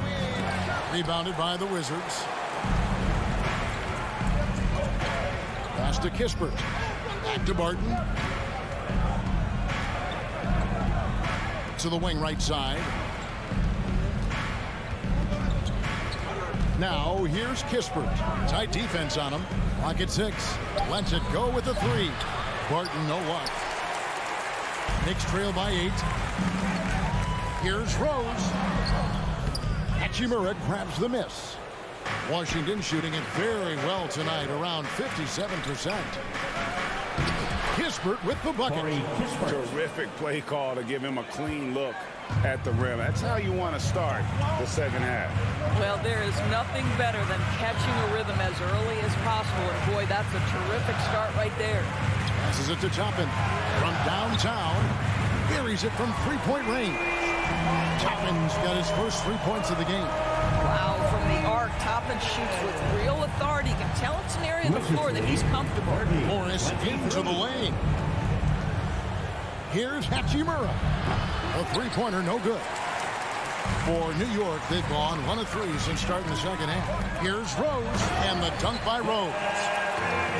Rebounded by the Wizards. Pass to Kispert. Back to Barton. To the wing right side. Now here's Kispert. Tight defense on him. Clock at 6. Lets it go with the 3. Barton, no luck. Knicks trail by 8. Here's Rose. Hachimura grabs the miss. Washington shooting it very well tonight, around 57%. Kispert with the bucket. Terrific play call to give him a clean look at the rim. That's how you want to start the second half. Well, there is nothing better than catching a rhythm as early as possible. And boy, that's a terrific start right there. Passes it to Toppin from downtown. Buries it from three-point range. Toppin's got his first 3 points of the game. Wow, from the arc, Toppin shoots with real authority. You can tell it's an area of the floor that he's comfortable. Morris into the lane. Here's Hachimura. A three-pointer, no good. For New York, they've gone 1 of 3 since starting the second half. Here's Rose, and the dunk by Rose.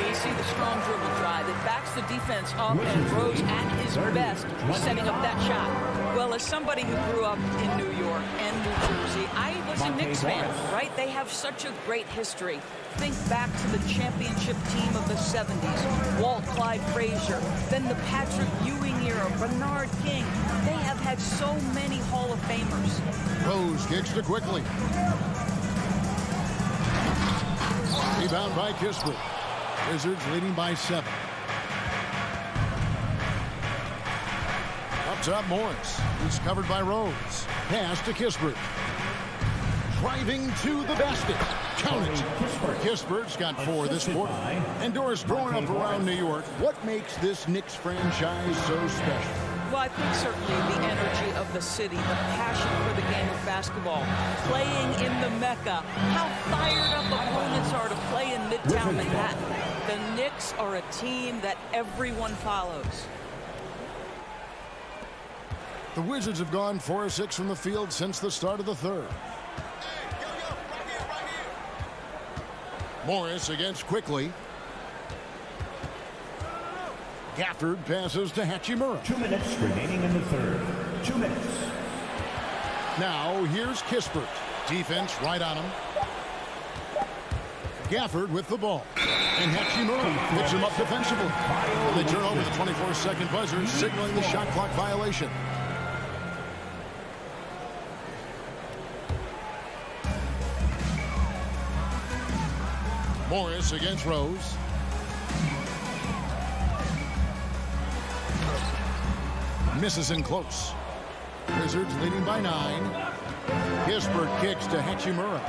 You see the strong dribble drive. It backs the defense up, and Rose at his best setting up that shot. Well, as somebody who grew up in New York and New Jersey, I was a Knicks fan, right? They have such a great history. Think back to the championship team of the 70s. Walt Clyde Frazier, then the Patrick Ewing era, Bernard King. They have had so many Hall of Famers. Rose kicks to quickly. Rebound by Kispert. Wizards leading by 7. Up top, Morris. He's covered by Rose. Pass to Kispert. Driving to the basket. Count it. Kispert's got 4 this quarter. And Doris, growing up around New York, what makes this Knicks franchise so special? Well, I think certainly the energy of the city, the passion for the game of basketball, playing in the Mecca, how fired up opponents are to play in Midtown Manhattan. The Knicks are a team that everyone follows. The Wizards have gone 4 of 6 from the field since the start of the third. Morris against Quickly. Gafford passes to Hachimura. 2 minutes remaining in the third. 2 minutes. Now here's Kispert. Defense right on him. Gafford with the ball. And Hachimura picks him up defensively. And they turn over the 24-second buzzer, signaling the shot clock violation. Morris against Rose. Misses in close. Wizards leading by 9. Kispert kicks to Hachimura.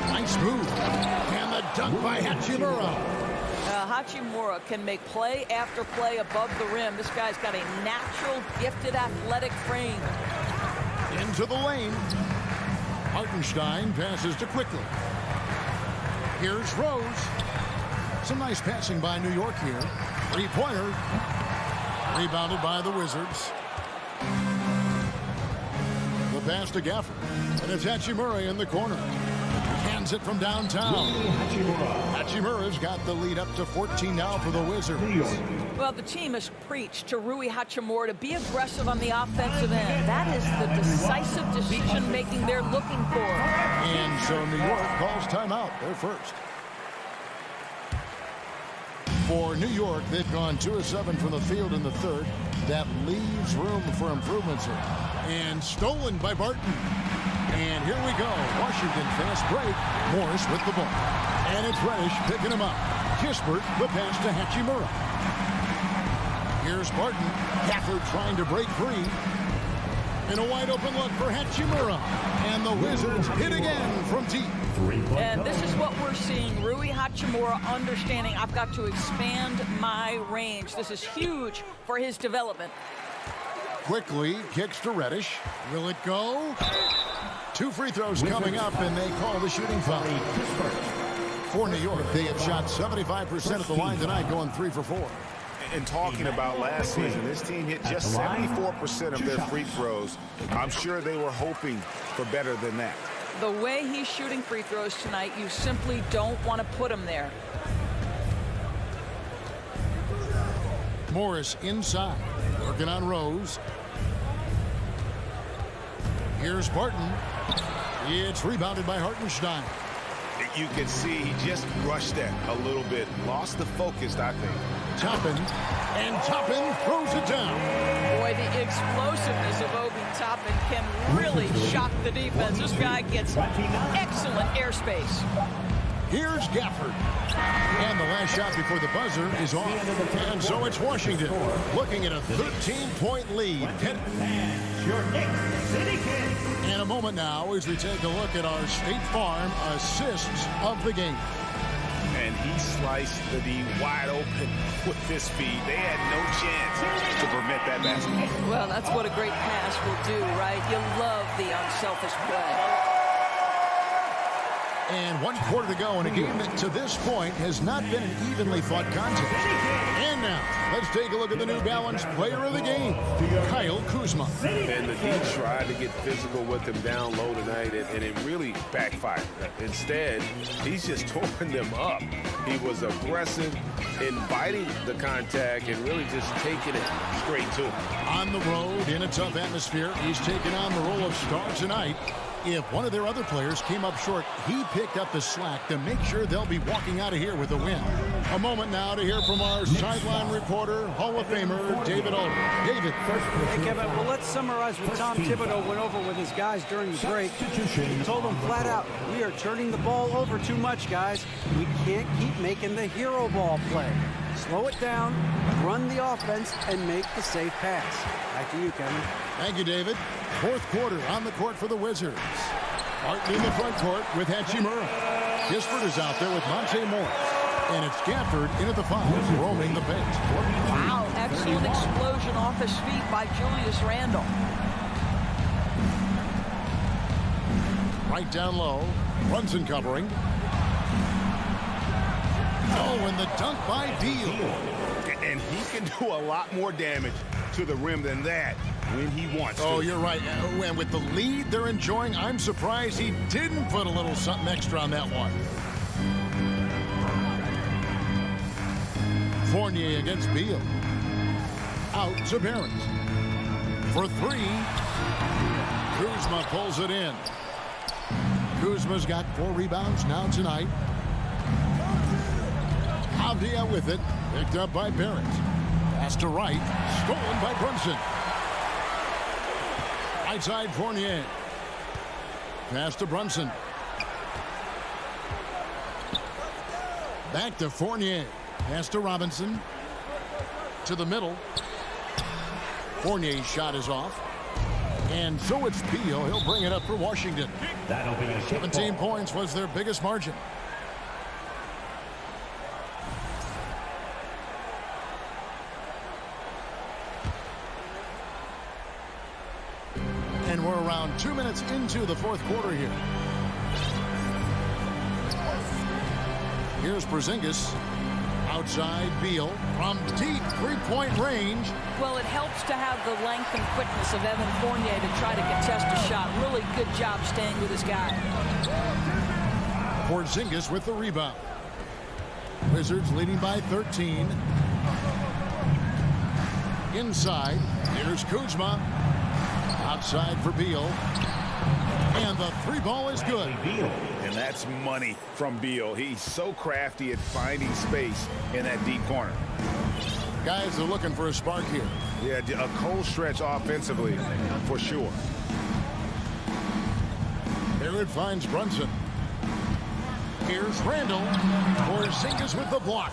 Nice move. And the dunk by Hachimura. Hachimura can make play after play above the rim. This guy's got a natural, gifted, athletic frame. Into the lane. Hartenstein passes to Quickly. Here's Rose. Some nice passing by New York here. Three-pointer. Rebounded by the Wizards. The pass to Gafford. And it's Hachimura in the corner. Hands it from downtown. Hachimura's got the lead up to 14 now for the Wizards. Well, the team has preached to Rui Hachimura to be aggressive on the offensive end. That is the decisive decision-making they're looking for. And so New York calls timeout. They're first. For New York, they've gone 2 of 7 from the field in the third. That leaves room for improvements here. And stolen by Barton. And here we go. Washington fast break. Morris with the ball. And it's Reddish picking him up. Kispert, the pass to Hachimura. Here's Barton. Gafford trying to break free. And a wide open look for Hachimura. And the Wizards hit again from deep. And this is what we're seeing. Rui Hachimura understanding I've got to expand my range. This is huge for his development. Quickly kicks to Reddish. Will it go? 2 free throws coming up, and they call the shooting foul. For New York, they have shot 75% at the line tonight, going 3 for 4. And talking about last season, this team hit just 74% of their free throws. I'm sure they were hoping for better than that. The way he's shooting free throws tonight, you simply don't want to put him there. Morris inside, working on Rose. Here's Barton. It's rebounded by Hartenstein. You can see he just rushed that a little bit. Lost the focus, I think. Toppin, and Toppin throws it down. Boy, the explosiveness of Obi Toppin can really shock the defense. This guy gets excellent airspace. Here's Gafford. And the last shot before the buzzer is off. And so it's Washington looking at a 13-point lead. In a moment now as we take a look at our State Farm assists of the game. And he sliced the D wide open with his feet. They had no chance to prevent that basket. Well, that's what a great pass will do, right? You love the unselfish play. And 1 quarter to go in a game that to this point has not been an evenly fought contest. And now, let's take a look at the New Balance player of the game, Kyle Kuzma. And the D tried to get physical with him down low tonight, and it really backfired. Instead, he's just tore them up. He was aggressive, inviting the contact, and really just taking it straight to him. On the road, in a tough atmosphere, he's taken on the role of star tonight. If one of their other players came up short, he picked up the slack to make sure they'll be walking out of here with a win. A moment now to hear from our sideline reporter, Hall of Famer, David Alder. David. Hey, Kevin, well, let's summarize what Tom Thibodeau went over with his guys during the break. He told them flat out, we are turning the ball over too much, guys. We can't keep making the hero ball play. Slow it down, run the offense, and make the safe pass. Back to you, Kevin. Thank you, David. 4th quarter on the court for the Wizards. Martin in the front court with Hachimura. Kispert is out there with Monte Morris. And it's Gafford in at the 5, roaming the paint. Wow, excellent explosion off his feet by Julius Randle. Right down low. Brunson covering. Oh, and the dunk by Beal. And he can do a lot more damage to the rim than that when he wants to. Oh, you're right. And with the lead they're enjoying, I'm surprised he didn't put a little something extra on that one. Fournier against Beal. Out to Barrett. For three. Kuzma pulls it in. Kuzma's got 4 rebounds now tonight. Avdia with it. Picked up by Barrett. Pass to Wright. Stolen by Brunson. Right side Fournier. Pass to Brunson. Back to Fournier. Pass to Robinson. To the middle. Fournier's shot is off. And so it's Beal. He'll bring it up for Washington. 17 points was their biggest margin. And we're around 2 minutes into the fourth quarter here. Here's Porzingis. Outside Beal from deep three-point range. Well, it helps to have the length and quickness of Evan Fournier to try to contest a shot. Really good job staying with his guy. Porzingis with the rebound. Wizards leading by 13. Inside, here's Kuzma. Outside for Beal. And the three ball is good. And that's money from Beal. He's so crafty at finding space in that deep corner. Guys are looking for a spark here. Yeah, a cold stretch offensively for sure. There it finds Brunson. Here's Randall. Porzingis with the block.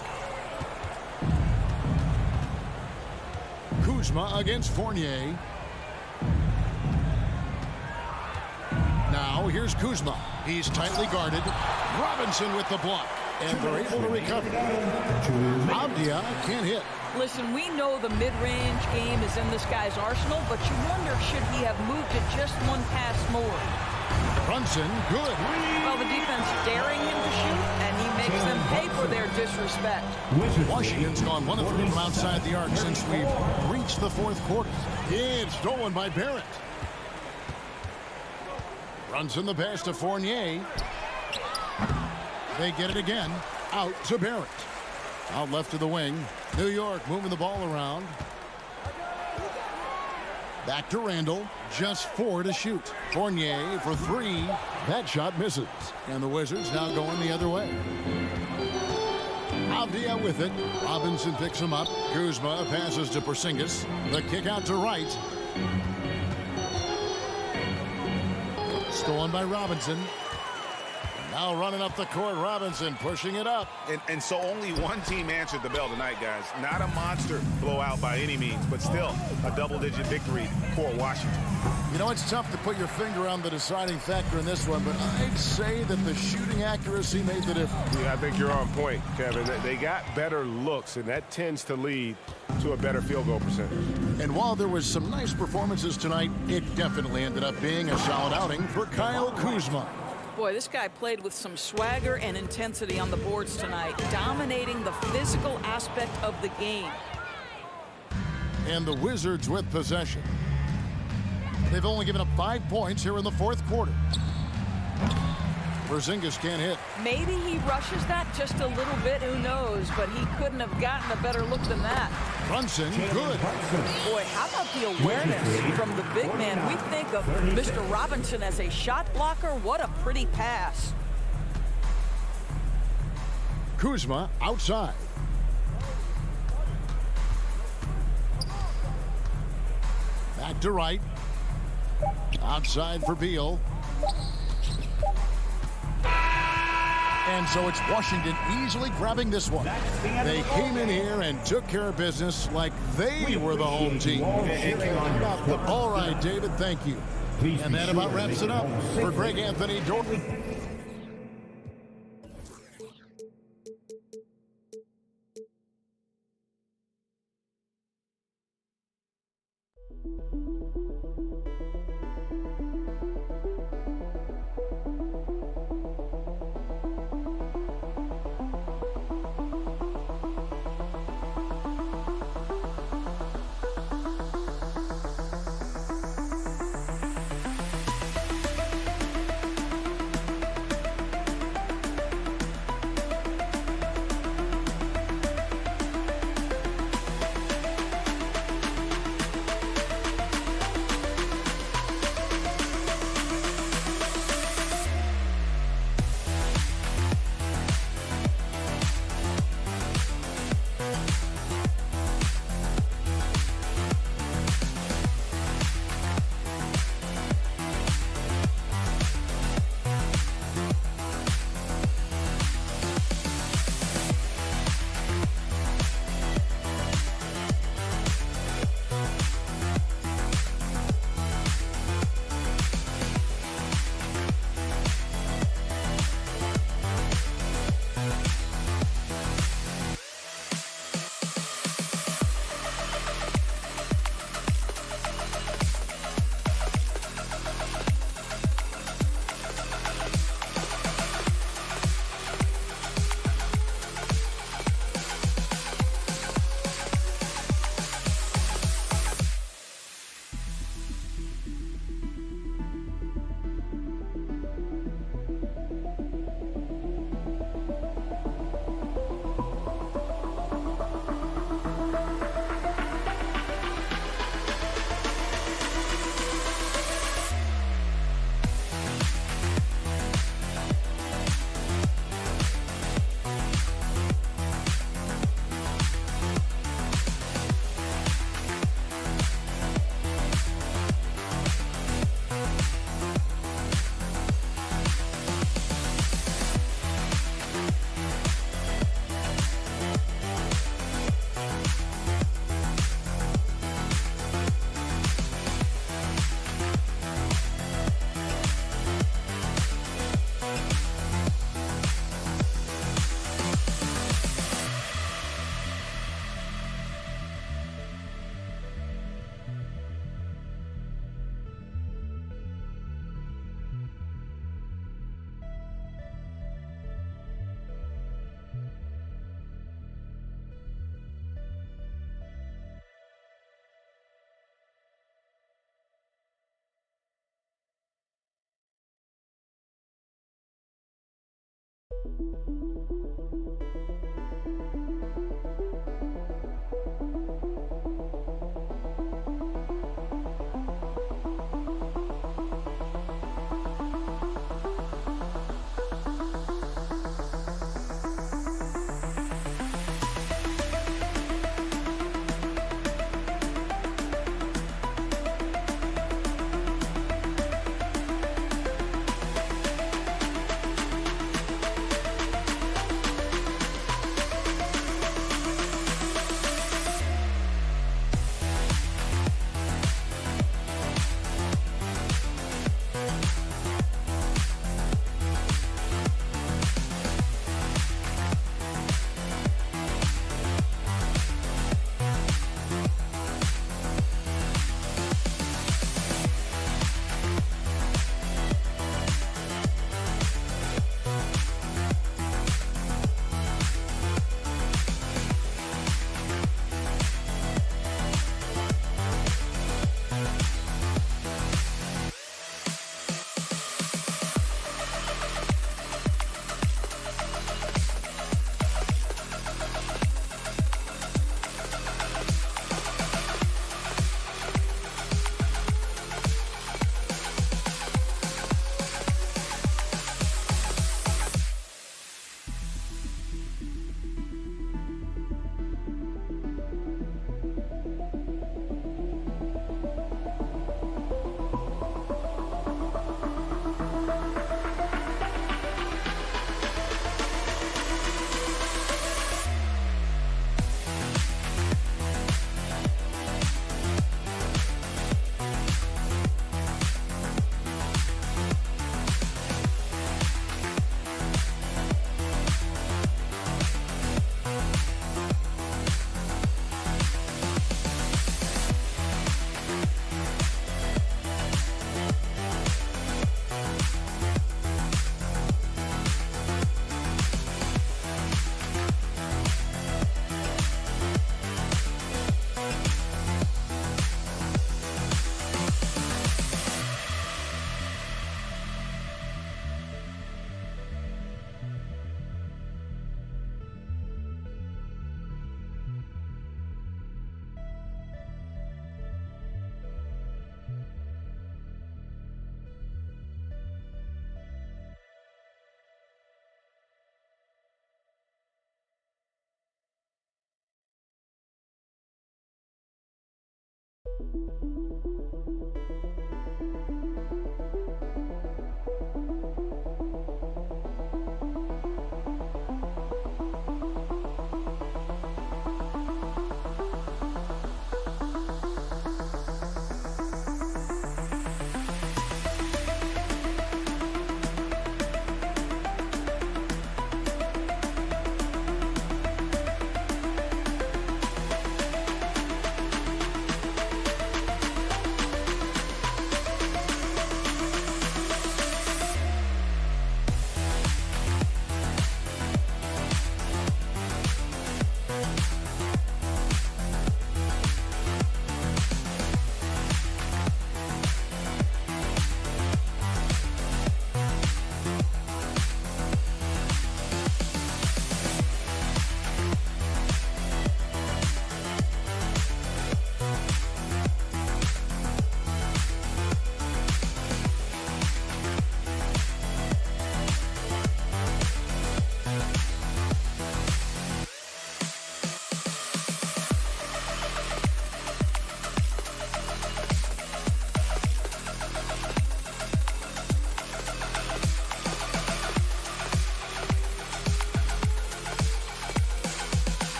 Kuzma against Fournier. Now here's Kuzma. He's tightly guarded. Robinson with the block. And they're able to recover. Avdia can't hit. Listen, we know the mid-range game is in this guy's arsenal, but you wonder, should he have moved it just one pass more? Brunson, good. Well, the defense daring him to shoot, and he makes them pay for their disrespect. Washington's gone 1 of 3 from outside the arc since we've reached the fourth quarter. It's stolen by Barrett. Brunson the pass to Fournier. They get it again. Out to Barrett. Out left to the wing. New York moving the ball around. Back to Randall. Just 4 to shoot. Fournier for 3. That shot misses. And the Wizards now going the other way. Avdia with it. Robinson picks him up. Kuzma passes to Porzingis. The kick out to Wright. Stolen by Robinson. Now running up the court, Robinson pushing it up. And so only one team answered the bell tonight, guys. Not a monster blowout by any means, but still a double-digit victory for Washington. You know, it's tough to put your finger on the deciding factor in this one, but I'd say that the shooting accuracy made the difference. Yeah, I think you're on point, Kevin. They got better looks, and that tends to lead to a better field goal percentage. And while there was some nice performances tonight, it definitely ended up being a solid outing for Kyle Kuzma. Boy, this guy played with some swagger and intensity on the boards tonight, dominating the physical aspect of the game. And the Wizards with possession. They've only given up 5 points here in the fourth quarter. Porzingis can't hit. Maybe he rushes that just a little bit, who knows, but he couldn't have gotten a better look than that. Brunson, good. Boy, how about the awareness from the big man? We think of Mr. Robinson as a shot blocker. What a pretty pass. Kuzma outside. Back to Wright. Outside for Beal. And so it's Washington easily grabbing this one. They came in here and took care of business like they were the home team. All right, David, thank you. And that about wraps it up for Greg Anthony Jordan.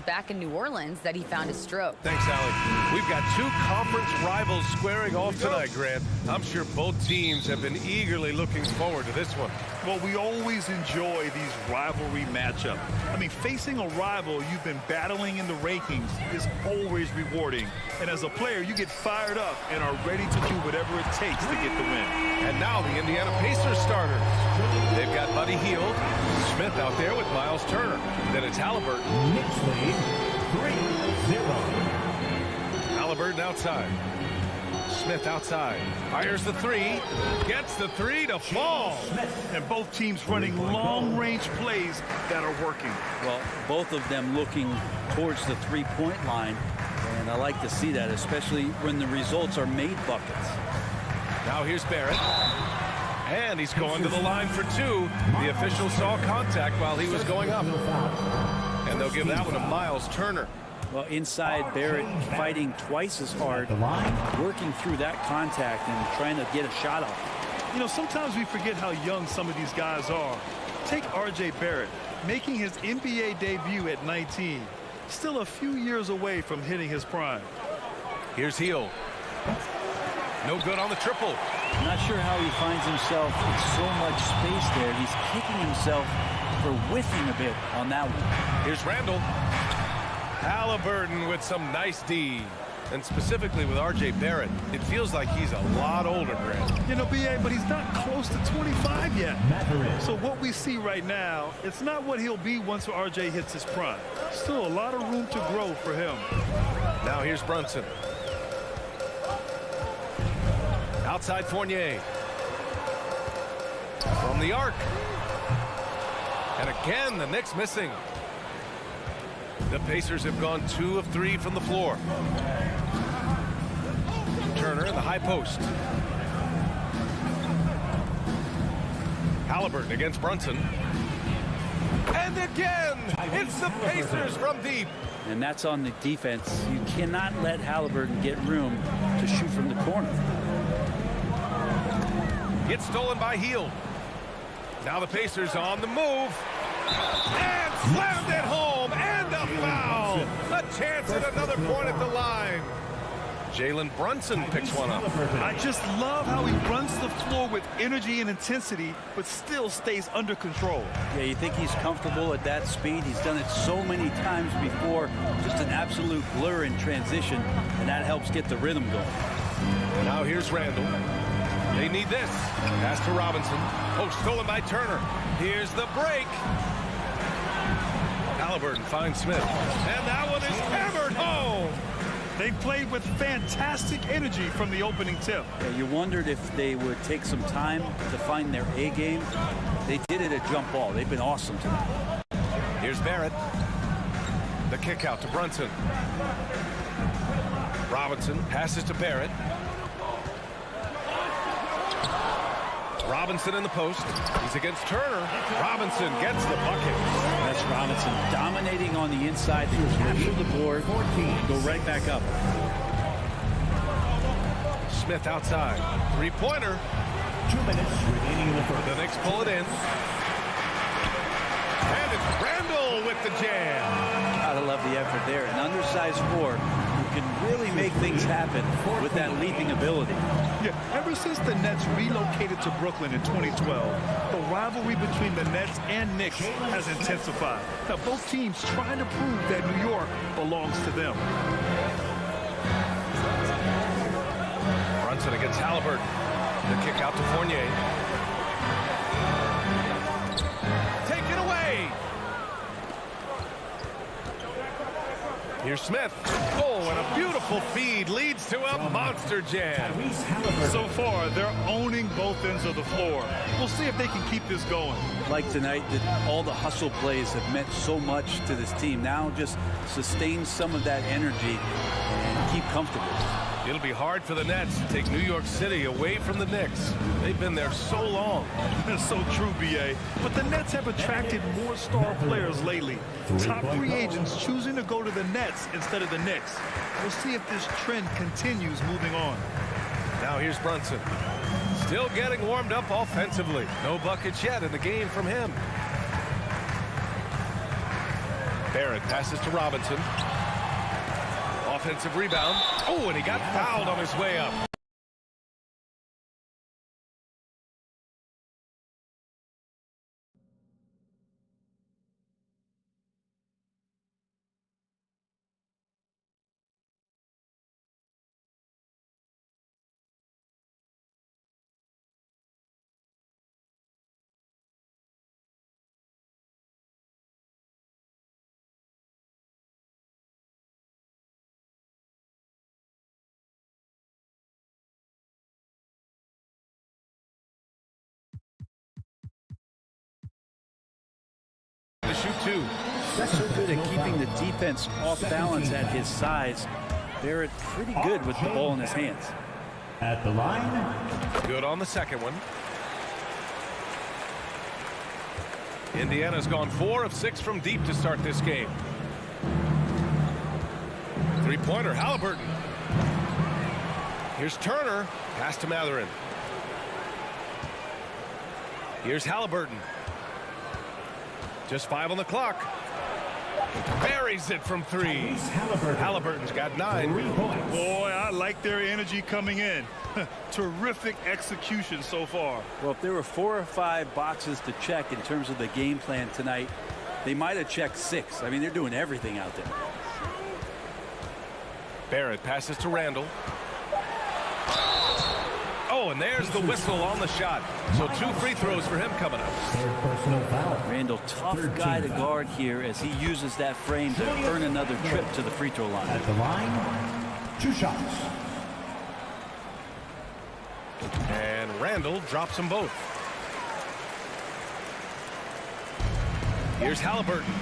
Back in New Orleans that he found his stroke. Thanks, Allie. We've got two conference rivals squaring off tonight, Grant. I'm sure both teams have been eagerly looking forward to this one. Well, we always enjoy these rivalry matchups. I mean, facing a rival you've been battling in the rankings is always rewarding. And as a player, you get fired up and are ready to do whatever it takes to get the win. And now the Indiana Pacers starters. They've got Buddy Hield, Smith out there with Miles Turner. Then it's Halliburton. Knicks lead 3-0. Halliburton outside. Smith outside. Fires the three. Gets the three to fall. And both teams running long-range plays that are working. Well, both of them looking towards the three-point line. And I like to see that, especially when the results are made buckets. Now here's Barrett. And he's going to the line for two. The official saw contact while he was going up. And they'll give that one to Miles Turner. Well, inside, Barrett fighting twice as hard, working through that contact and trying to get a shot off. You know, sometimes we forget how young some of these guys are. Take R.J. Barrett, making his NBA debut at 19. Still a few years away from hitting his prime. Here's Hield. No good on the triple. Not sure how he finds himself in so much space there. He's kicking himself for whiffing a bit on that one. Here's Randall. Halliburton with some nice D. And specifically with R.J. Barrett, it feels like he's a lot older, Grant. You know, B.A., but he's not close to 25 yet. So what we see right now, it's not what he'll be once R.J. hits his prime. Still a lot of room to grow for him. Now here's Brunson. Outside Fournier. From the arc. And again, the Knicks missing. The Pacers have gone 2 of 3 from the floor. Turner in the high post. Halliburton against Brunson. And again, it's the Pacers from deep. And that's on the defense. You cannot let Halliburton get room to shoot from the corner. Gets stolen by Hield. Now the Pacers on the move. And slammed it home. And a foul. A chance at another point at the line. Jalen Brunson picks one up. I just love how he runs the floor with energy and intensity, but still stays under control. Yeah, you think he's comfortable at that speed. He's done it so many times before. Just an absolute blur in transition, and that helps get the rhythm going. Now here's Randall. They need this. Pass to Robinson. Oh, stolen by Turner. Here's the break. Halliburton finds Smith. And that one is hammered home. They played with fantastic energy from the opening tip. Yeah, you wondered if they would take some time to find their A game. They did it at jump ball. They've been awesome tonight. Here's Barrett. The kick out to Brunson. Robinson passes to Barrett. Robinson in the post. He's against Turner. Robinson gets the bucket. That's Robinson dominating on the inside. They capture the board, go right back up. Smith outside. Three-pointer. 2 minutes remaining in the first. The Knicks pull it in. And it's Randall with the jam. Gotta love the effort there. An undersized four who can really make things happen with that leaping ability. Yeah, ever since the Nets relocated to Brooklyn in 2012, the rivalry between the Nets and Knicks has intensified. Now, both teams trying to prove that New York belongs to them. Brunson against Halliburton. The kick out to Fournier. Take it away. Here's Smith. Oh, and a beautiful feed leads to a monster jam. So far, they're owning both ends of the floor. We'll see if they can keep this going. Like tonight, that all the hustle plays have meant so much to this team. Now just sustain some of that energy and keep comfortable. It'll be hard for the Nets to take New York City away from the Knicks. They've been there so long. That's so true, B.A. But the Nets have attracted more star players lately. Top free agents choosing to go to the Nets instead of the Knicks. We'll see if this trend continues moving on. Now here's Brunson. Still getting warmed up offensively. No buckets yet in the game from him. Barrett passes to Robinson. Offensive rebound. Oh, and he got fouled on his way up. To shoot two. That's so good at keeping the defense off balance at his size. Barrett pretty good with the ball in his hands. At the line. Good on the second one. Indiana's gone 4 of 6 from deep to start this game. Three-pointer, Halliburton. Here's Turner. Pass to Mathurin. Here's Halliburton. Just 5 on the clock. Buries it from 3. Halliburton's got 9. Boy, I like their energy coming in. Terrific execution so far. Well, if there were 4 or 5 boxes to check in terms of the game plan tonight, they might have checked 6. I mean, they're doing everything out there. Barrett passes to Randall. Oh, and there's the whistle on the shot. So 2 free throws for him coming up. Randall, tough guy to guard here as he uses that frame to earn another trip to the free throw line. At the line, 2 shots. And Randall drops them both. Here's Halliburton.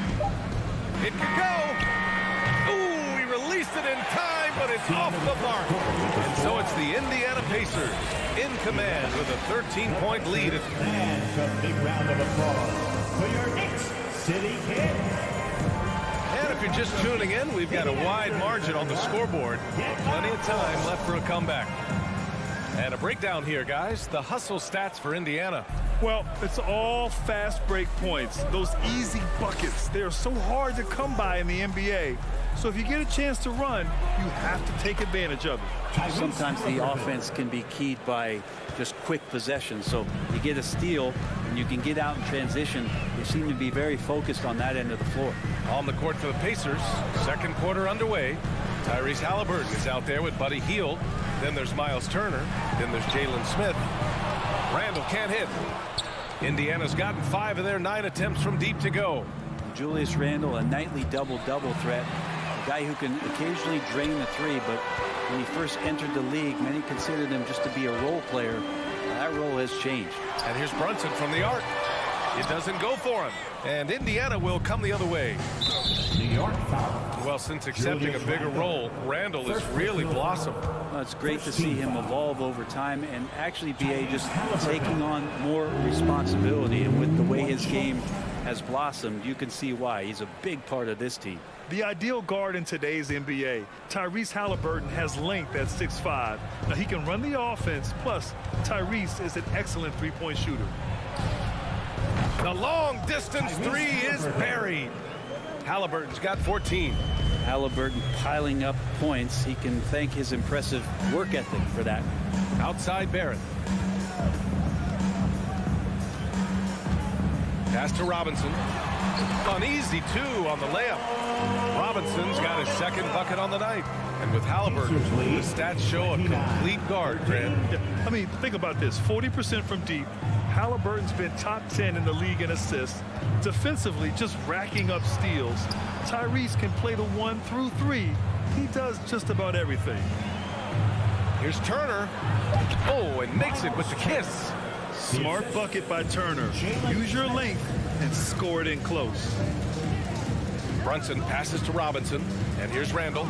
It could go. Ooh, he released it in time, but it's off the mark. And so it's the Indiana Pacers in command with a 13-point lead. And a big round of applause for your Knicks City Kid. And if you're just tuning in, we've got a wide margin on the scoreboard. Plenty of time left for a comeback. And a breakdown here, guys. The hustle stats for Indiana. Well, it's all fast break points. Those easy buckets. They are so hard to come by in the NBA. So if you get a chance to run, you have to take advantage of it. Sometimes the offense can be keyed by just quick possession. So you get a steal and you can get out in transition. They seem to be very focused on that end of the floor. On the court for the Pacers. Second quarter underway. Tyrese Halliburton is out there with Buddy Hield. Then there's Miles Turner. Then there's Jalen Smith. Randall can't hit. Indiana's gotten 5 of their 9 attempts from deep to go. Julius Randle, a nightly double-double threat. A guy who can occasionally drain the three, but when he first entered the league, many considered him just to be a role player. That role has changed. And here's Brunson from the arc. It doesn't go for him. And Indiana will come the other way. New York foul. Well, since accepting a bigger role, Randle has really blossomed. Well, it's great to see him evolve over time and actually be just taking on more responsibility. And with the way his game has blossomed, you can see why. He's a big part of this team. The ideal guard in today's NBA, Tyrese Halliburton, has length at 6'5". Now, he can run the offense, plus Tyrese is an excellent three-point shooter. The long-distance three is buried. Halliburton's got 14. Halliburton piling up points. He can thank his impressive work ethic for that. Outside Barrett. Pass to Robinson. An easy two on the layup. Robinson's got his second bucket on the night. And with Halliburton, the stats show a complete guard, Grant. I mean, think about this. 40% from deep. Halliburton's been top 10 in the league in assists. Defensively, just racking up steals. Tyrese can play the 1 through 3. He does just about everything. Here's Turner. Oh, and makes it with the kiss. Smart bucket by Turner. Use your length and score it in close. Brunson passes to Robinson. And here's Randle.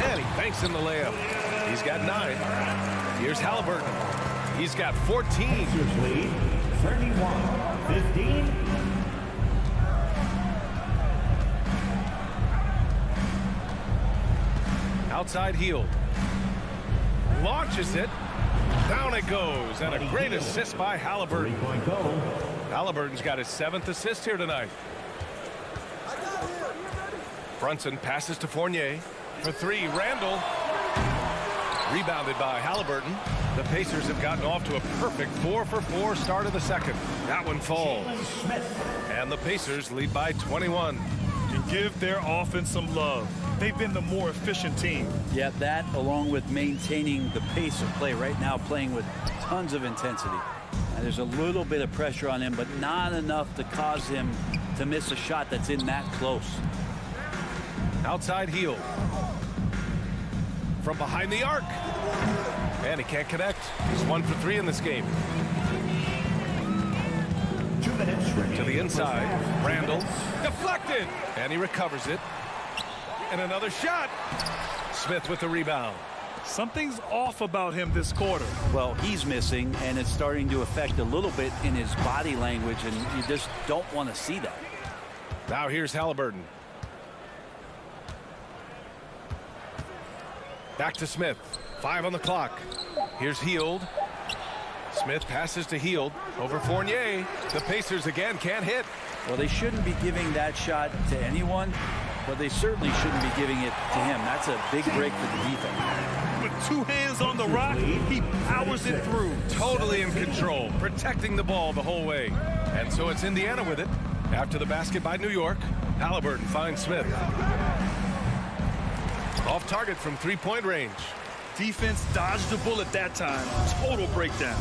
And he banks in the layup. He's got 9. Here's Halliburton. He's got 14. 31-15. Outside Hield. Launches it. Down it goes. And a great assist by Halliburton. Halliburton's got his 7th assist here tonight. Brunson passes to Fournier. For 3, Randle. Rebounded by Halliburton. The Pacers have gotten off to a perfect 4-for-4 start of the second. That one falls. And the Pacers lead by 21. And give their offense some love. They've been the more efficient team. Yeah, that along with maintaining the pace of play right now, playing with tons of intensity. And there's a little bit of pressure on him, but not enough to cause him to miss a shot that's in that close. Outside Hield. From behind the arc. And he can't connect. He's 1 for 3 in this game. 2 minutes remaining. To the inside. Randle. Deflected. And he recovers it. And another shot. Smith with the rebound. Something's off about him this quarter. Well, he's missing, and it's starting to affect a little bit in his body language, and you just don't want to see that. Now here's Halliburton. Back to Smith. 5 on the clock. Here's Hield. Smith passes to Hield. Over Fournier. The Pacers again can't hit. Well, they shouldn't be giving that shot to anyone, but they certainly shouldn't be giving it to him. That's a big break for the defense. With 2 hands on the rock, he powers it through. Totally in control, protecting the ball the whole way. And so it's Indiana with it. After the basket by New York, Halliburton finds Smith. Off target from 3-point range. Defense dodged the bullet that time. Total breakdown.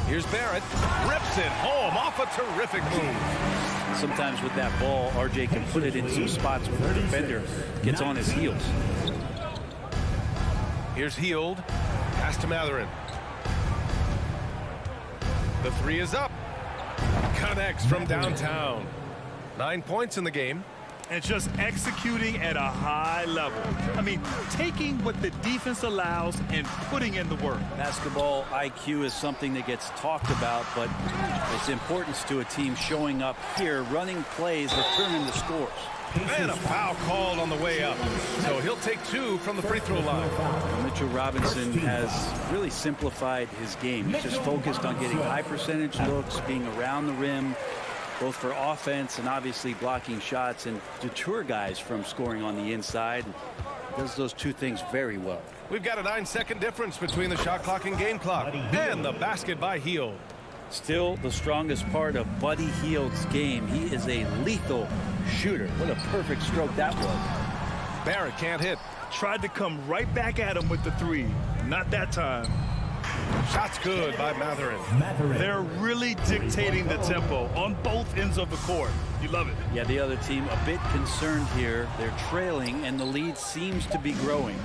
Here's Barrett. Rips it home off a terrific move. Sometimes with that ball, RJ can put it in some spots where the defender gets on his heels. Here's Hield. Pass to Matherin. The 3 is up. Connects from downtown. 9 points in the game. And just executing at a high level. I mean, taking what the defense allows and putting in the work. Basketball IQ is something that gets talked about, but its importance to a team showing up here, running plays that turn into scores. And a foul called on the way up. So he'll take 2 from the free throw line. Mitchell Robinson has really simplified his game. He's just focused on getting high percentage looks, being around the rim, both for offense and obviously blocking shots, and deter guys from scoring on the inside. Does those 2 things very well. We've got a 9-second difference between the shot clock and game clock. And the basket by Hield. Still the strongest part of Buddy Hield's game. He is a lethal shooter. What a perfect stroke that was. Barrett can't hit. Tried to come right back at him with the 3. Not that time. Shot's good by Matherin. They're really dictating the tempo on both ends of the court. You love it. Yeah, the other team a bit concerned here. They're trailing, and the lead seems to be growing.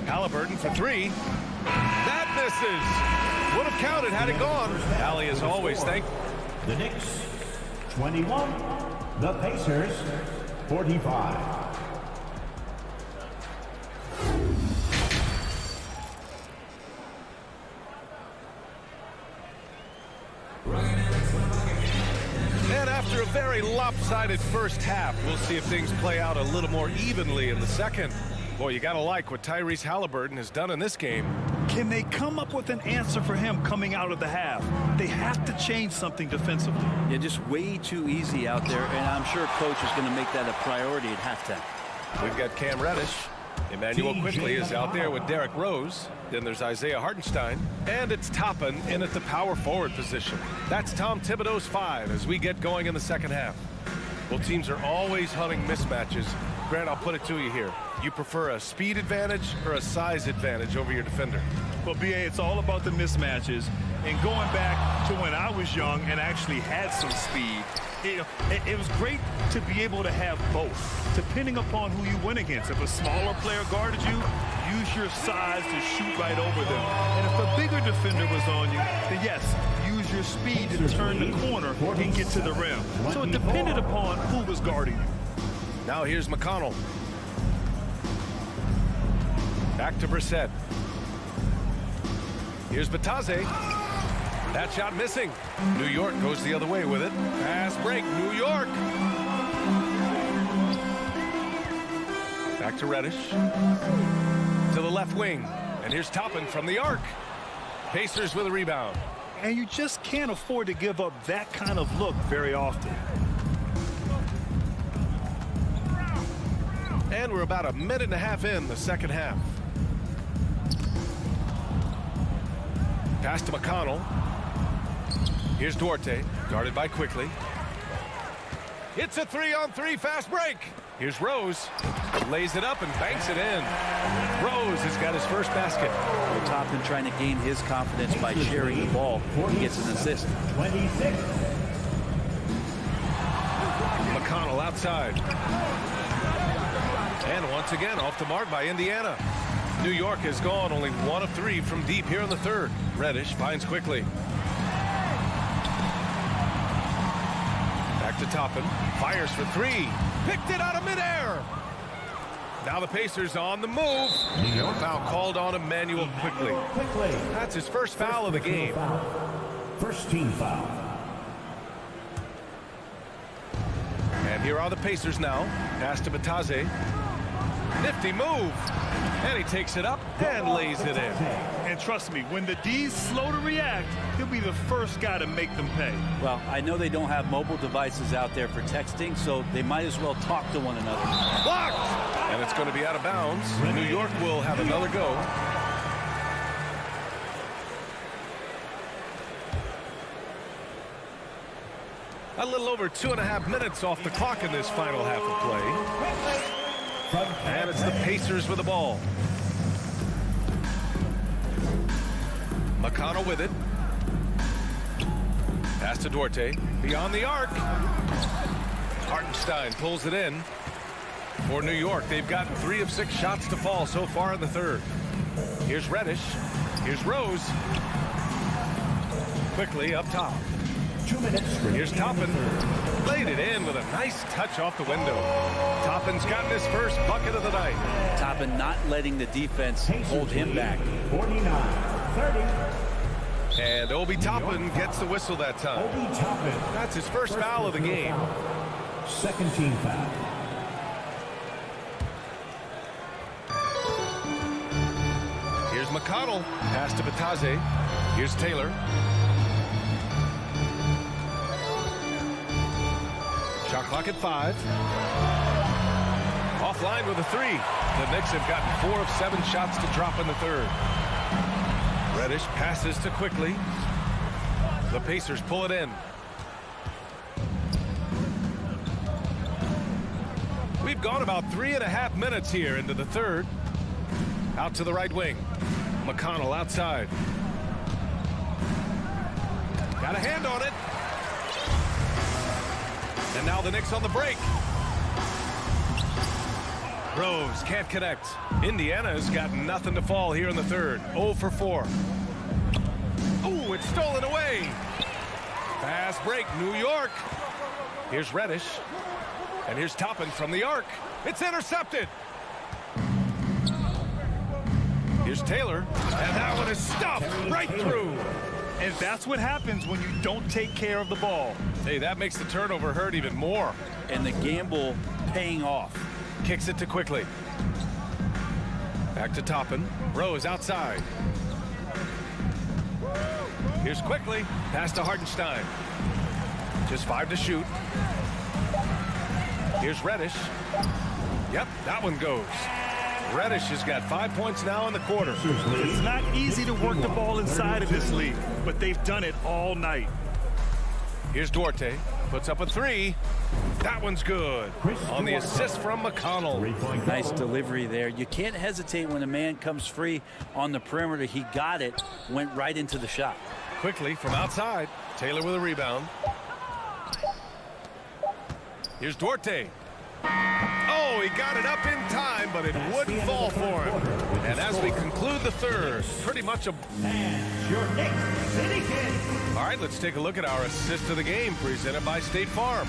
Halliburton for three. That misses. Would have counted had it gone. Allie, as always, thankful. The Knicks, 21. The Pacers, 45. And after a very lopsided first half, we'll see if things play out a little more evenly in the second. Boy, you got to like what Tyrese Halliburton has done in this game. Can they come up with an answer for him coming out of the half? They have to change something defensively. Yeah, just way too easy out there, and I'm sure coach is going to make that a priority at halftime. We've got Cam Reddish. Emmanuel quickly is out there with Derrick Rose. Then there's Isaiah Hartenstein. And it's Toppin in at the power forward position. That's Tom Thibodeau's 5 as we get going in the second half. Well, teams are always hunting mismatches. Grant, I'll put it to you here. You prefer a speed advantage or a size advantage over your defender? Well, B.A., it's all about the mismatches. And going back to when I was young and actually had some speed, it was great to be able to have both, depending upon who you went against. If a smaller player guarded you, use your size to shoot right over them. And if a bigger defender was on you, then yes, use your speed to turn the corner and get to the rim. So it depended upon who was guarding you. Now here's McConnell. Back to Brissett. Here's Batase. That shot missing. New York goes the other way with it. Fast break, New York. Back to Reddish. To the left wing. And here's Toppin from the arc. Pacers with a rebound. And you just can't afford to give up that kind of look very often. And we're about a minute and a half in the second half. Pass to McConnell. Here's Duarte, guarded by Quickly. It's a 3-on-3 fast break. Here's Rose. Lays it up and banks it in. Rose has got his first basket. Well, Toppin trying to gain his confidence by sharing the ball. He gets an assist. 26. McConnell outside. And once again, off the mark by Indiana. New York has gone only 1 of 3 from deep here in the third. Reddish finds Quickly. Back to Toppin. Fires for 3. Picked it out of midair. Now the Pacers on the move. No foul called on Emmanuel Quickly. That's his first foul of the game. First team foul. And here are the Pacers now. Pass to Batase. Nifty move. And he takes it up and lays it in. And trust me, when the D's slow to react, he'll be the first guy to make them pay. Well, I know they don't have mobile devices out there for texting, so they might as well talk to one another. Blocked! And it's going to be out of bounds. New York will have another go. A little over 2.5 minutes off the clock in this final half of play. And it's the Pacers with the ball. McConnell with it. Pass to Duarte. Beyond the arc. Hartenstein pulls it in. For New York, they've gotten 3 of 6 shots to fall so far in the third. Here's Reddish. Here's Rose. Quickly up top. 2 minutes. Here's Toppin. Laid it in with a nice touch off the window. Toppin's gotten his first bucket of the night. Toppin not letting the defense hold him back. 49-30. And Obi Toppin gets the whistle that time. Obi Toppin. That's his first foul of the game. Second team foul. Here's McConnell. Pass to Batase. Here's Taylor. Shot clock at 5. Offline with a 3. The Knicks have gotten 4 of 7 shots to drop in the third. Reddish passes to Quickly. The Pacers pull it in. We've gone about 3.5 minutes here into the third. Out to the right wing. McConnell outside. Got a hand on it. And now the Knicks on the break. Rose can't connect. Indiana's got nothing to fall here in the third. 0 for 4. Ooh, it's stolen away. Fast break, New York. Here's Reddish. And here's Toppin from the arc. It's intercepted. Here's Taylor. And that one is stuffed right through. And that's what happens when you don't take care of the ball. Hey, that makes the turnover hurt even more. And the gamble paying off. Kicks it to Quickly. Back to Toppin. Rose outside. Here's Quickly. Pass to Hartenstein. Just 5 to shoot. Here's Reddish. Yep, that one goes. Reddish has got 5 points now in the quarter. It's not easy to work the ball inside of this league, but they've done it all night. Here's Duarte. Puts up a 3. That one's good. On the assist from McConnell. Nice delivery there. You can't hesitate when a man comes free on the perimeter. He got it, went right into the shot. Quickly from outside. Taylor with a rebound. Here's Duarte. Oh, he got it up in time, but it wouldn't fall for him. And as we conclude the third, pretty much a... All right, let's take a look at our assist of the game presented by State Farm.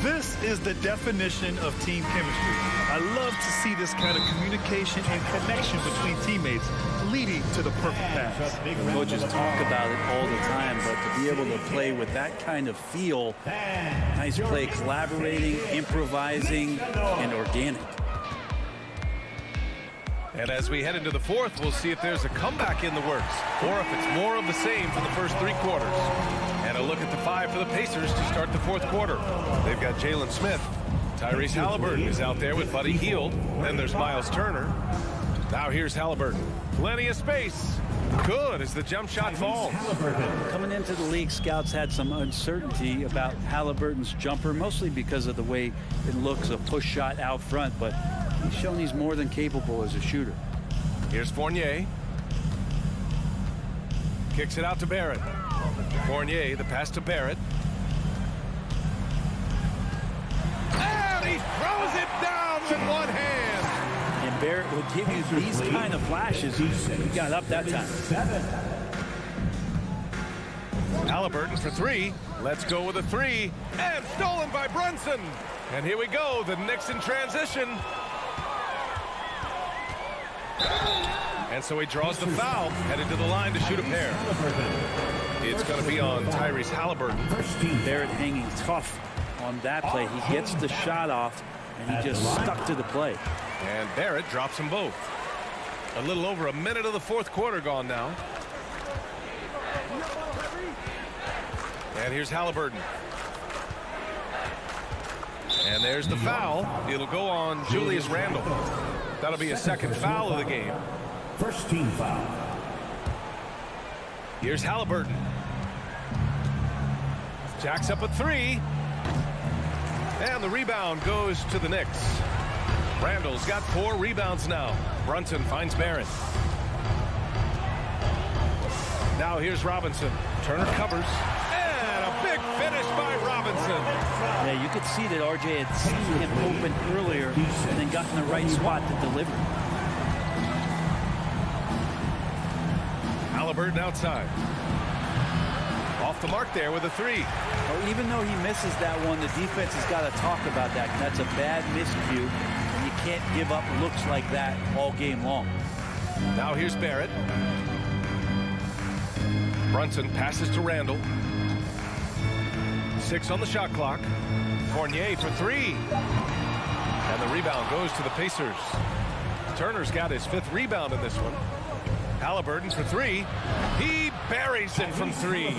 This is the definition of team chemistry. I love to see this kind of communication and connection between teammates leading to the perfect pass. Coaches talk about it all the time, but to be able to play with that kind of feel, nice play, collaborating, improvising, and organic. And as we head into the fourth, we'll see if there's a comeback in the works or if it's more of the same for the first 3 quarters. And a look at the 5 for the Pacers to start the fourth quarter. They've got Jalen Smith. Tyrese Halliburton is out there with Buddy Hield. Then there's Miles Turner. Now here's Halliburton. Plenty of space. Good as the jump shot falls. Coming into the league, scouts had some uncertainty about Halliburton's jumper, mostly because of the way it looks, a push shot out front, but he's shown he's more than capable as a shooter. Here's Fournier. Kicks it out to Barrett. Fournier, the pass to Barrett. And he throws it down with one hand. And Barrett will give you these kind of flashes. He got up that time. Halliburton for 3. Let's go with a 3. And stolen by Brunson. And here we go. The Knicks in transition. And so he draws the foul. Headed to the line to shoot a pair. It's going to be on Tyrese Halliburton. Barrett hanging tough on that play. He gets the shot off, and he just stuck to the play. And Barrett drops them both. A little over a minute of the fourth quarter gone now. And here's Halliburton. And there's the foul. It'll go on Julius Randle. That'll be a second foul of the game. First team foul. Here's Halliburton. Jacks up a 3. And the rebound goes to the Knicks. Randall's got 4 rebounds now. Brunson finds Barrett. Now here's Robinson. Turner covers. And a big finish by Robinson. Yeah, you could see that RJ had seen him open earlier and then got in the right spot to deliver. Halliburton outside. Off the mark there with a 3. Well, even though he misses that one, the defense has got to talk about that. That's a bad miscue, and you can't give up looks like that all game long. Now here's Barrett. Brunson passes to Randall. 6 on the shot clock. Fournier for 3. And the rebound goes to the Pacers. Turner's got his 5th rebound in this one. Halliburton for 3. He buries it from 3.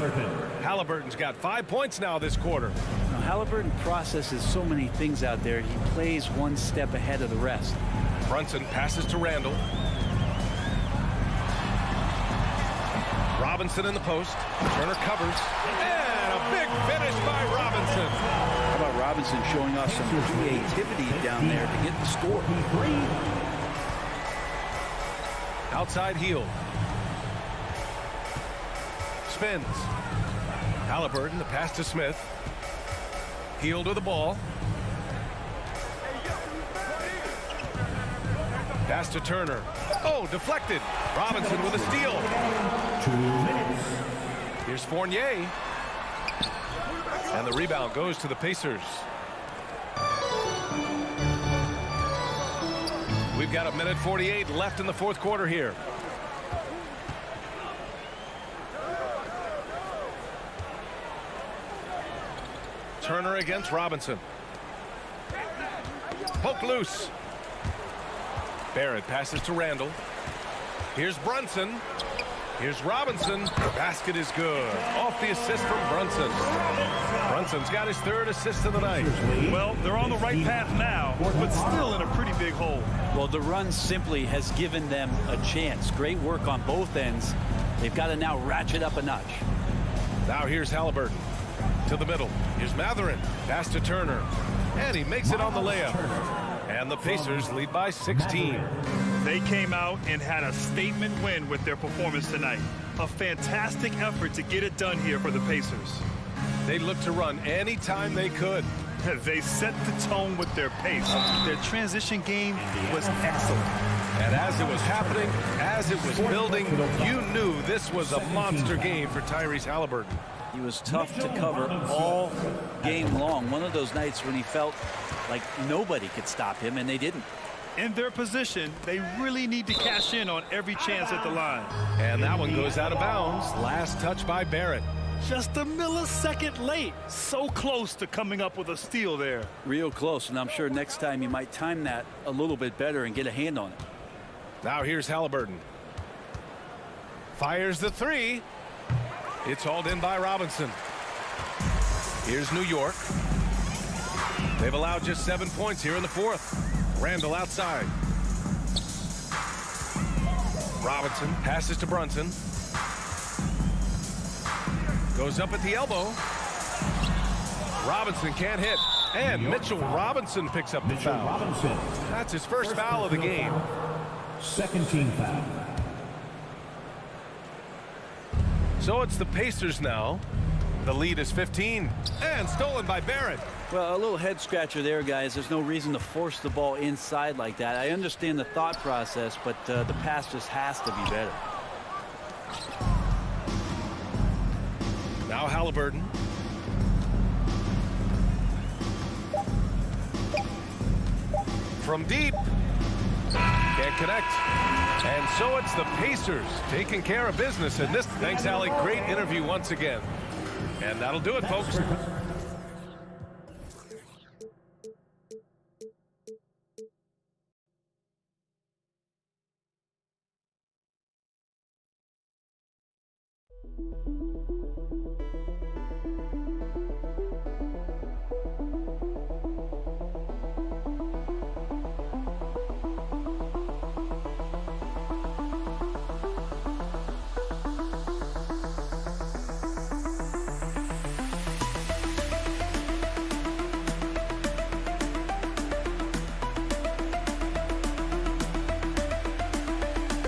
Halliburton's got 5 points now this quarter. Now, Halliburton processes so many things out there. He plays one step ahead of the rest. Brunson passes to Randall. Robinson in the post. Turner covers. And a big finish by Robinson. How about Robinson showing us some creativity down there to get the score? Outside Hield. spins. Halliburton, the pass to Smith. Hield with the ball. Pass to Turner. Oh, deflected. Robinson with a steal. 2 minutes. Here's Fournier. And the rebound goes to the Pacers. We've got 1:48 left in the fourth quarter here. Turner against Robinson. Poke loose. Barrett passes to Randall. Here's Brunson. Here's Robinson. The basket is good. Off the assist from Brunson. Brunson's got his 3rd assist of the night. Well, they're on the right path now, but still in a pretty big hole. Well, the run simply has given them a chance. Great work on both ends. They've got to now ratchet up a notch. Now here's Halliburton to the middle. Here's Matherin. Pass to Turner. And he makes it on the layup. And the Pacers lead by 16. They came out and had a statement win with their performance tonight. A fantastic effort to get it done here for the Pacers. They looked to run anytime they could. They set the tone with their pace. Their transition game was excellent. And as it was happening, as it was building, you knew this was a monster game for Tyrese Halliburton. He was tough to cover all game long. One of those nights when he felt like nobody could stop him, and they didn't. In their position, they really need to cash in on every chance at the line. And that one goes out of bounds. Last touch by Barrett. Just a millisecond late. So close to coming up with a steal there. Real close, and I'm sure next time you might time that a little bit better and get a hand on it. Now here's Halliburton. Fires the 3. It's hauled in by Robinson. Here's New York. They've allowed just 7 points here in the fourth. Randall outside. Robinson passes to Brunson. Goes up at the elbow. Robinson can't hit. And Mitchell Robinson picks up the foul. Robinson. That's his first foul of the game. 2nd team foul. So it's the Pacers now. The lead is 15. And stolen by Barrett. Well, a little head scratcher there, guys. There's no reason to force the ball inside like that. I understand the thought process, but the pass just has to be better. Now Halliburton. From deep. Can't connect. And so it's the Pacers taking care of business in this. Thanks, Allie. Great interview once again. And that'll do it, folks.